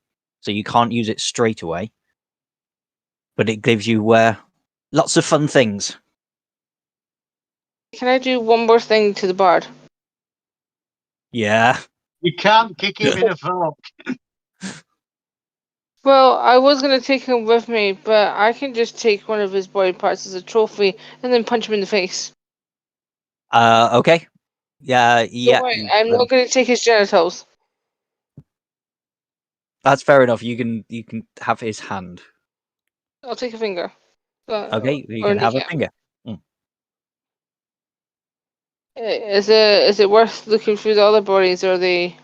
so you can't use it straight away. But it gives you lots of fun things. Can I do one more thing to the bard? Yeah. You can't kick him in a fork. Well, I was going to take him with me, but I can just take one of his body parts as a trophy and then punch him in the face. Okay. Yeah. Don't worry, I'm not going to take his genitals. That's fair enough. You can have his hand. I'll take a finger. Okay, you Or can have a kneecap. finger. Is it worth looking through the other bodies, or are they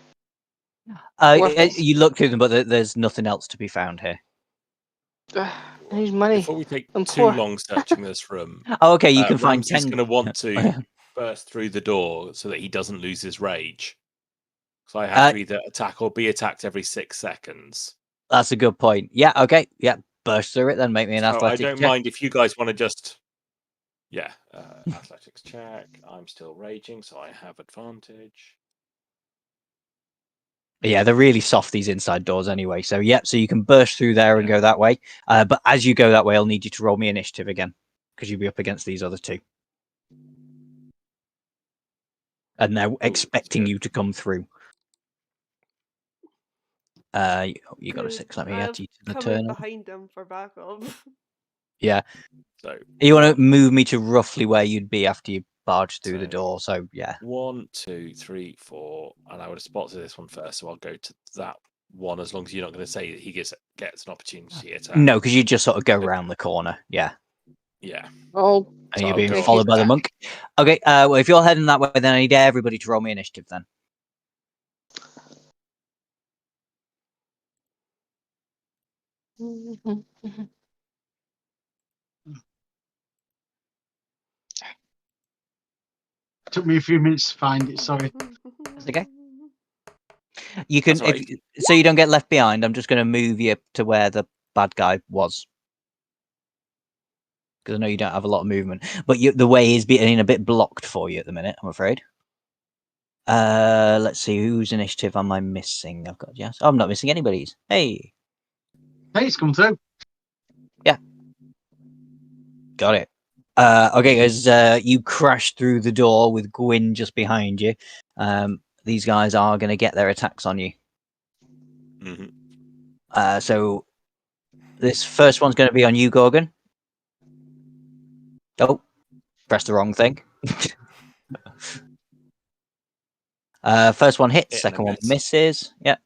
worthless? You look through them, but there's nothing else to be found here. I need money. Before we take I'm too poor. long searching this room, Oh, okay. You can find Ramsey's 10. going to want to burst through the door so that he doesn't lose his rage. So I have to either attack or be attacked every 6 seconds. That's a good point. Yeah. Okay. Yeah. Burst through it. Then make me an So athletics I don't check. mind if you guys want to just. Yeah, athletics check. I'm still raging, so I have advantage. Yeah, they're really soft, these inside doors anyway. So, yep, so you can burst through there and go that way. But as you go that way, I'll need you to roll me initiative again, because you'll be up against these other two. And they're expecting you to come through. You got a 6. Let me add you to the coming turn. behind him for backup. Yeah. So You want to move me to roughly where you'd be after you barge through the So- door. So, yeah. 1, 2, 3, 4, and I would have spotted this one first, so I'll go to that one as long as you're not going to say that he gets an opportunity to attack. No, because you just sort of go around the corner. Yeah. Yeah. Oh, And So you're I'll being go followed by the back. monk. Okay, well, if you're heading that way, then I need everybody to roll me initiative then. took me a few minutes to find it. Sorry. That's okay. You can, That's all right. so you don't get left behind. I'm just going to move you to where the bad guy was, because I know you don't have a lot of movement. But the way is being a bit blocked for you at the minute, I'm afraid. Let's see, whose initiative am I missing? I've got yes. Oh, I'm not missing anybody's. Hey, It's come through. got it. Okay, as you crash through the door with Gwyn just behind you, these guys are going to get their attacks on you. Mhm. So this first one's going to be on you, Gorgon. Oh, pressed the wrong thing. First one hits, Hit and a second one miss. misses. Yeah.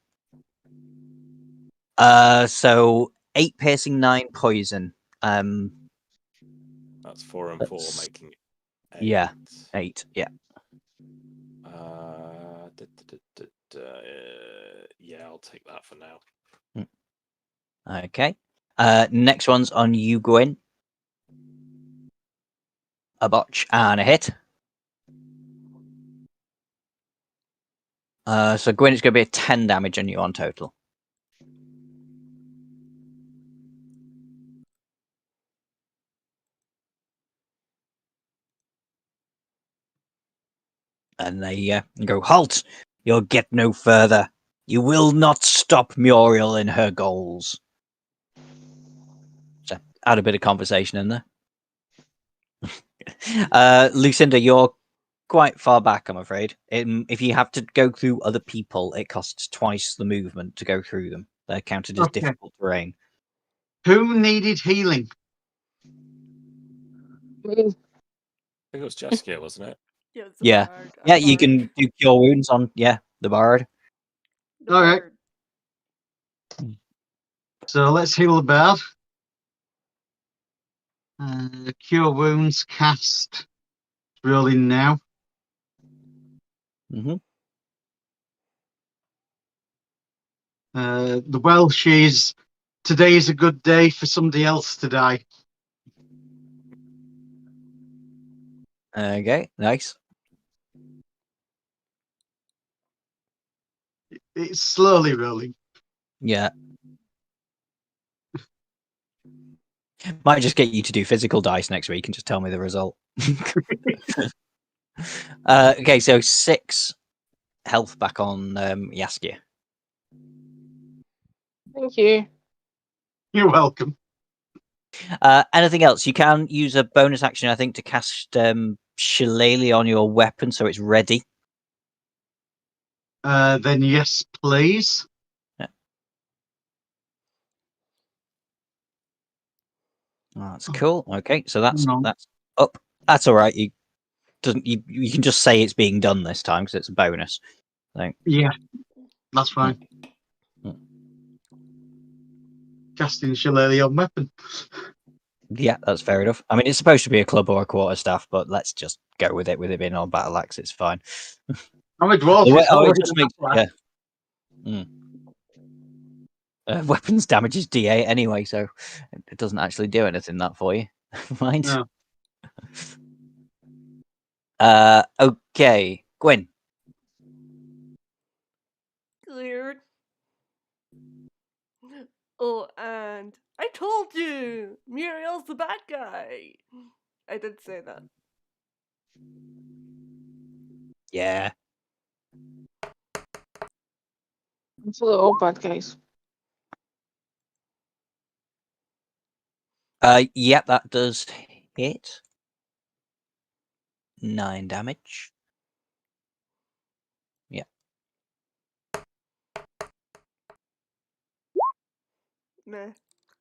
So 8 piercing, 9 poison. That's 4 and 4, That's- making it 8. yeah. 8. Yeah. Yeah, I'll take that for now. Okay. Next one's on you, Gwyn. A botch and a hit. So Gwyn, it's going to be a 10 damage on you on total. And they go, halt! You'll get no further. You will not stop Muriel in her goals. So add a bit of conversation in there. Lucinda, you're quite far back, I'm afraid. If you have to go through other people, it costs twice the movement to go through them. They're counted as Okay. difficult terrain. Who needed healing? Me. I think it was Jessica, wasn't it? Yeah, it's the Yeah. bard. Yeah, you can do cure wounds on, the bard. The All right. bard. So let's heal the bard. Cure wounds cast. Rolling now. Mm-hmm. The Welsh is today is a good day for somebody else to die. Okay, nice. It's slowly rolling. Yeah. Might just get you to do physical dice next week and just tell me the result. Okay, so 6 health back on Yaskia. Thank you. You're welcome. Anything else? You can use a bonus action, I think, to cast Shillelagh on your weapon so it's ready. Then yes, please. Oh, that's cool. Okay, so that's No. up. That's all right. You can just say it's being done this time because it's a bonus. So, Yeah, that's fine. Mm. Casting Shillelagh on weapon. yeah, that's fair enough. I mean, it's supposed to be a club or a quarterstaff, but let's just go with it. With it being on battle axe, it's fine. I'm a dwarf. It It's already just a makes battle axe. weapons damage is D8 anyway, so it doesn't actually do anything that for you. Mind. No. Okay, Gwyn. Cleared. Oh, and I told you! Muriel's the bad guy! I did say that. Yeah. It's a little bad guys. Yep, that does hit. 9 damage. Yeah. Meh.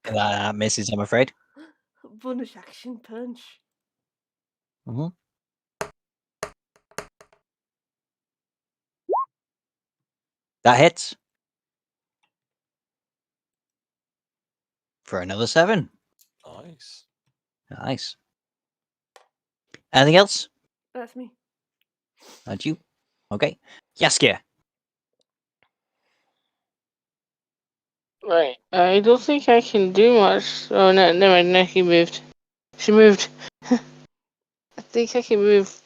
That misses, I'm afraid. Bonus action punch. Mm-hmm. That hits. For another 7. Nice. Nice. Anything else? That's me. That's you. Okay. Yaskia. Right. I don't think I can do much. Oh no, never mind. No, he moved. She moved. I think I can move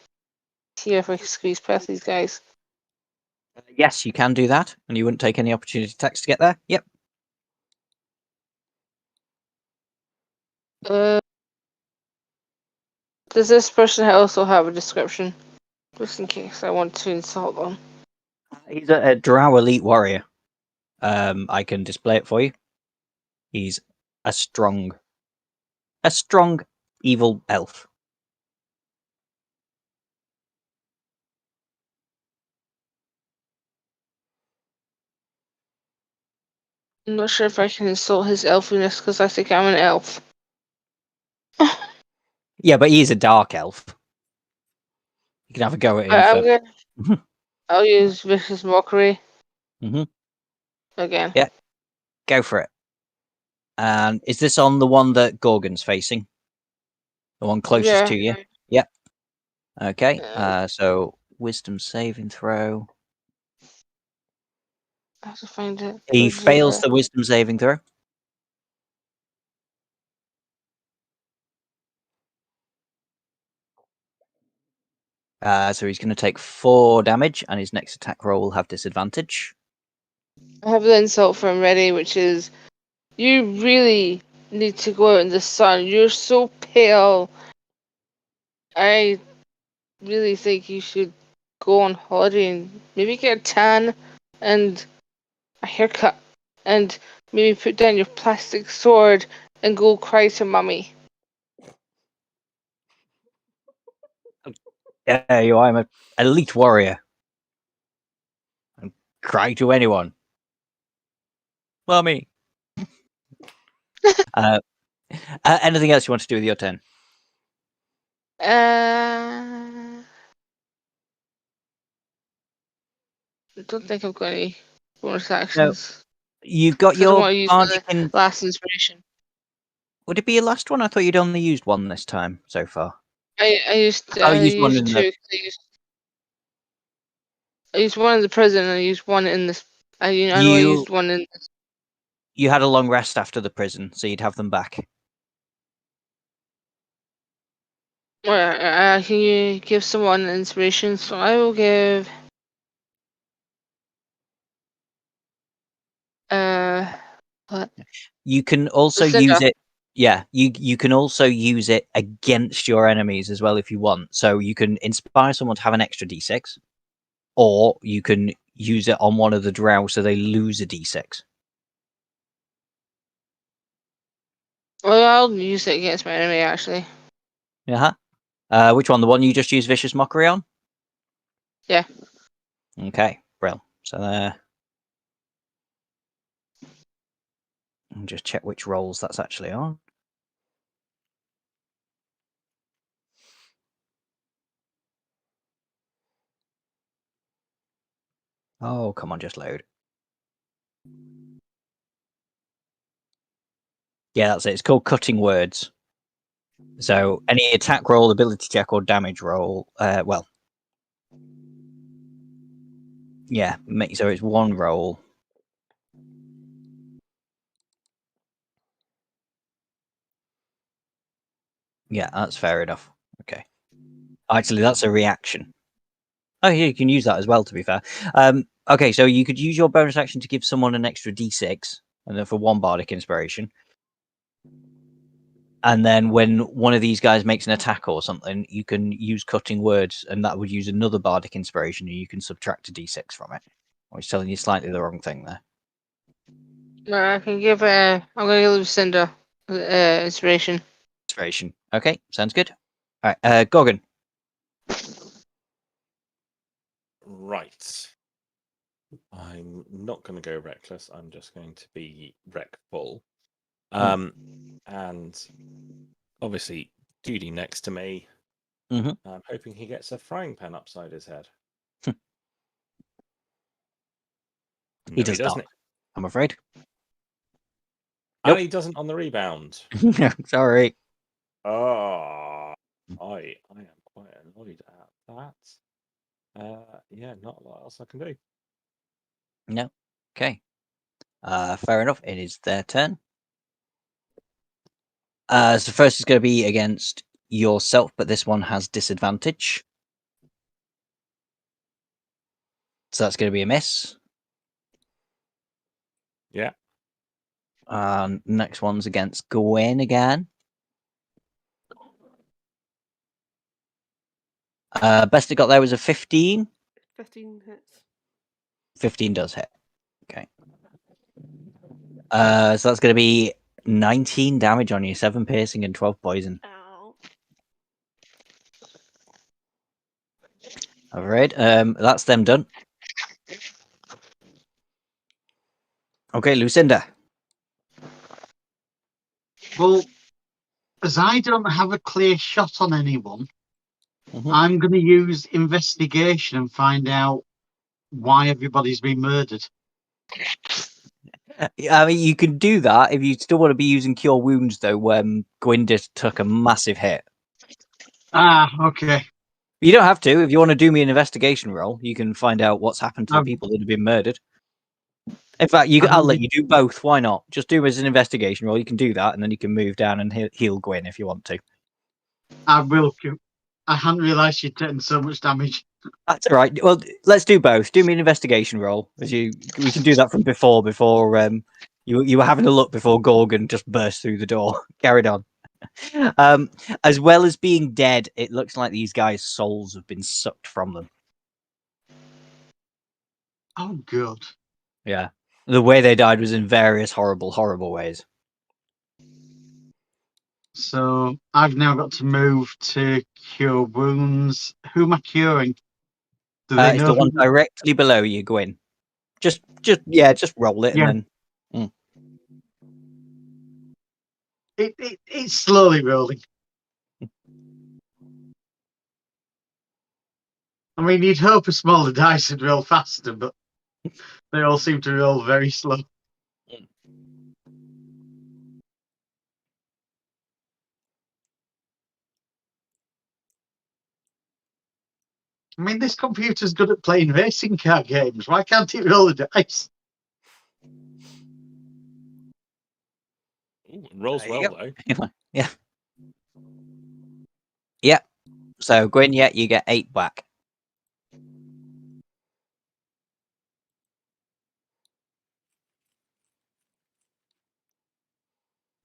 see if I can squeeze past these guys. Yes, you can do that, and you wouldn't take any opportunity attacks to get there. Yep. Does this person also have a description? Just in case I want to insult them. He's a drow elite warrior. I can display it for you. He's a strong evil elf. I'm not sure if I can insult his elfiness because I think I'm an elf. Yeah, but he's a dark elf. You can have a go at him I'm for. gonna. I'll use vicious mockery. Mhm. Again. Yeah. Go for it. And is this on the one that Gorgon's facing? The one closest Yeah. to you? Yep. Okay. Uh, So wisdom saving throw. I have to find it. He fails the wisdom saving throw. So he's going to take 4 damage, and his next attack roll will have disadvantage. I have the insult for him ready, which is, you really need to go out in the sun. You're so pale. I really think you should go on holiday and maybe get a tan and a haircut and maybe put down your plastic sword and go cry to mummy. Yeah, you are. I'm an elite warrior. And cry to anyone. Mummy. Anything else you want to do with your turn? I don't think I've got any bonus actions. You've got 'Cause I don't your want to use bardic the last inspiration. Would it be your last one? I thought you'd only used one this time so far. I used Oh, you used one in two. the. I used one in the prison and I used one in this. I know I You used one in. you had a long rest after the prison, so you'd have them back. Can you give someone inspiration? So I will give. What? You can also Lucinda. use it. Yeah, you can also use it against your enemies as well if you want. So you can inspire someone to have an extra d6, or you can use it on one of the drow so they lose a d6. Well, I'll use it against my enemy actually. Yeah. Which one? The one you just used vicious mockery on? Yeah. Okay, brill. So there. Just check which rolls that's actually on. Oh, come on, just load. Yeah, that's it. It's called cutting words. So any attack roll, ability check, or damage roll, yeah, so it's one roll. Yeah, that's fair enough. Okay. Actually, that's a reaction. Oh, yeah, you can use that as well, to be fair. Okay, so you could use your bonus action to give someone an extra d6, and then for 1 bardic inspiration. And then when one of these guys makes an attack or something, you can use cutting words, and that would use another bardic inspiration, and you can subtract a d6 from it. I was telling you slightly the wrong thing there. I can give. I'm gonna give Lucinda inspiration. Inspiration. Okay, sounds good. All right, Gorgon. Right. I'm not going to go reckless. I'm just going to be wreckful. And obviously, Judy next to me. Mhm. I'm hoping he gets a frying pan upside his head. He does doesn't. not. I'm afraid. And Nope. he doesn't on the rebound. Sorry. Oh, I am quite annoyed at that. Yeah, not a lot else I can do. No. Okay. Fair enough. It is their turn. So first is going to be against yourself, but this one has disadvantage. So that's going to be a miss. Yeah. Next one's against Gwen again. Best it got there was a 15. 15 hits. 15 does hit. Okay. So that's going to be 19 damage on you, 7 piercing and 12 poison. Ow. All right. That's them done. Okay, Lucinda. Well, as I don't have a clear shot on anyone, Mhm. I'm going to use investigation and find out why everybody's been murdered. I mean, you can do that if you still want to be using Cure Wounds, though. Gwyn just took a massive hit. Ah, okay. You don't have to. If you want to do me an investigation roll, you can find out what's happened to the people that have been murdered. In fact, I'll let you do both. Why not? Just do it as an investigation roll. You can do that, and then you can move down and heal Gwyn if you want to. I will. I hadn't realised you'd taken so much damage. That's all right. Well, let's do both. Do me an investigation roll, we can do that from before you were having a look before Gorgon just burst through the door. Carried on. As well as being dead, it looks like these guys' souls have been sucked from them. Oh, good. Yeah. The way they died was in various horrible, horrible ways. So I've now got to move to cure wounds. Who am I curing? Do they It's know the one who? directly below you, Gwyn. Just roll it Yeah. and then. It's slowly rolling. I mean, you'd hope a smaller dice would roll faster, but they all seem to roll very slow. I mean, this computer's good at playing racing car games. Why can't it roll the dice? Ooh, it rolls There you well, go. though. Yeah. Yeah. So, Gwyn, you get 8 back.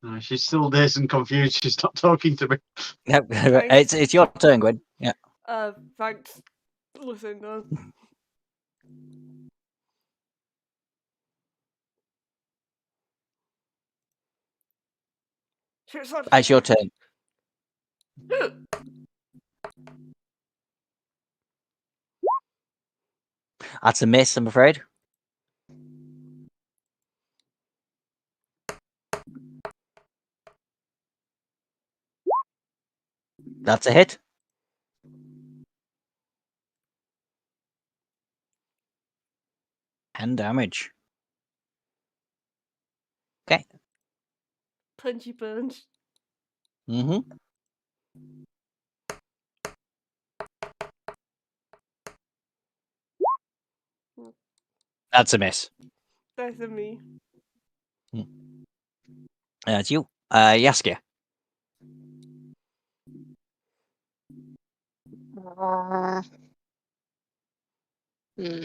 No, she's still dazed and confused. She's not talking to me. It's your turn, Gwyn. Yeah. Thanks. Lucinda. It's your turn. That's a miss, I'm afraid. That's a hit. And damage. Okay. Punchy punch. Mm-hmm. That's a miss. That's a me. That's you. Yaskia. Hmm.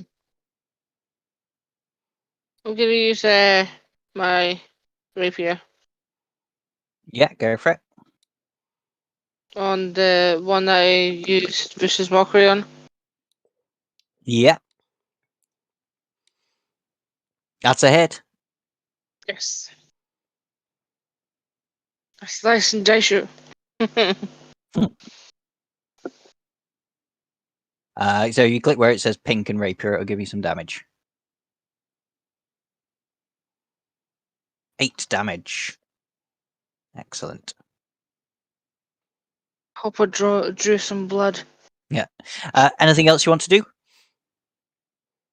I'm gonna use my rapier Yeah, go for it. on the one that I used Vicious Mockery on. Yeah. That's a hit. Yes. A slice and dice you. So you click where it says pink and rapier, it'll give you some damage. 8 damage. Excellent. Hope I drew some blood. Yeah. Anything else you want to do?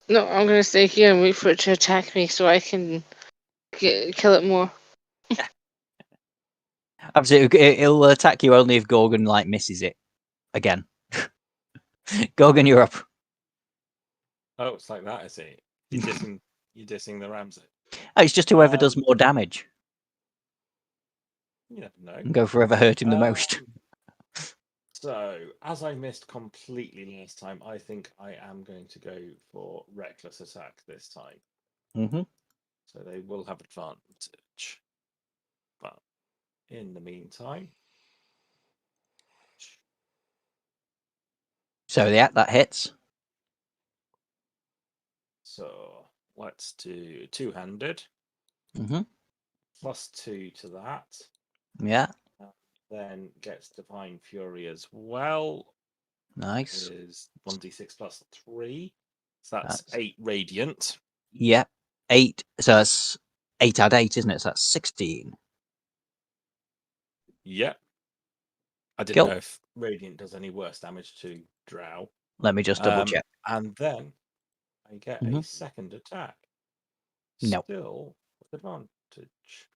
No, I'm gonna stay here and wait for it to attack me so I can kill it more. Absolutely. It'll attack you only if Gorgon misses it again. Gorgon, you're up. Oh, it's like that, is it? You're dissing the Ramsey. Oh, it's just whoever does more damage. You never know. And go for whoever hurt him the most. So, as I missed completely last time, I think I am going to go for reckless attack this time. Mm-hmm. So they will have advantage. But in the meantime, So yeah, that hits. so let's do two-handed. Mm-hmm. +2 to that. Yeah, Then gets Divine Fury as well. nice. Is 1d6 +3. So that's That's 8 radiant. yeah, 8. So that's 8 add 8, isn't it? So that's 16. Yep. I didn't Cool. know if radiant does any worse damage to drow. Let me just double check. And then I get Mhm. a second attack. No. Still with advantage.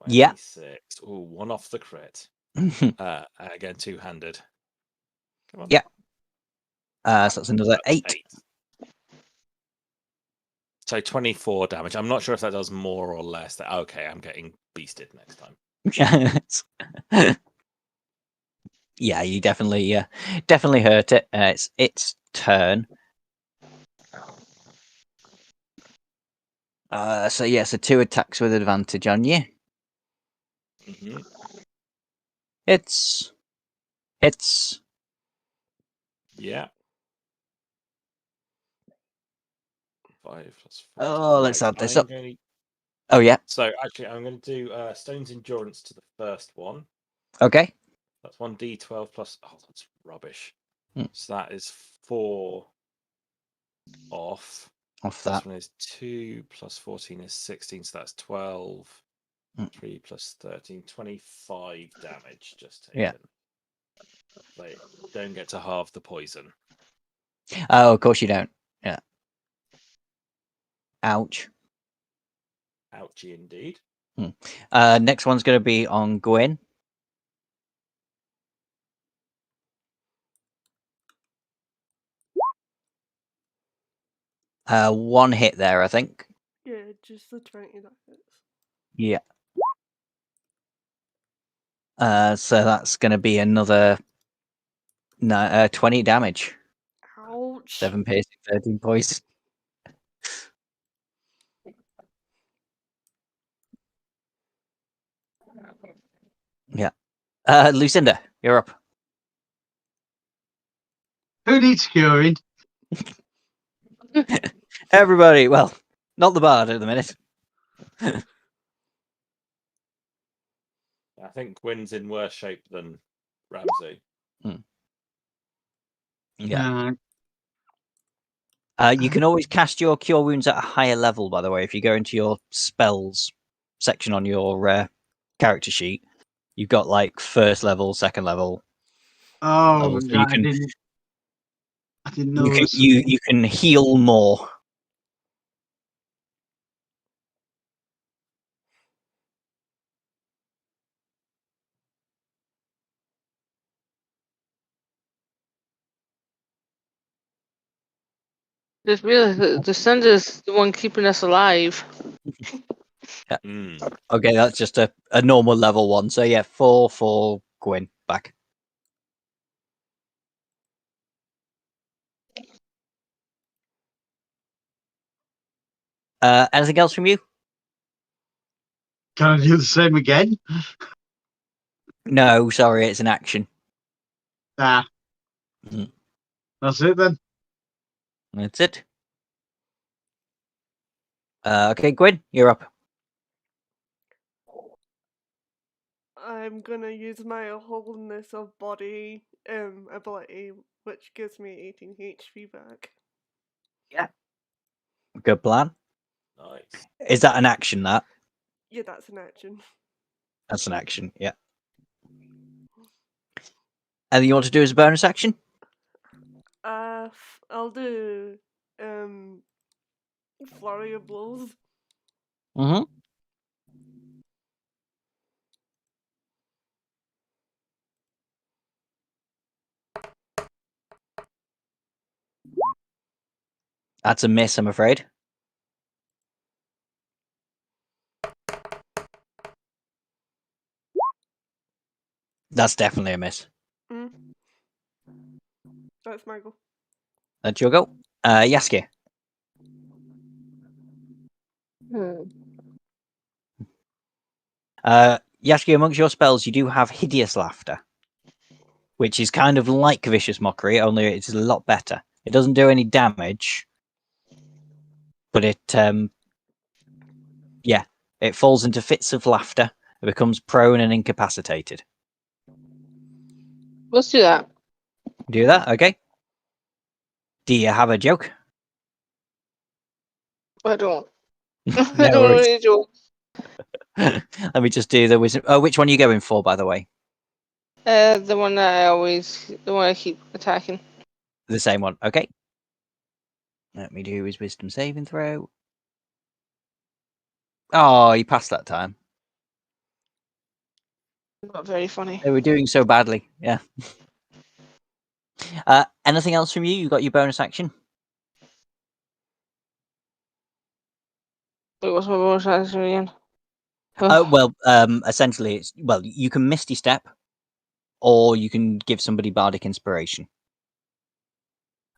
Yeah. 26. Ooh, one off the crit. Again, two-handed. Come on. Yeah. So that's another That's 8. 8. So 24 damage. I'm not sure if that does more or less. Okay, I'm getting beasted next time. Yeah, you definitely hurt it. It's its turn. So 2 attacks with advantage on you. Mm-hmm. Hits. Yeah. 5 + 4. Oh, let's Right. add this up. Going to... Oh yeah. So actually, I'm going to do Stone's Endurance to the first one. Okay. That's 1d12 plus. Oh, that's rubbish. Hmm. So that is 4 off. Off This that. one is 2 + 14 is 16. So that's 12. 3 + 13, 25 damage just taken. Yeah. They don't get to halve the poison. Oh, of course you don't. Yeah. Ouch. Ouchie indeed. Next one's going to be on Gwyn. One hit there, I think. Yeah, just the 20 that hits. Yeah. So that's going to be another 20 damage. Ouch. 7 piercing, 13 poison. Yeah. Lucinda, you're up. Who needs curing? Everybody. Well, not the bard at the minute. I think Gwyn's in worse shape than Ramsey. Yeah. You can always cast your cure wounds at a higher level, by the way. If you go into your spells section on your character sheet, you've got like first level, second level. Oh, So you I can didn't know there was you can heal more. Just realized that the Sunder's the one keeping us alive. Okay, that's just a normal level one. So yeah, 4 for Gwyn back. Anything else from you? Can I do the same again? No, sorry, it's an action. Ah, Mhm. that's it then. That's it. Okay, Gwyn, you're up. I'm gonna use my wholeness of body ability, which gives me 18 HP back. Yeah. Good plan. Nice. Is that an action? Yeah, that's an action. That's an action. Yeah. Anything you want to do as a bonus action? I'll do flurry of blows. Mm-hmm. That's a miss, I'm afraid. That's definitely a miss. Mm. That's my goal. That's your go. Yaskia. Yaskia, amongst your spells, you do have Hideous Laughter, which is kind of like Vicious Mockery, only it's a lot better. It doesn't do any damage, but it falls into fits of laughter. It becomes prone and incapacitated. Let's do that. Do that, okay? Do you have a joke? I don't. No I don't worries. really joke. Let me just do the wisdom. Oh, which one are you going for, by the way? The one I keep attacking. The same one, okay? Let me do his wisdom saving throw. Oh, he passed that time. Not very funny. They were doing so badly, yeah. Anything else from you? You got your bonus action? Wait, what's my bonus action again? Essentially, you can Misty Step, or you can give somebody Bardic Inspiration.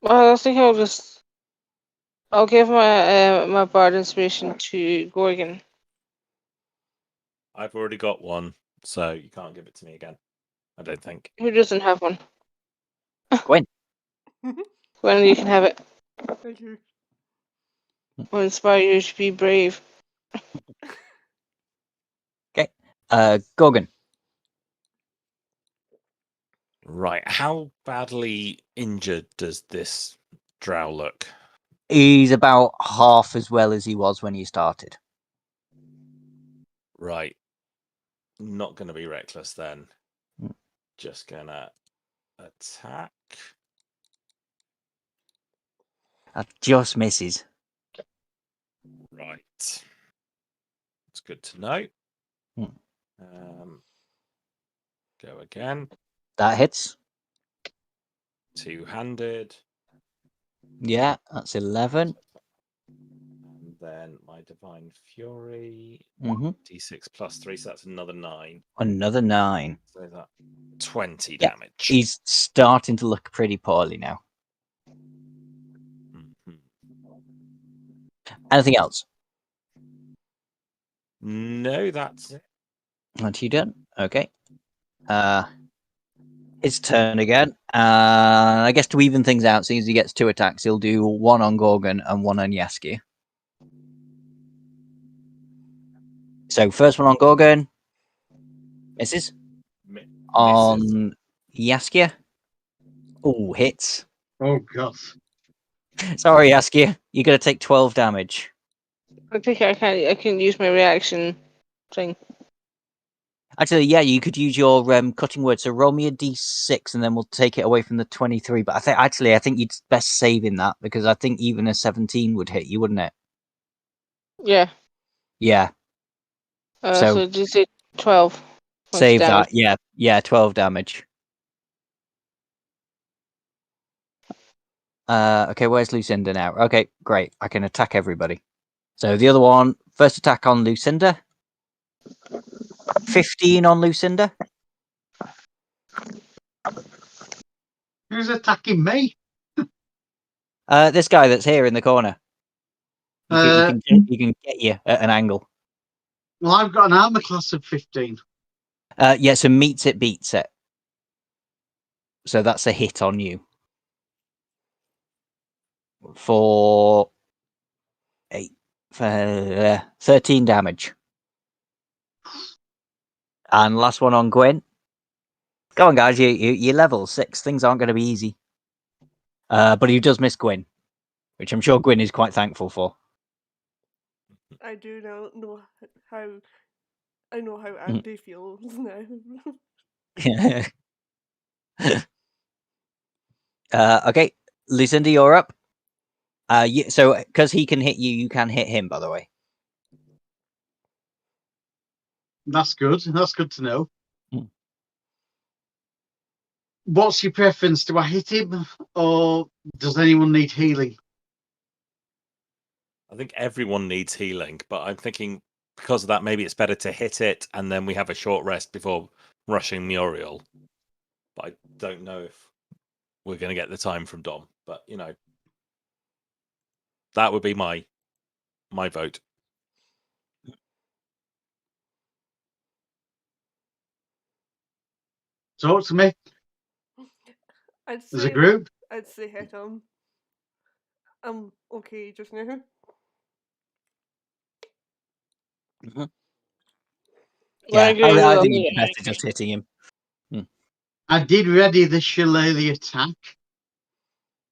Well, I think I'll give my bard inspiration to Gorgon. I've already got one, so you can't give it to me again. I don't think. Who doesn't have one? Gwen. Gwen, you can have it. Thank you. I'll inspire you to be brave. Okay. Gorgon. Right. How badly injured does this drow look? He's about half as well as he was when he started. Right. Not going to be reckless then. Mm. Just going to attack. That just misses. Right. It's good to know. Mm. Go again. That hits. Two-handed. Yeah, that's 11. And then my Divine Fury. Mm-hmm. D6 plus 3, so that's another 9. Another 9. So that 20 Yeah. damage. He's starting to look pretty poorly now. Mm-hmm. Anything else? No, that's it. Aren't you done? Okay. His turn again. I guess to even things out, seeing as he gets 2 attacks, he'll do one on Gorgon and one on Yaskia. So first one on Gorgon. Misses. On Yaskia. Oh, hits. Oh god. Sorry, Yaskia. You're going to take 12 damage. I think I can use my reaction thing. Actually, yeah, you could use your cutting word. So roll me a d6, and then we'll take it away from the 23. But I think you'd best save in that, because I think even a 17 would hit you, wouldn't it? Yeah. Yeah. So did you say 12 points save damage? that. Yeah, 12 damage. Okay, where's Lucinda now? Okay, great. I can attack everybody. So the other one, first attack on Lucinda. 15 on Lucinda. Who's attacking me? This guy that's here in the corner. He can get you at an angle. Well, I've got an armor class of 15. Yeah, so meets it, beats it. So that's a hit on you. For 13 damage. And last one on Gwen. Go on, guys. You're level 6. Things aren't going to be easy. But he does miss Gwen, which I'm sure Gwen is quite thankful for. I do know how Andy feels now. Okay, Lucinda, you're up. So because he can hit you, you can hit him. By the way, That's good. That's good to know. What's your preference? Do I hit him, or does anyone need healing? I think everyone needs healing, but I'm thinking because of that, maybe it's better to hit it, and then we have a short rest before rushing Muriel. But I don't know if we're going to get the time from Dom. But, that would be my vote. Talk to me I'd as a say group. I'd say hit him. I'm okay just now. Yeah, I agree with I all think that. it's best to just hitting him. I did ready the shillelagh attack,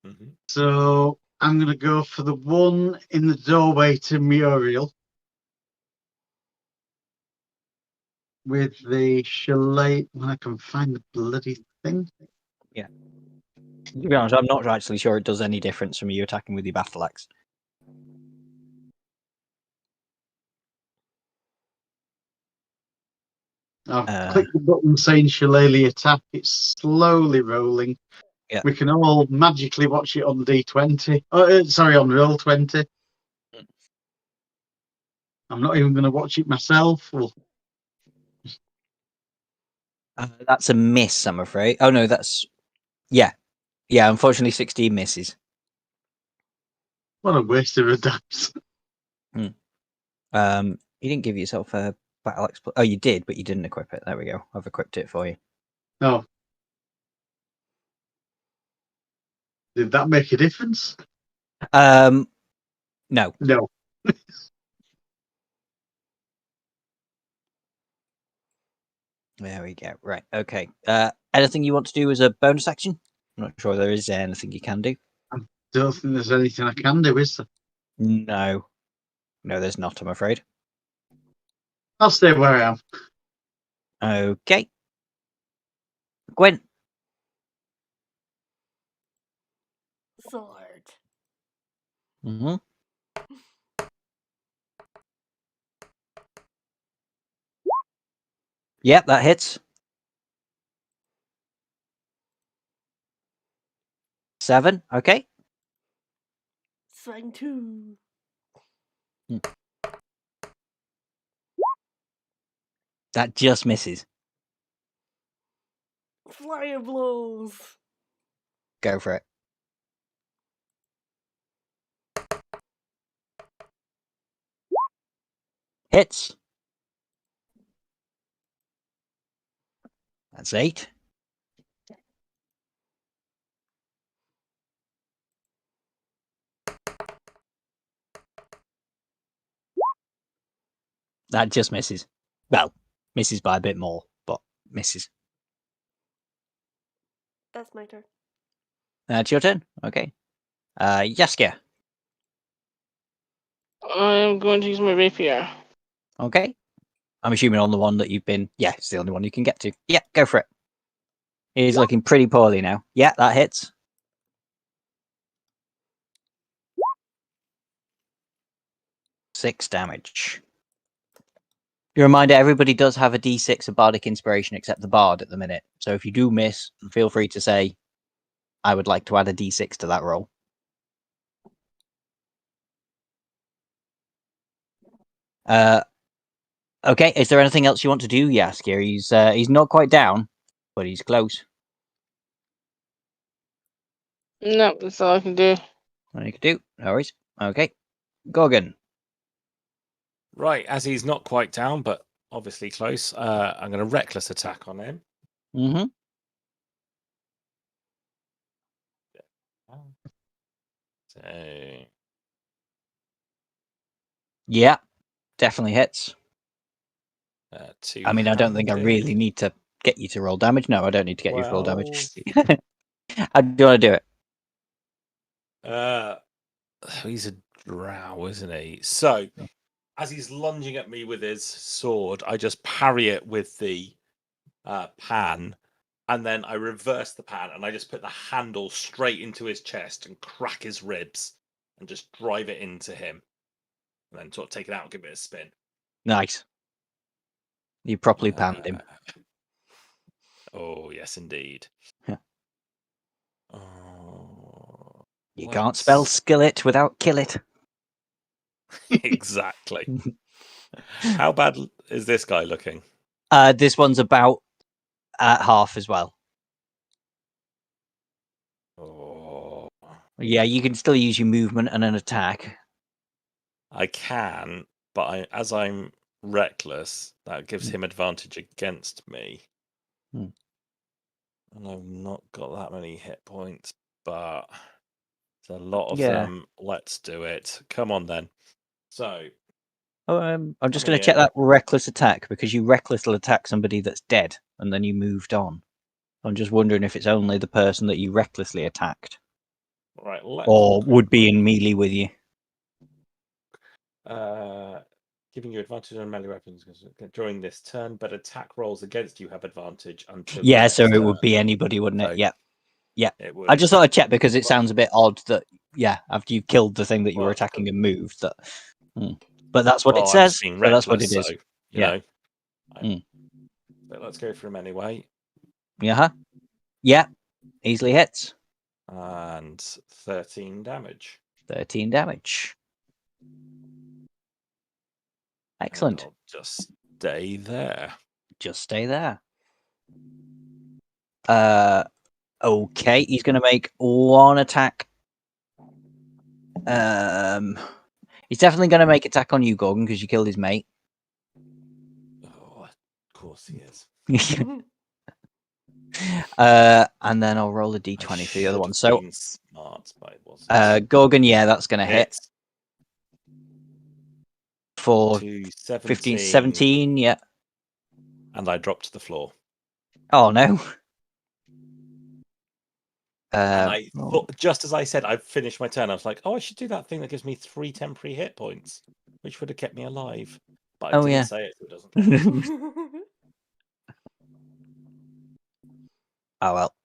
Mm-hmm. so I'm going to go for the one in the doorway to Muriel with the shillelagh. When I can find the bloody thing. To be honest, I'm not actually sure it does any difference from you attacking with your battle axe. I've clicked the button saying shillelagh attack. It's slowly rolling. Yeah. We can all magically watch it on D20. Sorry, on Roll20. I'm not even going to watch it myself. Well, That's a miss, I'm afraid. Oh no, that's yeah. Unfortunately, 16 misses. what a waste of a dice. You didn't give yourself a battle axe. Oh, you did, but you didn't equip it. There we go. I've equipped it for you. Oh. Did that make a difference? No. No. There we go. Right. Okay. Anything you want to do as a bonus action? I'm not sure there is anything you can do. Don't think there's anything I can do, is there? No. No, there's not, I'm afraid. I'll stay where I am. Okay. Gwen. Sword. Mm-hmm. Yep, that hits. 7. Okay. Swing 2. That just misses. Flyer blows. Go for it. Hits. That's 8. That just misses. Well, misses by a bit more, but misses. That's my turn. It's your turn. Okay. Yaska. I'm going to use my rapier. Okay. I'm assuming on the one that you've been. Yeah, it's the only one you can get to. Yeah, go for it. He's looking pretty poorly now. Yeah, that hits. 6 damage. A reminder, everybody does have a d6 of bardic inspiration except the bard at the minute. So if you do miss, feel free to say, I would like to add a d6 to that roll. Okay, is there anything else you want to do, Yaskir? He's not quite down, but he's close. No, that's all I can do. What you can do, no worries. Okay. Gorgon. Right, as he's not quite down, but obviously close, I'm going to reckless attack on him. Mm-hmm. So, Yeah, definitely hits. I mean, I don't think I two-handed. really need to get you to roll damage. No, I don't need to get you to roll damage. 12. How do you want to do it? He's a drow, isn't he? So, as he's lunging at me with his sword, I just parry it with the pan, and then I reverse the pan, and I just put the handle straight into his chest and crack his ribs, and just drive it into him, and then sort of take it out and give it a spin. Nice. You properly panned him. Oh, yes, indeed. Yeah. Oh, You can't spell skillet without kill it. Exactly. How bad is this guy looking? This one's about at half as well. Oh, Yeah, you can still use your movement and an attack. I can, but as I'm reckless, that gives him advantage against me. Hmm. And I've not got that many hit points, but there's a lot of Yeah. them. Let's do it. Come on then. So I'm just coming going to check in. that reckless attack, because you recklessly attack somebody that's dead and then you moved on. I'm just wondering if it's only the person that you recklessly attacked, Right, let's or go. would be in melee with you. Giving you advantage on melee weapons during this turn, but attack rolls against you have advantage until the Yeah, next so it turn. would be anybody, wouldn't it? So Yeah. Yeah. it I would. just thought I'd check because it sounds a bit odd that, yeah, after you've killed the thing that you were Well, attacking and moved, that. But that's what it I'm says. just being So that's what reckless, it is. so you Yeah. know. But let's go for him anyway. Yeah. Yeah. Easily hits. And 13 damage. 13 damage. And Excellent. I'll just stay there. Just stay there. Okay, he's going to make one attack. He's definitely going to make attack on you, Gorgon, because you killed his mate. Oh, of course he is. And then I'll roll a d20 for the other one. So, been smart, but it wasn't. Gorgon, yeah, that's going to hit. Hit For to 15, 17, yeah. And I dropped to the floor. Oh, no. And I thought, just as I said, I finished my turn, I was like, oh, I should do that thing that gives me 3 temporary hit points, which would have kept me alive. But I didn't say it, so it doesn't count. Oh, well.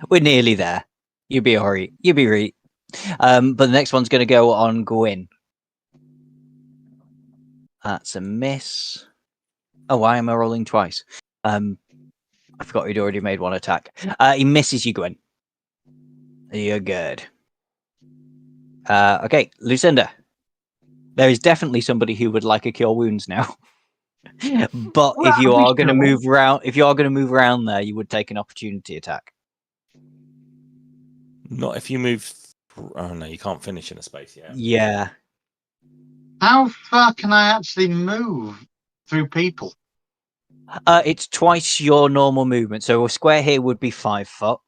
We're nearly there. You'll be alright. You'll be right. But the next one's going to go on Gwyn. That's a miss. Oh, why am I rolling twice? I forgot he'd already made one attack. He misses you, Gwyn. You're good. Okay, Lucinda. There is definitely somebody who would like a cure wounds now. But if you are going to move around, there, you would take an opportunity attack. Not if you move. Oh no, you can't finish in a space yet. Yeah. How far can I actually move through people? It's twice your normal movement. So a square here would be 5 foot.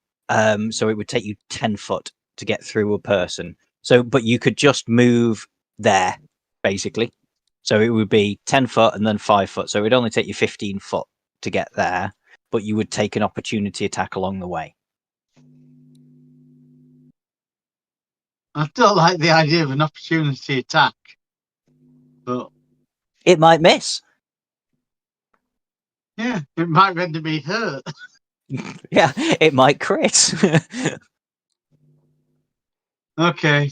So it would take you 10 foot to get through a person. So, but you could just move there, basically. So it would be 10 foot and then 5 foot. So it would only take you 15 foot to get there, but you would take an opportunity attack along the way. I don't like the idea of an opportunity attack, but It might miss. yeah, it might render me hurt. Yeah, it might crit. Okay.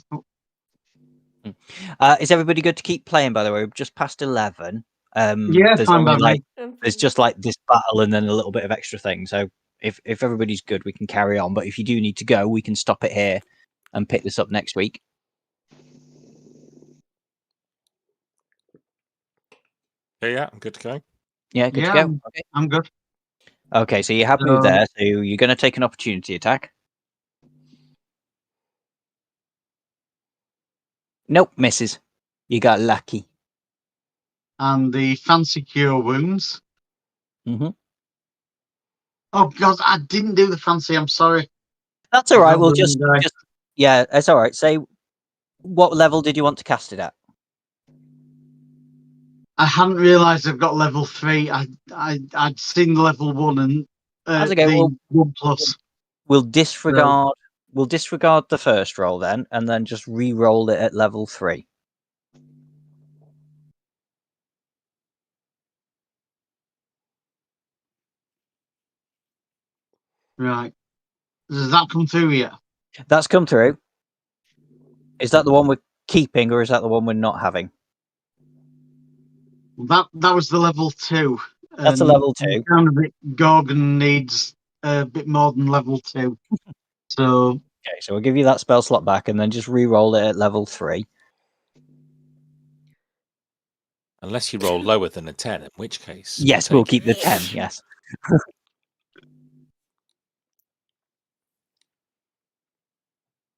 Is everybody good to keep playing, by the way? We're just past 11. Yeah, there's fine only by me. there's just like this battle and then a little bit of extra thing. So if everybody's good, we can carry on. But if you do need to go, we can stop it here and pick this up next week. Yeah, I'm good to go. Yeah, good Yeah, to go. Okay. I'm good. Okay, so you have moved there, so you're going to take an opportunity attack. Nope, misses. You got lucky. And the fancy cure wounds. Mm-hmm. Oh God, I didn't do the fancy. I'm sorry. That's all right. We'll just yeah, it's all right. Say, what level did you want to cast it at? I hadn't realised I've got level 3. I'd seen the level 1 and That's okay. the 1+. We'll disregard. We'll disregard the first roll and then just re-roll it at level 3. Right. Does that come through yet? That's come through. Is that the one we're keeping, or is that the one we're not having? That was the level 2. That's a level 2. Gorgon needs a bit more than level 2. So okay, so we'll give you that spell slot back, and then just re-roll it at level 3. Unless you roll lower than a 10, in which case yes, we'll keep the 10. Yes.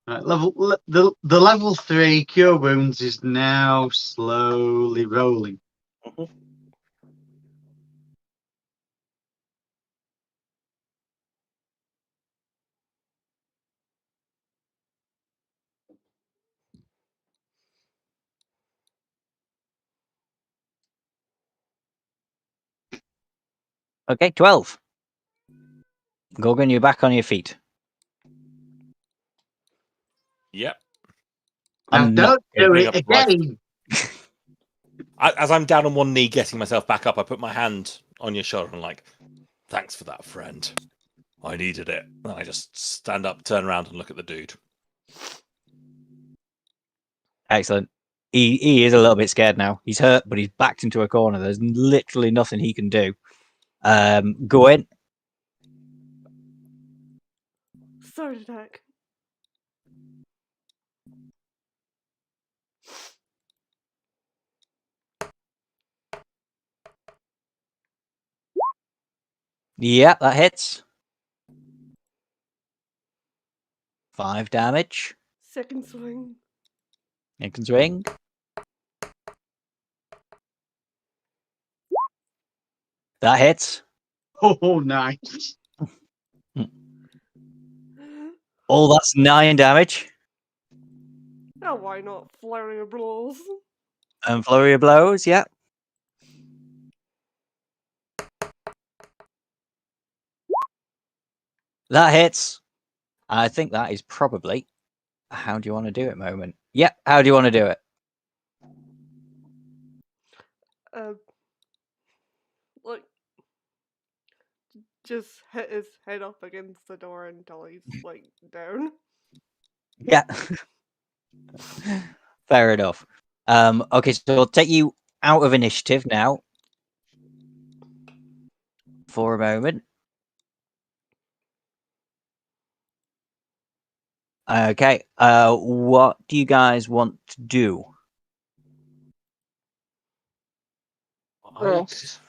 Right, the level 3 cure wounds is now slowly rolling. Okay, 12. Gorgon, you're back on your feet. Yep. Now I'm don't not do Bring it up my- again. As I'm down on one knee, getting myself back up, I put my hand on your shoulder and like, thanks for that, friend. I needed it. And I just stand up, turn around, and look at the dude. Excellent. He is a little bit scared now. He's hurt, but he's backed into a corner. There's literally nothing he can do. Go in. Start attack. Yeah, that hits. 5 damage. Second swing. Nickens ring. That hits. Oh, nice. Oh, that's 9 damage. Oh, why not? Flurry of blows. And flurry of blows, yeah. That hits. I think that is probably how do you want to do it moment. Yeah, how do you want to do it? Like, just hit his head up against the door until he's, like, down. Yeah. Fair enough. Okay, so I'll take you out of initiative now for a moment. Okay. What do you guys want to do? Rest.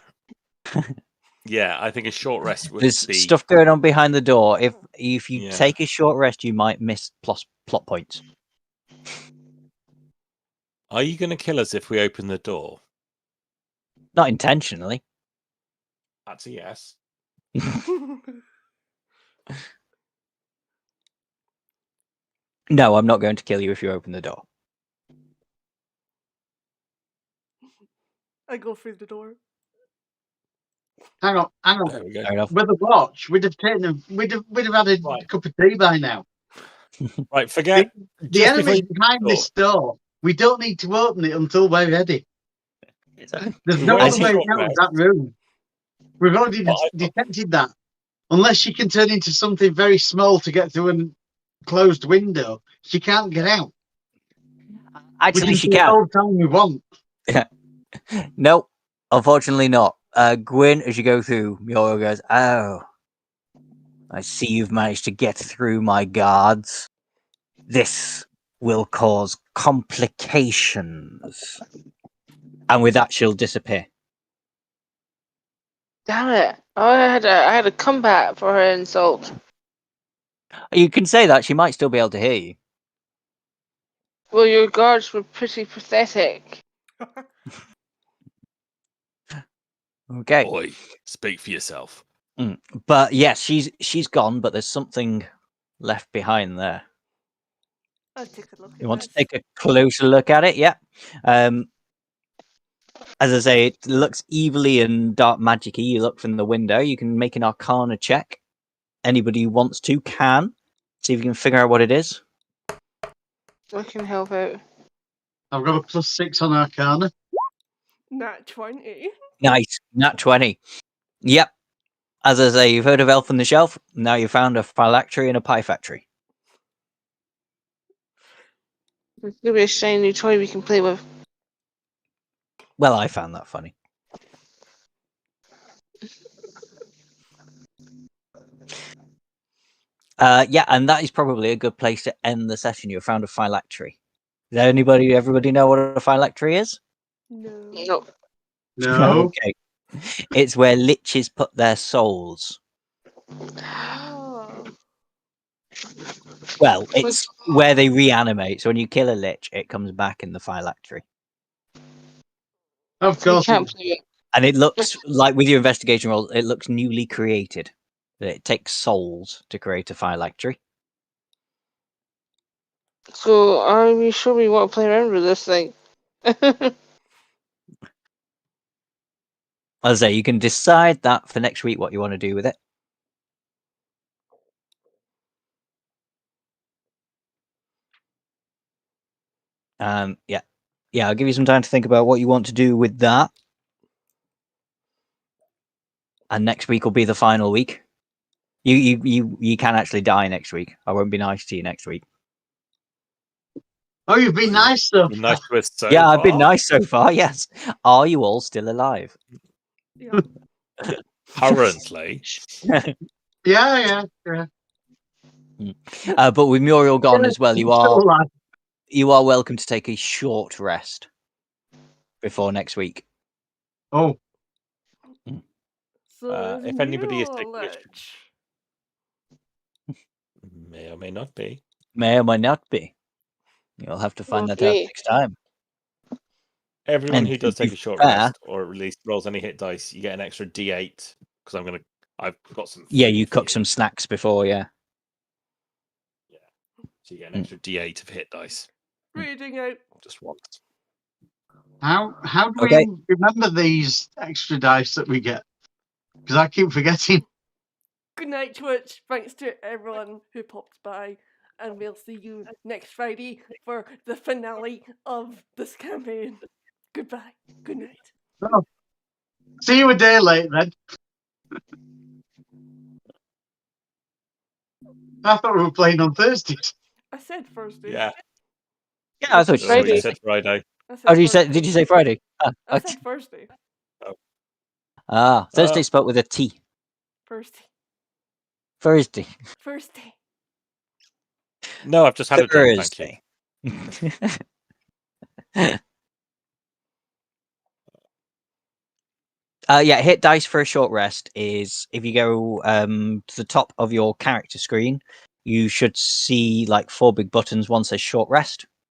Yeah, I think a short rest would There's be. stuff going on behind the door. If you Yeah. take a short rest, you might miss plot points. Are you going to kill us if we open the door? Not intentionally. That's a yes. No, I'm not going to kill you if you open the door. I go through the door. Hang on. There we go. Fair enough. With a watch, we'd have had a Right. cup of tea by now. Right, forget. The just before enemy's you behind door. this door. We don't need to open it until we're ready. There's We no won't other see. way short out of rest. that room. We've already But I- detected that. Unless she can turn into something very small to get through a closed window, she can't get out. We Actually, can she do it can. all the time we want. No, unfortunately not. Gwyn, as you go through, Miola goes, "Oh, I see you've managed to get through my guards. This will cause complications." And with that, she'll disappear. Damn it! I had a comeback for her insult. You can say that. She might still be able to hear you. Well, your guards were pretty pathetic. Okay. Boy, speak for yourself. But yes, she's gone, but there's something left behind there. I'll take a look at You want to this. take a closer look at it? Yeah. As I say, it looks evilly and dark magic-y. You look from the window. You can make an Arcana check. Anybody who wants to can. See if you can figure out what it is. I can help out. I've got a +6 on Arcana. Nat 20. Nice. Nat 20. Yep. As I say, you've heard of Elf on the Shelf. Now you've found a phylactery and a pie factory. It's gonna be a shiny new toy we can play with. Well, I found that funny. Yeah, and that is probably a good place to end the session. You found a phylactery. Does everybody know what a phylactery is? No. No. No. Okay. It's where liches put their souls. Oh. Well, it's where they reanimate. So when you kill a lich, it comes back in the phylactery. Of You course. can't play it. And it looks like, with your investigation roll, it looks newly created. It takes souls to create a phylactery. So are we sure we want to play around with this thing? As I say, you can decide that for next week what you want to do with it. Yeah, I'll give you some time to think about what you want to do with that. And next week will be the final week. You can actually die next week. I won't be nice to you next week. Oh, you've been nice so Been far. nice to us so Yeah, I've been far. nice so far. Yes. Are you all still alive? Yeah. Currently. Yeah. But with Muriel gone as well, Still alive. you are welcome to take a short rest before next week. Oh, So is If anybody is Muriel a taking lich? may or may not be. May or may not be. You'll have to find that out Okay. next time. Everyone And who to does be take a short fair- rest, or at least rolls any hit dice, you get an extra D8 because I've got some. Yeah, food you for cooked some snacks before, yeah. So you get an extra D8 of hit dice. Reading out. Just once. how do Okay. we remember these extra dice that we get? Because I keep forgetting. Good night, Twitch. Thanks to everyone who popped by. And we'll see you next Friday for the finale of this campaign. Goodbye. Good night. Oh, see you a day late then. I thought we were playing on Thursdays. I said Thursday. Yeah. Yeah, I thought you Oh, said you Friday. Friday. said Friday. I said Oh, did you Thursday. say Friday? I said Thursday. Thursday spelled with a T. Thursday. Thursday. Thursday. No, I've just had a drink. Thank you. Thursday. Yeah, hit dice for a short rest is if you go to the top of your character screen, you should see like 4 big buttons. One says short rest,